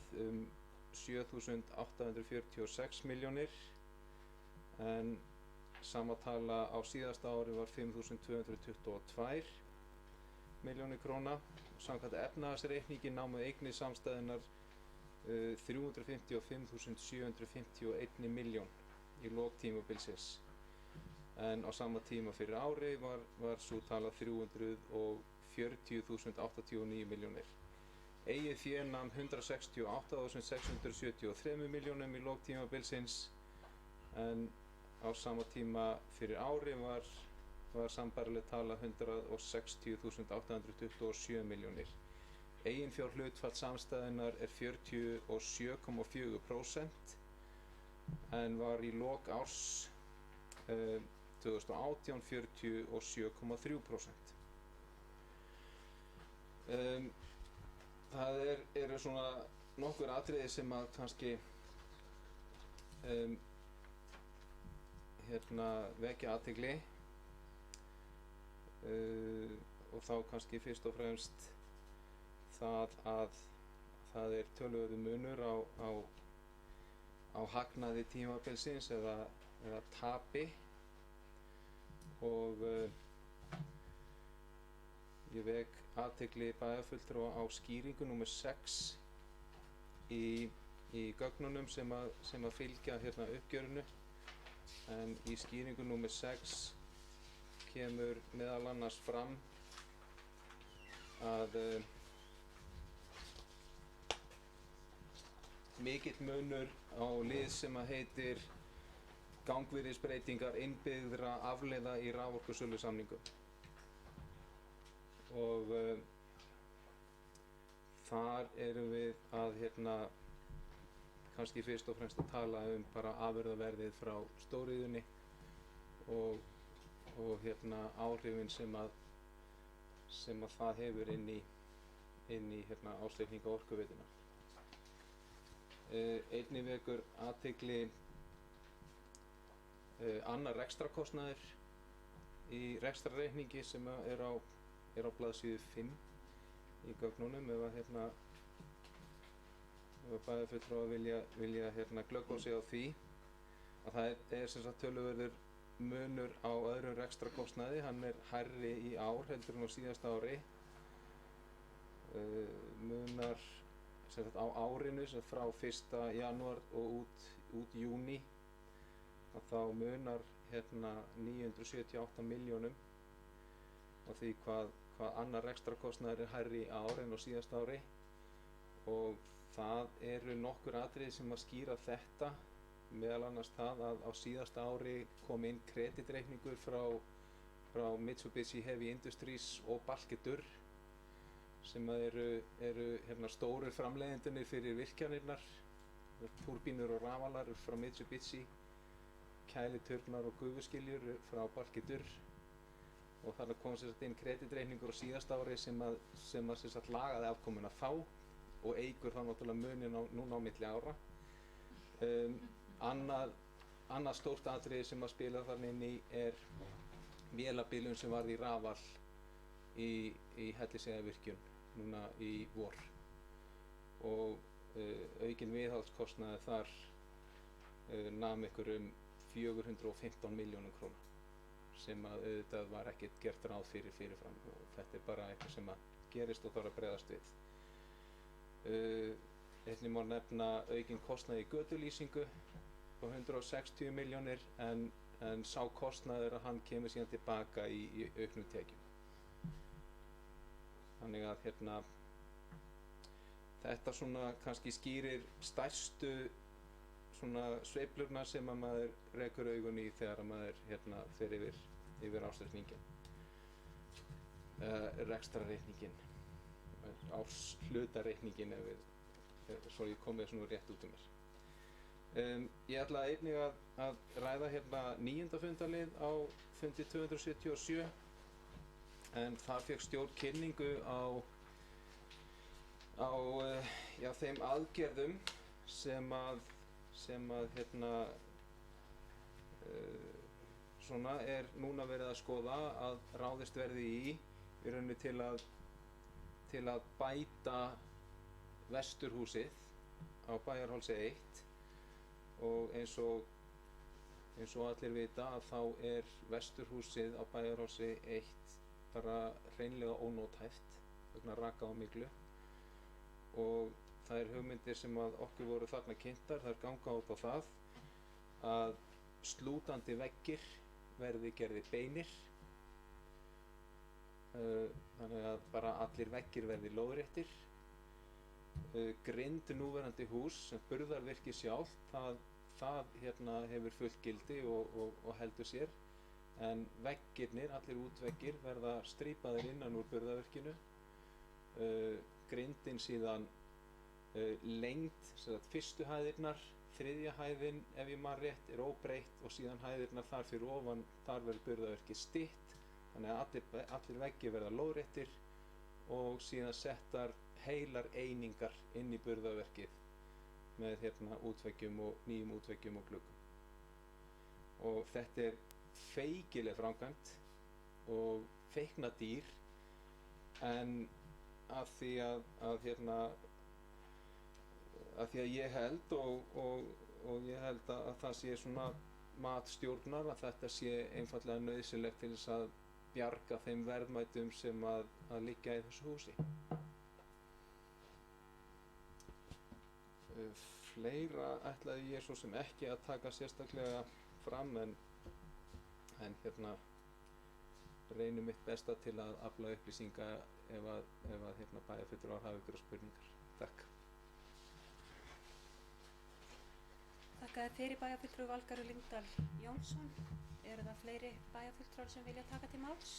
7.846 milljónir en sama tala á síðasta ári var 5.222 milljónir króna. Samkvæmt efnahagsreikningi námu eignir samstæðunnar 355.751 milljón í lok tímabilsins en á sama tíma fyrir ári var sú tala 340.089 milljónir. Eigið fé nam 168.673 milljónum í lok tímabilsins en á sama tíma fyrir ári var sambærileg tala 160.827 milljónir. Eiginfjárhlutfall samstæðunnar er 47,4% en var í lok árs 2018 47,3%. Það eru svona nokkur atriði sem að kannski vekja athygli og þá kannski fyrst og fremst það að það er töluverður munur á hagnaði tímabilsins eða tapi og ég vek athygli bæjarfulltrúa á skýringu númer 6 í gögnunum sem að fylgja uppgjörinu en í skýringu númer 6 kemur meðal annars fram að mikill munur á lið sem að heitir gangvirðisbreytingar innbyggðra afleiða í raforkusölusamningum og þar erum við að kannski fyrst og fremst að tala bara afurðaverðið frá stóriðjunni og áhrifin sem að það hefur inn í ársreikninga Orkuveitunnar. Einnig vekur athygli annar rekstrarkostnaður í rekstrarreikningi sem er á blaðsíðu 5 í gögnunum ef bæjarfulltrúar vilja glöggva sig á því að það er sem sagt töluverður munur á öðrum rekstrarkostnaði. Hann er hærri í ár heldur en á síðasta ári. Munar sem sagt á árinu sem frá 1. janúar og út júní að þá munar 978 milljónum á því hvað annar rekstrarkostnaður er hærri í ár en á síðasta ári og það eru nokkur atriði sem að skýra þetta, meðal annars það að á síðasta ári kom inn kreditreikningur frá Mitsubishi Heavy Industries og Balketur sem eru hérna stóru framleiðendurnir fyrir virkjanirnar, túrbínur og rafalar frá Mitsubishi, kæliturnar og gufuskiljur frá Baldur, og þarna kom sem sagt inn kreditreikningur á síðasta ári sem að sem sagt lagaði afkomuna þá og eykur þá náttúrulega munin núna á milli ára. Annað stórt atriði sem að spila þarna inn í er vélabilun sem varð í rafal í Hellisheiðarvirkjun núna í vor, og aukin viðhaldskostnaður þar nam ykkur 415 milljónum króna sem að auðvitað var ekkert gert ráð fyrir fyrirfram, og þetta er bara eitthvað sem að gerist og þarf að bregðast við. Einnig má nefna aukin kostnað í götulýsingu á 160 milljónir, en sá kostnaður að hann kemur síðan tilbaka í auknum tekjum. Þannig að hérna þetta svona kannski skýrir stærstu svona sveiflurnar sem að maður rekur augun í þegar að maður hérna fer yfir ársreikninginn, rekstrarreikninginn, árshlutareikninginn, svo ég kom með svona rétt út mér. Ég ætla einnig að ræða hérna 9. fundarlið á fundi 277, en þar fékk stjórn kynningu á þeim aðgerðum sem að hérna svona er núna verið að skoða að ráðist verði í rauninni til að bæta vesturhúsið á Bæjarhálsi 1, og eins og allir vita að þá er vesturhúsið á Bæjarhálsi 1 bara hreinlega ónothæft vegna raka og myglu, og þær hugmyndir sem að okkur voru þarna kynntar, þær ganga út á það að slútandi veggir verði gerðir beinir, þannig að bara allir veggir verði lóðréttir. Grind núverandi hús sem burðarvirki sjálf, það hérna hefur fullt gildi og heldur sér, en veggirnir, allir útveggir, verða strípaðir innan úr burðarvirkinu. Grindin síðan lengd, sem sagt fyrstu hæðirnar, þriðja hæðin ef ég man rétt er óbreytt, og síðan hæðirnar þar fyrir ofan, þar verður burðarvirkið stytt, þannig að allir veggir verða lóðréttir, og síðan settar heilar einingar inn í burðarvirkið með hérna útveggjum og nýjum útveggjum og gluggum. Og þetta er feikileg framkvæmd og feiknadýr, en af því að ég held og ég held að það sé svona mat stjórnar að þetta sé einfallega nauðsynlegt til þess að bjarga þeim verðmætum sem að liggja í þessu húsi. Fleira ætlaði ég svo sem ekki að taka sérstaklega fram, en hérna reynum mitt besta til að afla upplýsinga ef að hérna bæjarfulltrúar hafa ykkur spurningar. Takk. Þakka þér fyrir bæjarfulltrúi Valgarður Lyngdal Jónsson. Eru það fleiri bæjarfulltrúar sem vilja taka til máls?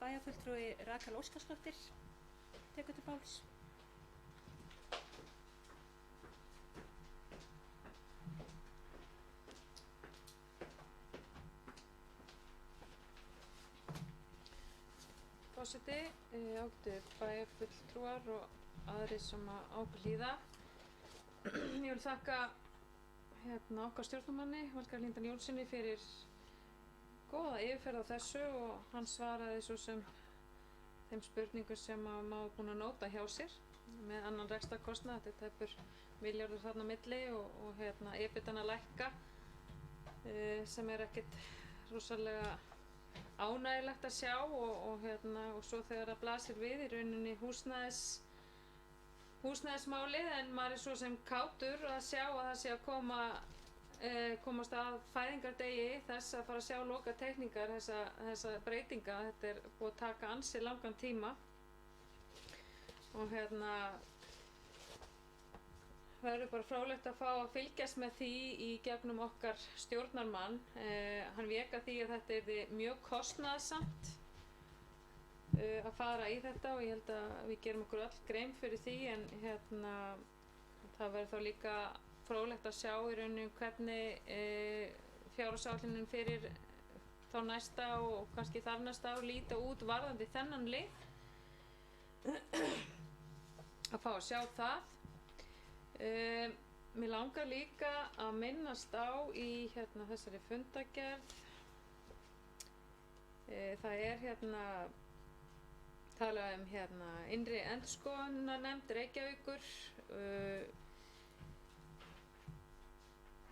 Bæjarfulltrúi Rakel Óskarsdóttir tekur til máls. Forseti, ágætu bæjarfulltrúar og aðrir sem á okkur hlýða. Ég vil þakka okkar stjórnarmanni, Valgarði Lyngdal Jónssoni, fyrir góða yfirferð á þessu, og hann svaraði svo sem þeim spurningum sem maður búinn að nóta hjá sér með annan rekstrarkostnað. Þetta er tæpur milljarður þarna á milli, og EBIT-an að lækka, sem er ekkert rosalega ánægilegt að sjá, og svo þegar það blasir við í rauninni húsnæðismálið, en maður er svo sem kátur að sjá að það sé að komast að fæðingardegi þess að fara að sjá loka teikningar þessa breytinga. Þetta er búið að taka ansi langan tíma, og verður bara fróðlegt að fá að fylgjast með því í gegnum okkar stjórnarmann. Hann vék að því að þetta yrði mjög kostnaðarsamt að fara í þetta og ég held að við gerum okkur öll grein fyrir því, en það verður þá líka fróðlegt að sjá í rauninni hvernig fjárhagsáætlunin fyrir þá næsta og kannski þar næsta ár líta út varðandi þennan lið. Að fá að sjá það. Mig langar líka að minnast á í þessari fundargerð. Það er talað innri endurskoðunarnefnd Reykjavíkur.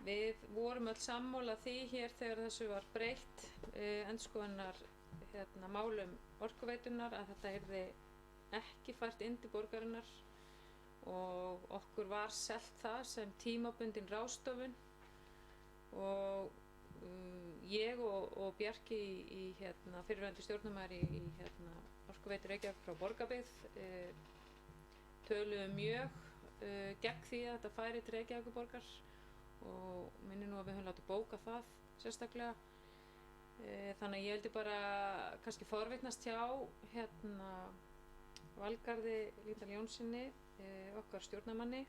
Við vorum öll sammála því hér þegar þessu var breytt endurskoðunar málum Orkuveitunar að þetta yrði ekki fært inn til borgarinnar og okkur var selt það sem tímabundin ráðstöfun og ég og Bjarki í fyrrverandi stjórnarmaður í Orkuveitu Reykjavík frá Borgarbyggð töluðum mjög gegn því að þetta færi til Reykjavíkurborgar og minni nú að við höfum látið bóka það sérstaklega. Þannig að ég heldur bara kannski forvitnast hjá Valgarði Líndal Jónssoni, okkar stjórnarmanni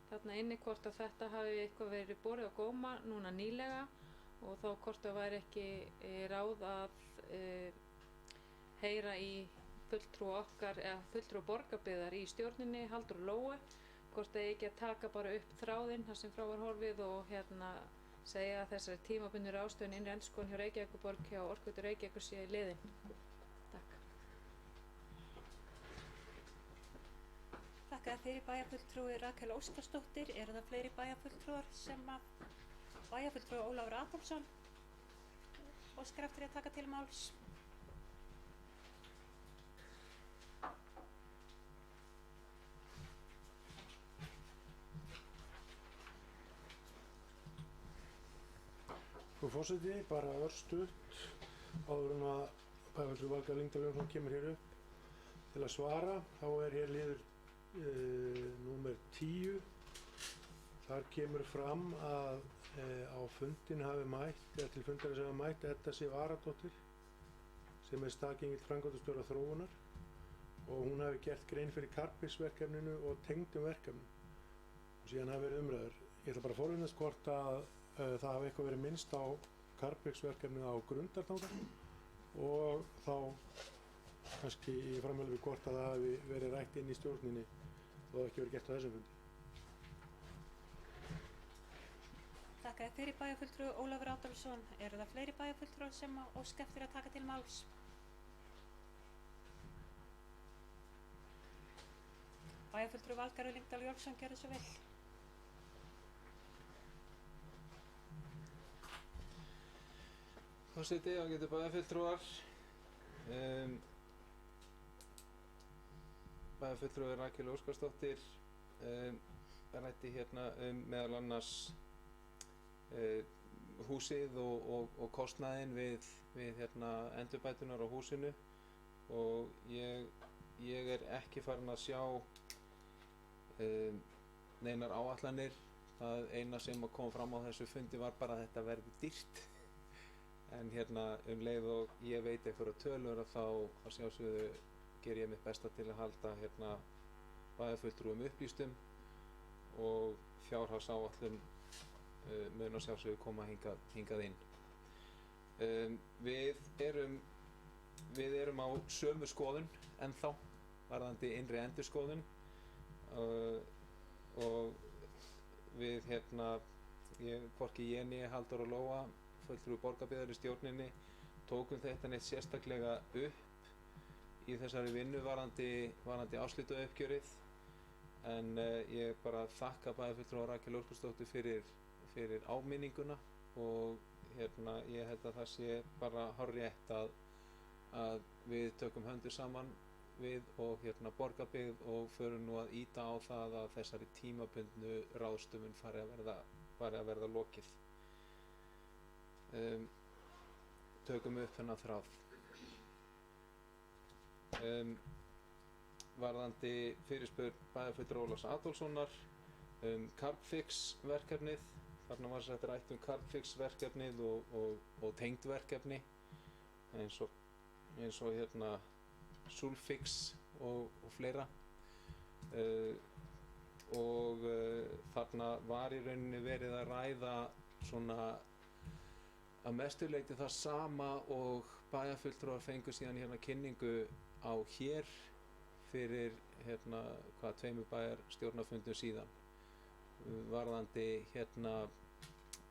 þarna inni, hvort að þetta hafi eitthvað verið borið á góma núna nýlega og þá hvort það væri ekki ráð að heyra í fulltrúa okkar eða fulltrúa Borgarbyggðar í stjórninni, Halldóru Lóu, hvort það ekki að taka bara upp þráðinn þar sem frá var horfið og segja að þessari tímabundnu ráðstöfun innri endurskoðun hjá Reykjavíkurborg hjá Orkuveitu Reykjavíkur sé liðin. Takk. Þakka fyrir bæjarfulltrúi Rakel Óskarsdóttir. Eru það fleiri bæjarfulltrúar sem að bæjarfulltrúi Ólafur Adolfsson óskar eftir að taka til máls? Frú forseti, bara örstutt áður en að bæjarfulltrúi Valgarður Lyngdal Jónsson kemur hér upp til að svara. Þá er hér liður númer 10. Þar kemur fram að á fundin hafi mætt, eða til fundarins hafi mætt Edda Sif Aradóttir sem er staðgengill framkvæmdastjóra þróunar og hún hafi gert grein fyrir Carbfix-verkefninu og tengdum verkefnum og síðan hafi verið umræður. Ég ætla bara að forvinnast hvort að það hafi eitthvað verið minnst á Carbfix-verkefnið á Grundartanga og þá kannski í framhjáli við hvort að það hafi verið rætt inn í stjórninni og það ekki verið gert á þessum fundi. Þakka fyrir bæjarfulltrúi Ólafur Adolfsson. Eru það fleiri bæjarfulltrúar sem óska eftir að taka til máls? Bæjarfulltrúi Valgarður Lyngdal Jónsson, gjörðu svo vel. Forseti, ágætu bæjarfulltrúar. Bæjarfulltrúi Rakel Óskarsdóttir ræddi meðal annars húsið og kostnaðinn við endurbætunar á húsinu og ég er ekki farin að sjá neinar áætlanir. Það eina sem kom fram á þessu fundi var bara að þetta verði dýrt. En leið og ég veit einhverja tölur að þá að sjálfsögðu ger ég mitt besta til að halda bæjarfulltrúum upplýstum og fjárhagsáætlun mun að sjálfsögðu koma hingað inn. Við erum á sömu skoðun ennþá varðandi innri endurskoðun og við hvorki ég né Halldóra Lóa fulltrúi Borgarbyggðar í stjórninni tókum þetta neitt sérstaklega upp í þessari vinnu varðandi áslitauppgjörið en ég bara þakka bæjarfulltrúa Rakel Óskarsdóttur fyrir áminninguna og ég held að það sé bara hárrétt að við tökum höndur saman við og Borgarbyggð og förum nú að ýta á það að þessari tímabundnu ráðstöfun fari að verða lokið. Tökum upp þennan þráð. Varðandi fyrirspurn bæjarfulltrúa Ólafs Adolfssonar Carbfix verkefnið. Þarna var þetta rætt Carbfix verkefnið og tengd verkefni eins og hérna Sulfix og fleira. Þarna var í rauninni verið að ræða svona að mestu leyti það sama og bæjarfulltrúar fengu síðan hérna kynningu á hér fyrir hérna 2 bæjarstjórnarfundum síðan varðandi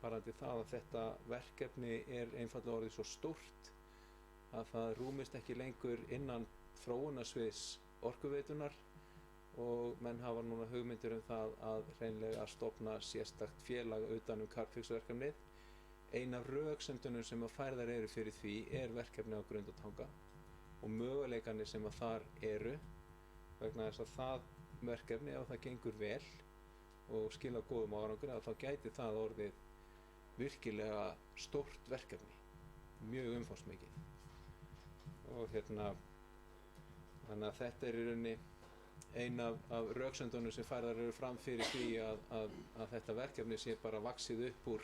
það að þetta verkefni einfaldlega orðið svo stórt að það rúmist ekki lengur innan þróunarsviðs Orkuveitunar og menn hafa núna hugmyndir það að hreinlega stofna sérstakt félag utan Carbfix verkefnið. Ein af röksemdunum sem að færðar eru fyrir því verkefni á Grundartanga og möguleikarnir sem að þar eru vegna þess að það verkefni, ef það gengur vel og skila góðum árangri, að þá gæti það orðið virkilega stórt verkefni, mjög umfangsmikið. Og þannig að þetta í rauninni ein af röksemdunum sem færðar eru fram fyrir því að þetta verkefni sé bara vaxið upp úr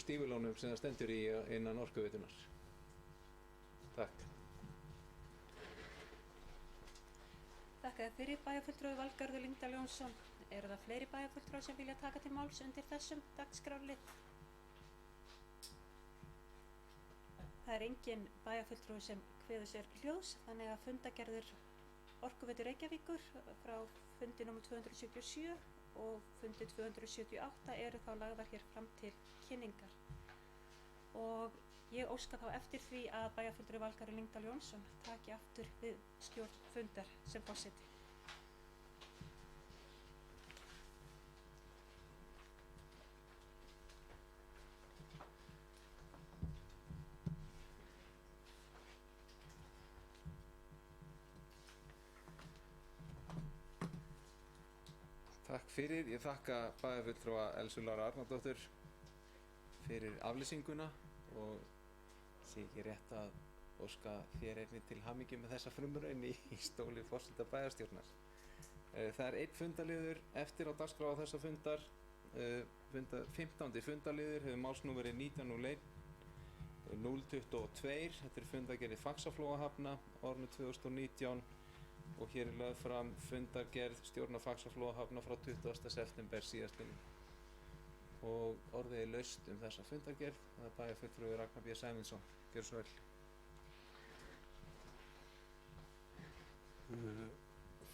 stífilónum sem það stendur í innan Orkuveitunar. Takk. Þakka fyrir bæjarfulltrúi Valgarður Lyngdal Jónsson. Eru það fleiri bæjarfulltrúar sem vilja taka til máls undir þessum dagskrárlið? Það engin bæjarfulltrúi sem kveður sér hljóðs, þannig að fundagerður Orkuveitu Reykjavíkur frá fundi nr. 277 og fundi 278 eru þá lagðar hér fram til kynningar. Og ég óska þá eftir því að bæjarfulltrúi Valgarður Lyngdal Jónsson taki aftur við stjórn fundar sem forseti. Takk fyrir. Ég þakka bæjarfulltrúa Elsu Láru Arnardóttur fyrir aflýsinguna og sé ekki rétt að óska þér einnig til hamingju með þessa frumraun í stóli forseta bæjarstjórnar. Það einn fundaliður eftir á dagskrá þessa fundar. 15. fundaliður hefur málsnúmerið 1901 022. Þetta fundargerð Faxaflóahafna árinu 2019 og hér lögð fram fundargerð stjórnar Faxaflóahafna frá 20. september síðastliðnum. Og orðið laust þessa fundargerð. Það bæjarfulltrúi Ragnar B. Sæmundsson. Gjörðu svo vel.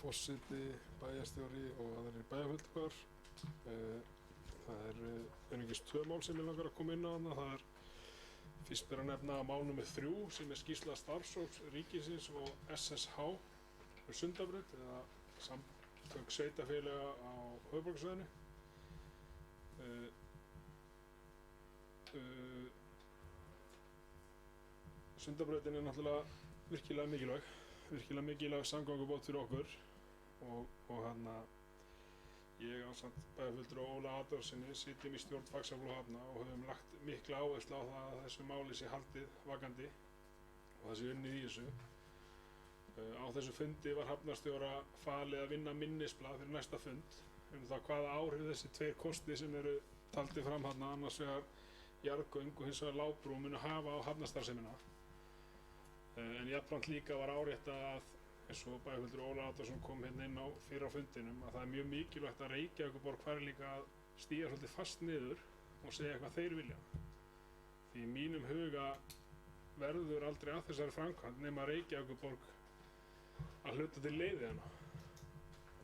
Forseti, bæjarstjóri og aðrir bæjarfulltrúar. Það einungis 2 mál sem ég langar að koma inn á þarna. Það fyrst ber að nefna mál nr. 3 sem skýrsla starfshóps ríkisins og SSH Sundabraut eða samtök sveitarfélaga á höfuðborgarsvæðinu. Sundabrautin náttúrulega virkilega mikilvæg samgöngubót fyrir okkur og ég ásamt bæjarfulltrúa Óla Adolfssyni sitjum í stjórn Faxaflóahafna og höfum lagt mikla áherslu á það að þessu máli sé haldið vakandi og það sé unnið í þessu. Á þessu fundi var hafnarstjóra falið að vinna minnisblað fyrir næsta fund það hvaða áhrif þessi 2 kosti sem eru taldir fram þarna, annars vegar jarðgöng og hins vegar lágbrú munu hafa á hafnarstarfsemina. En jafnframt líka var áréttað að, eins og bæjarfulltrúi Óla Adolfsson kom hérna inn á fyrr á fundinum, að það er mjög mikilvægt að Reykjavíkurborg fari líka að stíga svolítið fast niður og segja hvað þeir vilja. Því í mínum huga verður aldrei að þessari framkvæmd nema Reykjavíkurborg að hluta til leiði hana.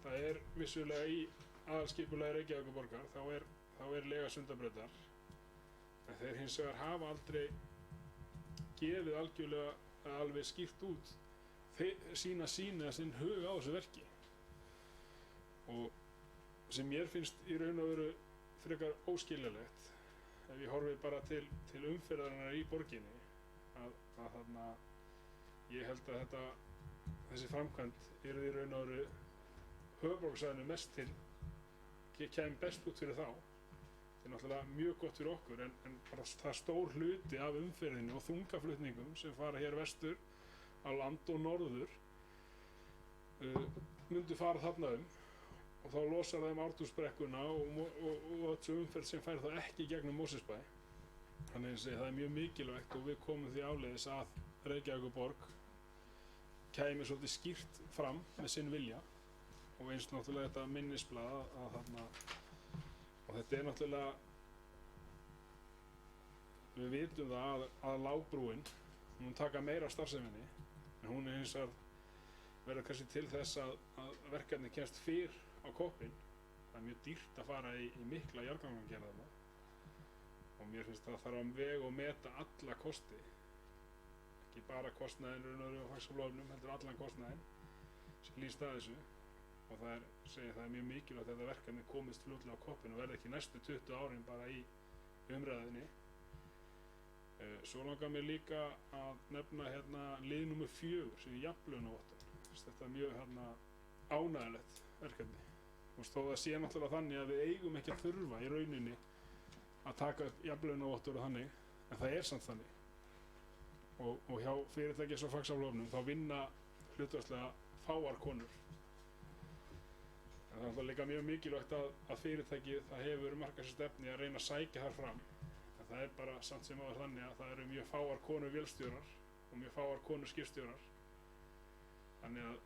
Það er vissulega í aðalskipulagi Reykjavíkurborgar, þá er lega Sundabrautar, en þeir hins vegar hafa aldrei gefið algjörlega alveg skýrt út sína sinn hug á þessu verki. Og sem mér finnst í raun og veru frekar óskiljanlegt, ef ég horfi bara til umferðarinnar í borginni, að þarna ég held að þessi framkvæmd yrði í raun og veru höfuðborgarsvæðinu mest til kæmi best út fyrir þá. Þetta er náttúrulega mjög gott fyrir okkur en bara það stór hluti af umferðinni og þungaflutningum sem fara hér vestur á land og norður myndu fara þarna og þá losar það Ártúnsbrekkuna og þessu umferð sem fær þá ekki gegnum Mosfellsbæ. Þannig að það er mjög mikilvægt og við komum því áleiðis að Reykjavíkurborg kæmi svolítið skýrt fram með sinn vilja og eins náttúrulega þetta minnisblað að þarna, og þetta er náttúrulega, við vitum það að Lágbrúin hún taka meira af starfseminni en hún er hins vegar verða kannski til þess að verkefni kemst fyrr á koppinn. Það er mjög dýrt að fara í mikla jarðgangagerð þarna og mér finnst það þarf að vega og meta alla kosti, ekki bara kostnaðinn raunverulega á Faxaflóahöfnum, heldur allan kostnaðinn sem lýst að þessu og það er mjög mikilvægt að þetta verkefni komist fljótlega á koppinn og verði ekki næstu 20 árin bara í umræðinni. Svo langar mér líka að nefna lið númer 4 sem er jafnlaunavottorð. Þetta er mjög ánægjulegt verkefni. Þó það sé náttúrulega þannig að við eigum ekki að þurfa í rauninni að taka upp jafnlaunavottorð þannig, en það er samt þannig. Og hjá fyrirtæki eins og Faxaflóahöfnum þá vinna hlutfallslega fáar konur. En það er líka mjög mikilvægt að fyrirtækið það hefur markaðsstefnu að reyna að sækja þar fram. En það er bara samt sem áður þannig að það eru mjög fáar konur vélstjórar og mjög fáar konur skipstjórar. Þannig að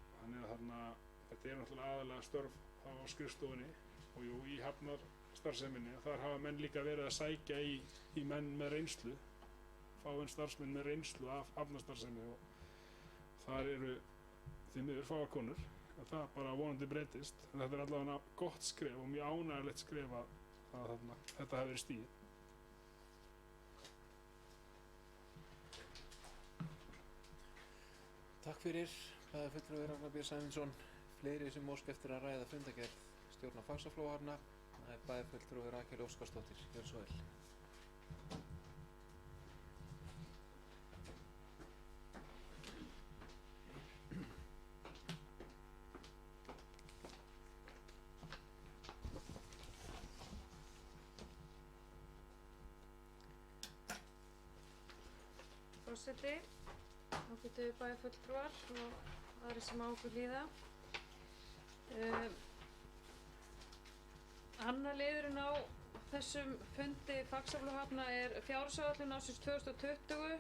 þetta er náttúrulega aðalega störf á skrifstofunni og jú, í hafnarstarfseminni. Þar hafa menn líka verið að sækja í menn með reynslu, fáinn starfsmenn með reynslu af hafnarstarfsemi og þar eru því miður fáar konur. Það bara vonandi breytist. En þetta er allavega gott skref og mjög ánægjulegt skref að þetta hafi verið stigið. Takk fyrir, fulltrúi Ragnar B. Sæmundsson. Fleiri sem óska eftir að ræða fundargerð stjórnar Faxaflóahafna. Það er bæjarfulltrúi Rakel Óskarsdóttir. Gjörðu svo vel. Forseti, ágætu bæjarfulltrúar og aðrir sem á okkur líða. Annar liðurinn á þessum fundi Faxaflóahafna er fjárhagsáætlun ársins 2020,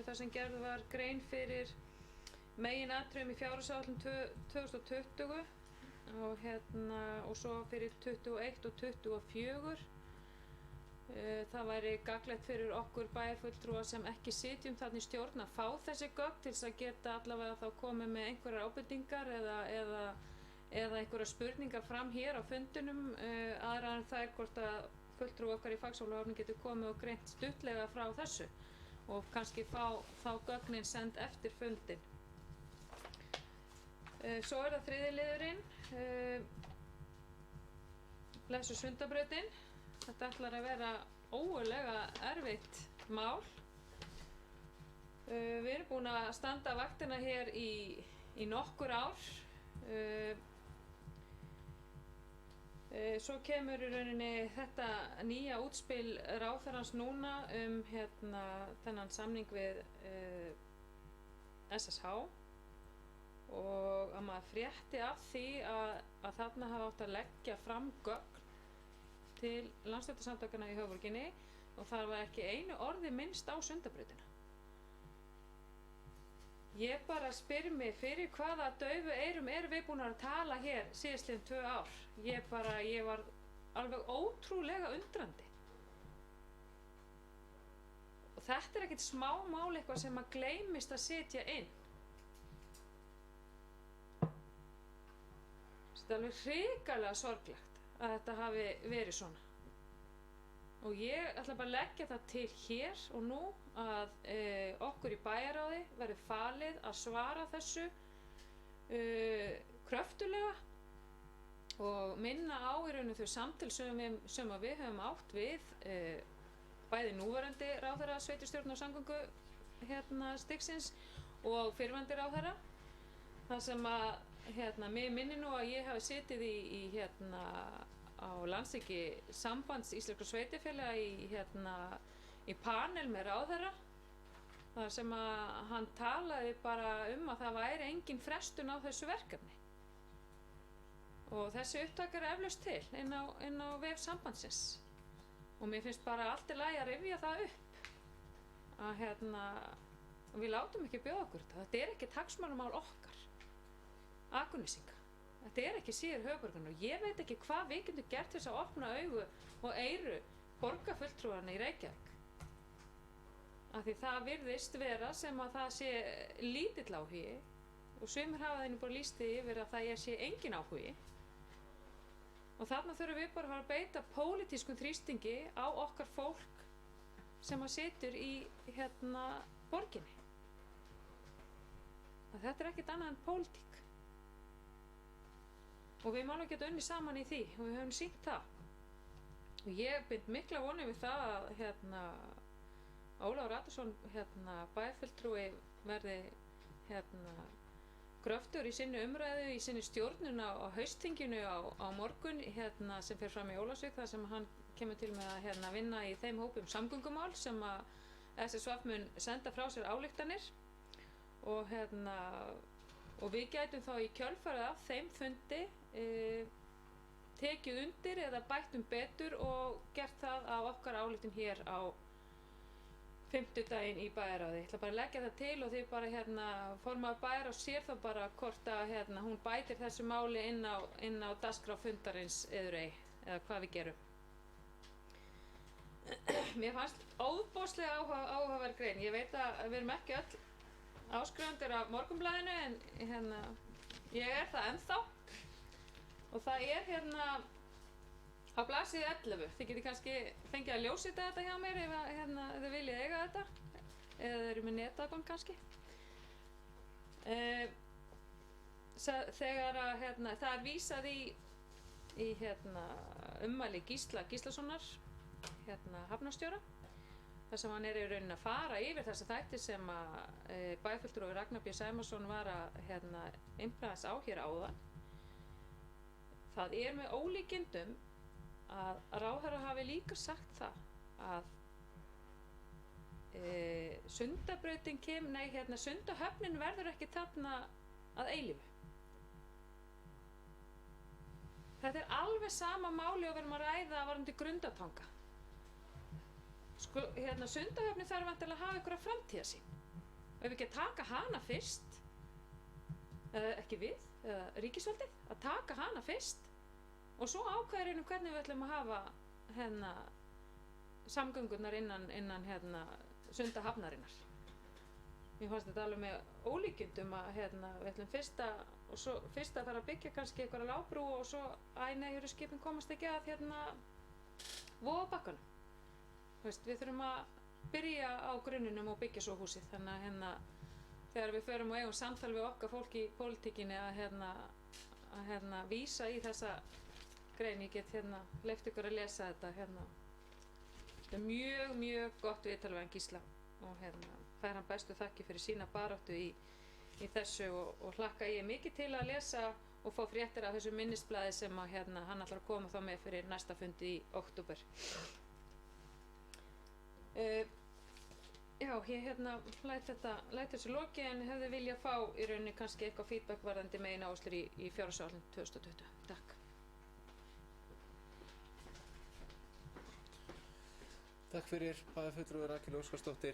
þar sem gerð var grein fyrir meginatriðum í fjárhagsáætlun 2020 og svo fyrir 21 og 24. Það væri gagnlegt fyrir okkur bæjarfulltrúa sem ekki sitjum þarna í stjórn að fá þessi gögn til þess að geta allavega þá komið með einhverjar ábendingar eða einhverjar spurningar fram hér á fundinum, aðrar en það er hvort að fulltrúi okkar í Faxaflóahöfn getur komið og greint stuttlega frá þessu og kannski fá þá gögnin send eftir fundin. Svo er það þriðji liðurinn, blessuð Sundabrautin. Þetta ætlar að vera ógurlega erfitt mál. Við erum búin að standa vaktina hér í nokkur ár. Svo kemur í rauninni þetta nýja útspil ráðherrans núna þennan samning við SSH og að maður frétti af því að þarna hafa átt að leggja fram gögn til landsstjórnarsamtakanna í höfuðborginni og þar var ekki einu orði minnst á Sundabrautina. Ég bara spyr mig fyrir hvaða daufu eyrum erum við búin að tala hér síðastliðin 2 ár. Ég var alveg ótrúlega undrandi. Og þetta er ekkert smá mál eitthvað sem að gleymist að setja inn. Þetta er alveg hrikalega sorglegt að þetta hafi verið svona. Og ég ætla bara að leggja það til hér og nú að okkur í bæjarráði verði falið að svara þessu kröftulega og minna á í rauninu þau samtöl sem við höfum átt við bæði núverandi ráðherra sveitarstjórnar og samgöngu stigsins og fyrrverandi ráðherra. Það sem að mig minni nú að ég hafi setið á landsþingi sambands íslenskra sveitarfélaga í panel með ráðherra þar sem að hann talaði bara að það væri engin frestun á þessu verkefni og þessi upptaka eflaust til inn á vef sambandsins og mér finnst bara allt í lagi að rifja það upp að við látum ekki bjóða okkur þetta er ekki hagsmunamál okkar Akurnesinga þetta er ekki síður höfuðborgarinnar og ég veit ekki hvað við getum gert til þess að opna augu og eyru borgarfulltrúanna í Reykjavík af því það virðist vera sem að það sé lítill áhugi og sumir hafa þeirnum bara lýst því yfir að það sé engin áhugi og þarna þurfum við bara að fara að beita pólitískum þrýstingi á okkar fólk sem að situr í borginni að þetta er ekkert annað en pólitík og við málum geta unni saman í því og við höfum sýnt það og ég bind mikla vonir við það að Ólafur Ratarsson bæjarfulltrúi verði gröftur í sinni umræðu, í sinni stjórnun á haustþinginu á morgun sem fer fram í Ólafsvík þar sem hann kemur til með að vinna í þeim hópum samgöngumál sem að SSVAF mun senda frá sér ályktanir og við gætum þá í kjölfarið af þeim fundi tekið undir eða bættum betur og gert það á okkar ályktun hér á fimmtudaginn í bæjarráði. Ég ætla bara að leggja það til og þið bara formaður bæjarráðs sér þá bara hvort að hún bætir þessu máli inn á dagskrá fundarins eður ei, eða hvað við gerum. Mér fannst óbóðslega áhugaverð grein. Ég veit að við erum ekki öll áskrifundur af Morgunblaðinu en ég er það ennþá og það er á blaðsíðu 11. Þið getið kannski fengið að ljósrita þetta hjá mér ef þið viljið eiga þetta eða þið eru með netaðgang kannski. Þegar það er vísað í ummæli Gísla Gíslasonar hafnarstjóra þar sem hann í rauninni að fara yfir þessa þætti sem að bæjarfulltrúi Ragnar B. Sæmarsson var að innblæðast á hér áðan. Það er með ólíkindum að ráðherra hafi líka sagt það að Sundahöfnin verður ekki þarna að eilífu. Þetta er alveg sama máli og við erum að ræða varðandi Grundartanga. Sundahöfnin þarf væntanlega að hafa einhverja framtíðarsýn. Ef við ekki að taka hana fyrst, ekki við, ríkisvaldið, að taka hana fyrst og svo ákveður hvernig við ætlum að hafa samgöngurnar innan Sundahafnarinnar. Mér fannst þetta alveg með ólíkindum að við ætlum fyrst að fara að byggja kannski einhverja lágbrú og svo skipin komast ekki að Vogabakkanum. Við þurfum að byrja á grunninum og byggja svo húsið. Þannig að þegar við förum og eigum samtal við okkar fólk í pólitíkinni að vísa í þessa grein, ég get leyft ykkur að lesa þetta þetta er mjög, mjög gott viðtal við hann Gísla og fær hann bestu þakki fyrir sína baráttu í þessu og hlakka ég mikið til að lesa og fá fréttir af þessu minnisblaði sem að hann ætlar að koma þá með fyrir næsta fundi í október. Já, ég læt þessu loki en hefði viljað fá í rauninni kannski eitthvað feedback varðandi megin áherslur í fjárhagsáætlun 2020. Takk. Takk fyrir bæjarfulltrúi Rakel Óskarsdóttir.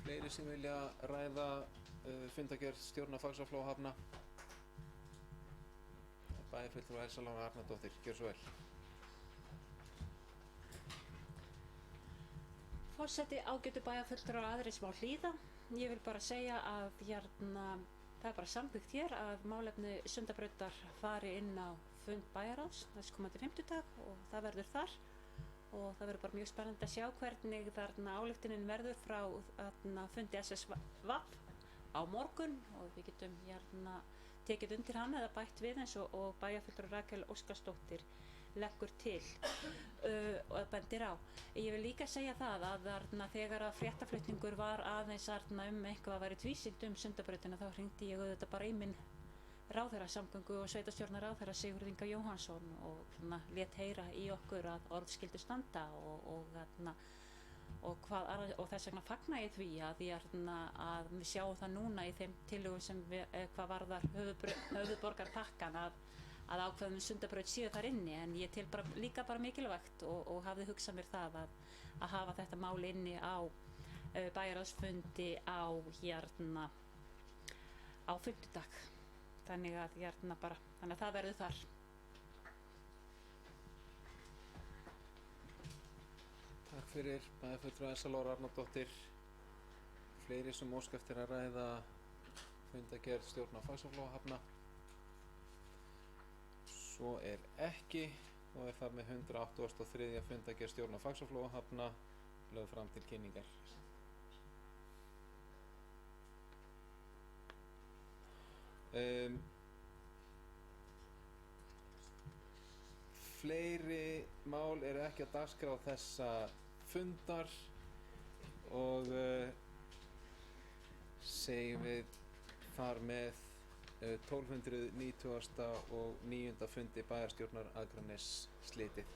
Fleiri sem vilja ræða fundargerð stjórnar Faxaflóahafna. Bæjarfulltrúi Elsa Lára Arnardóttir, gjör svo vel. Forseti, ágætu bæjarfulltrúar og aðrir sem á Hlíða. Ég vil bara segja að það er bara samþykkt hér að málefni Sundabrautar fari inn á fund bæjarráðs þessi komandi fimmtudag og það verður þar og það verður bara mjög spennandi að sjá hvernig ályktunin verður frá fundi SSVAF á morgun og við getum tekið undir hann eða bætt við eins og bæjarfulltrúi Rakel Óskarsdóttir leggur til og bendir á. Ég vil líka segja það að þegar að fréttaflutningur var aðeins eitthvað að væri tvísýnt Sundabrautina þá hringdi ég auðvitað bara í minn ráðherra samgöngu og sveitarstjórnar ráðherra Sigurð Inga Jóhannsson og lét heyra í okkur að orð skyldu standa og þess vegna fagna ég því að við sjáum það núna í þeim tillögum sem hvað varðar höfuðborgarpakkann að ákveðum Sundabraut séu þar inni, en ég tel líka bara mikilvægt og hafði hugsað mér það að hafa þetta mál inni á bæjarráðsfundi á fimmtudag, þannig að það verður þar. Takk fyrir bæjarfulltrúa Elsa Lára Arnardóttir. Fleiri sem óska eftir að ræða fundargerð stjórnar Faxaflóahafna? Svo er ekki og er þar með 183. fundargerð stjórnar Faxaflóahafna lögð fram til kynningar. Fleiri mál eru ekki á dagskrá þessa fundar og segjum við þar með 1290. og 9. fundi bæjarstjórnar Akraness slitið.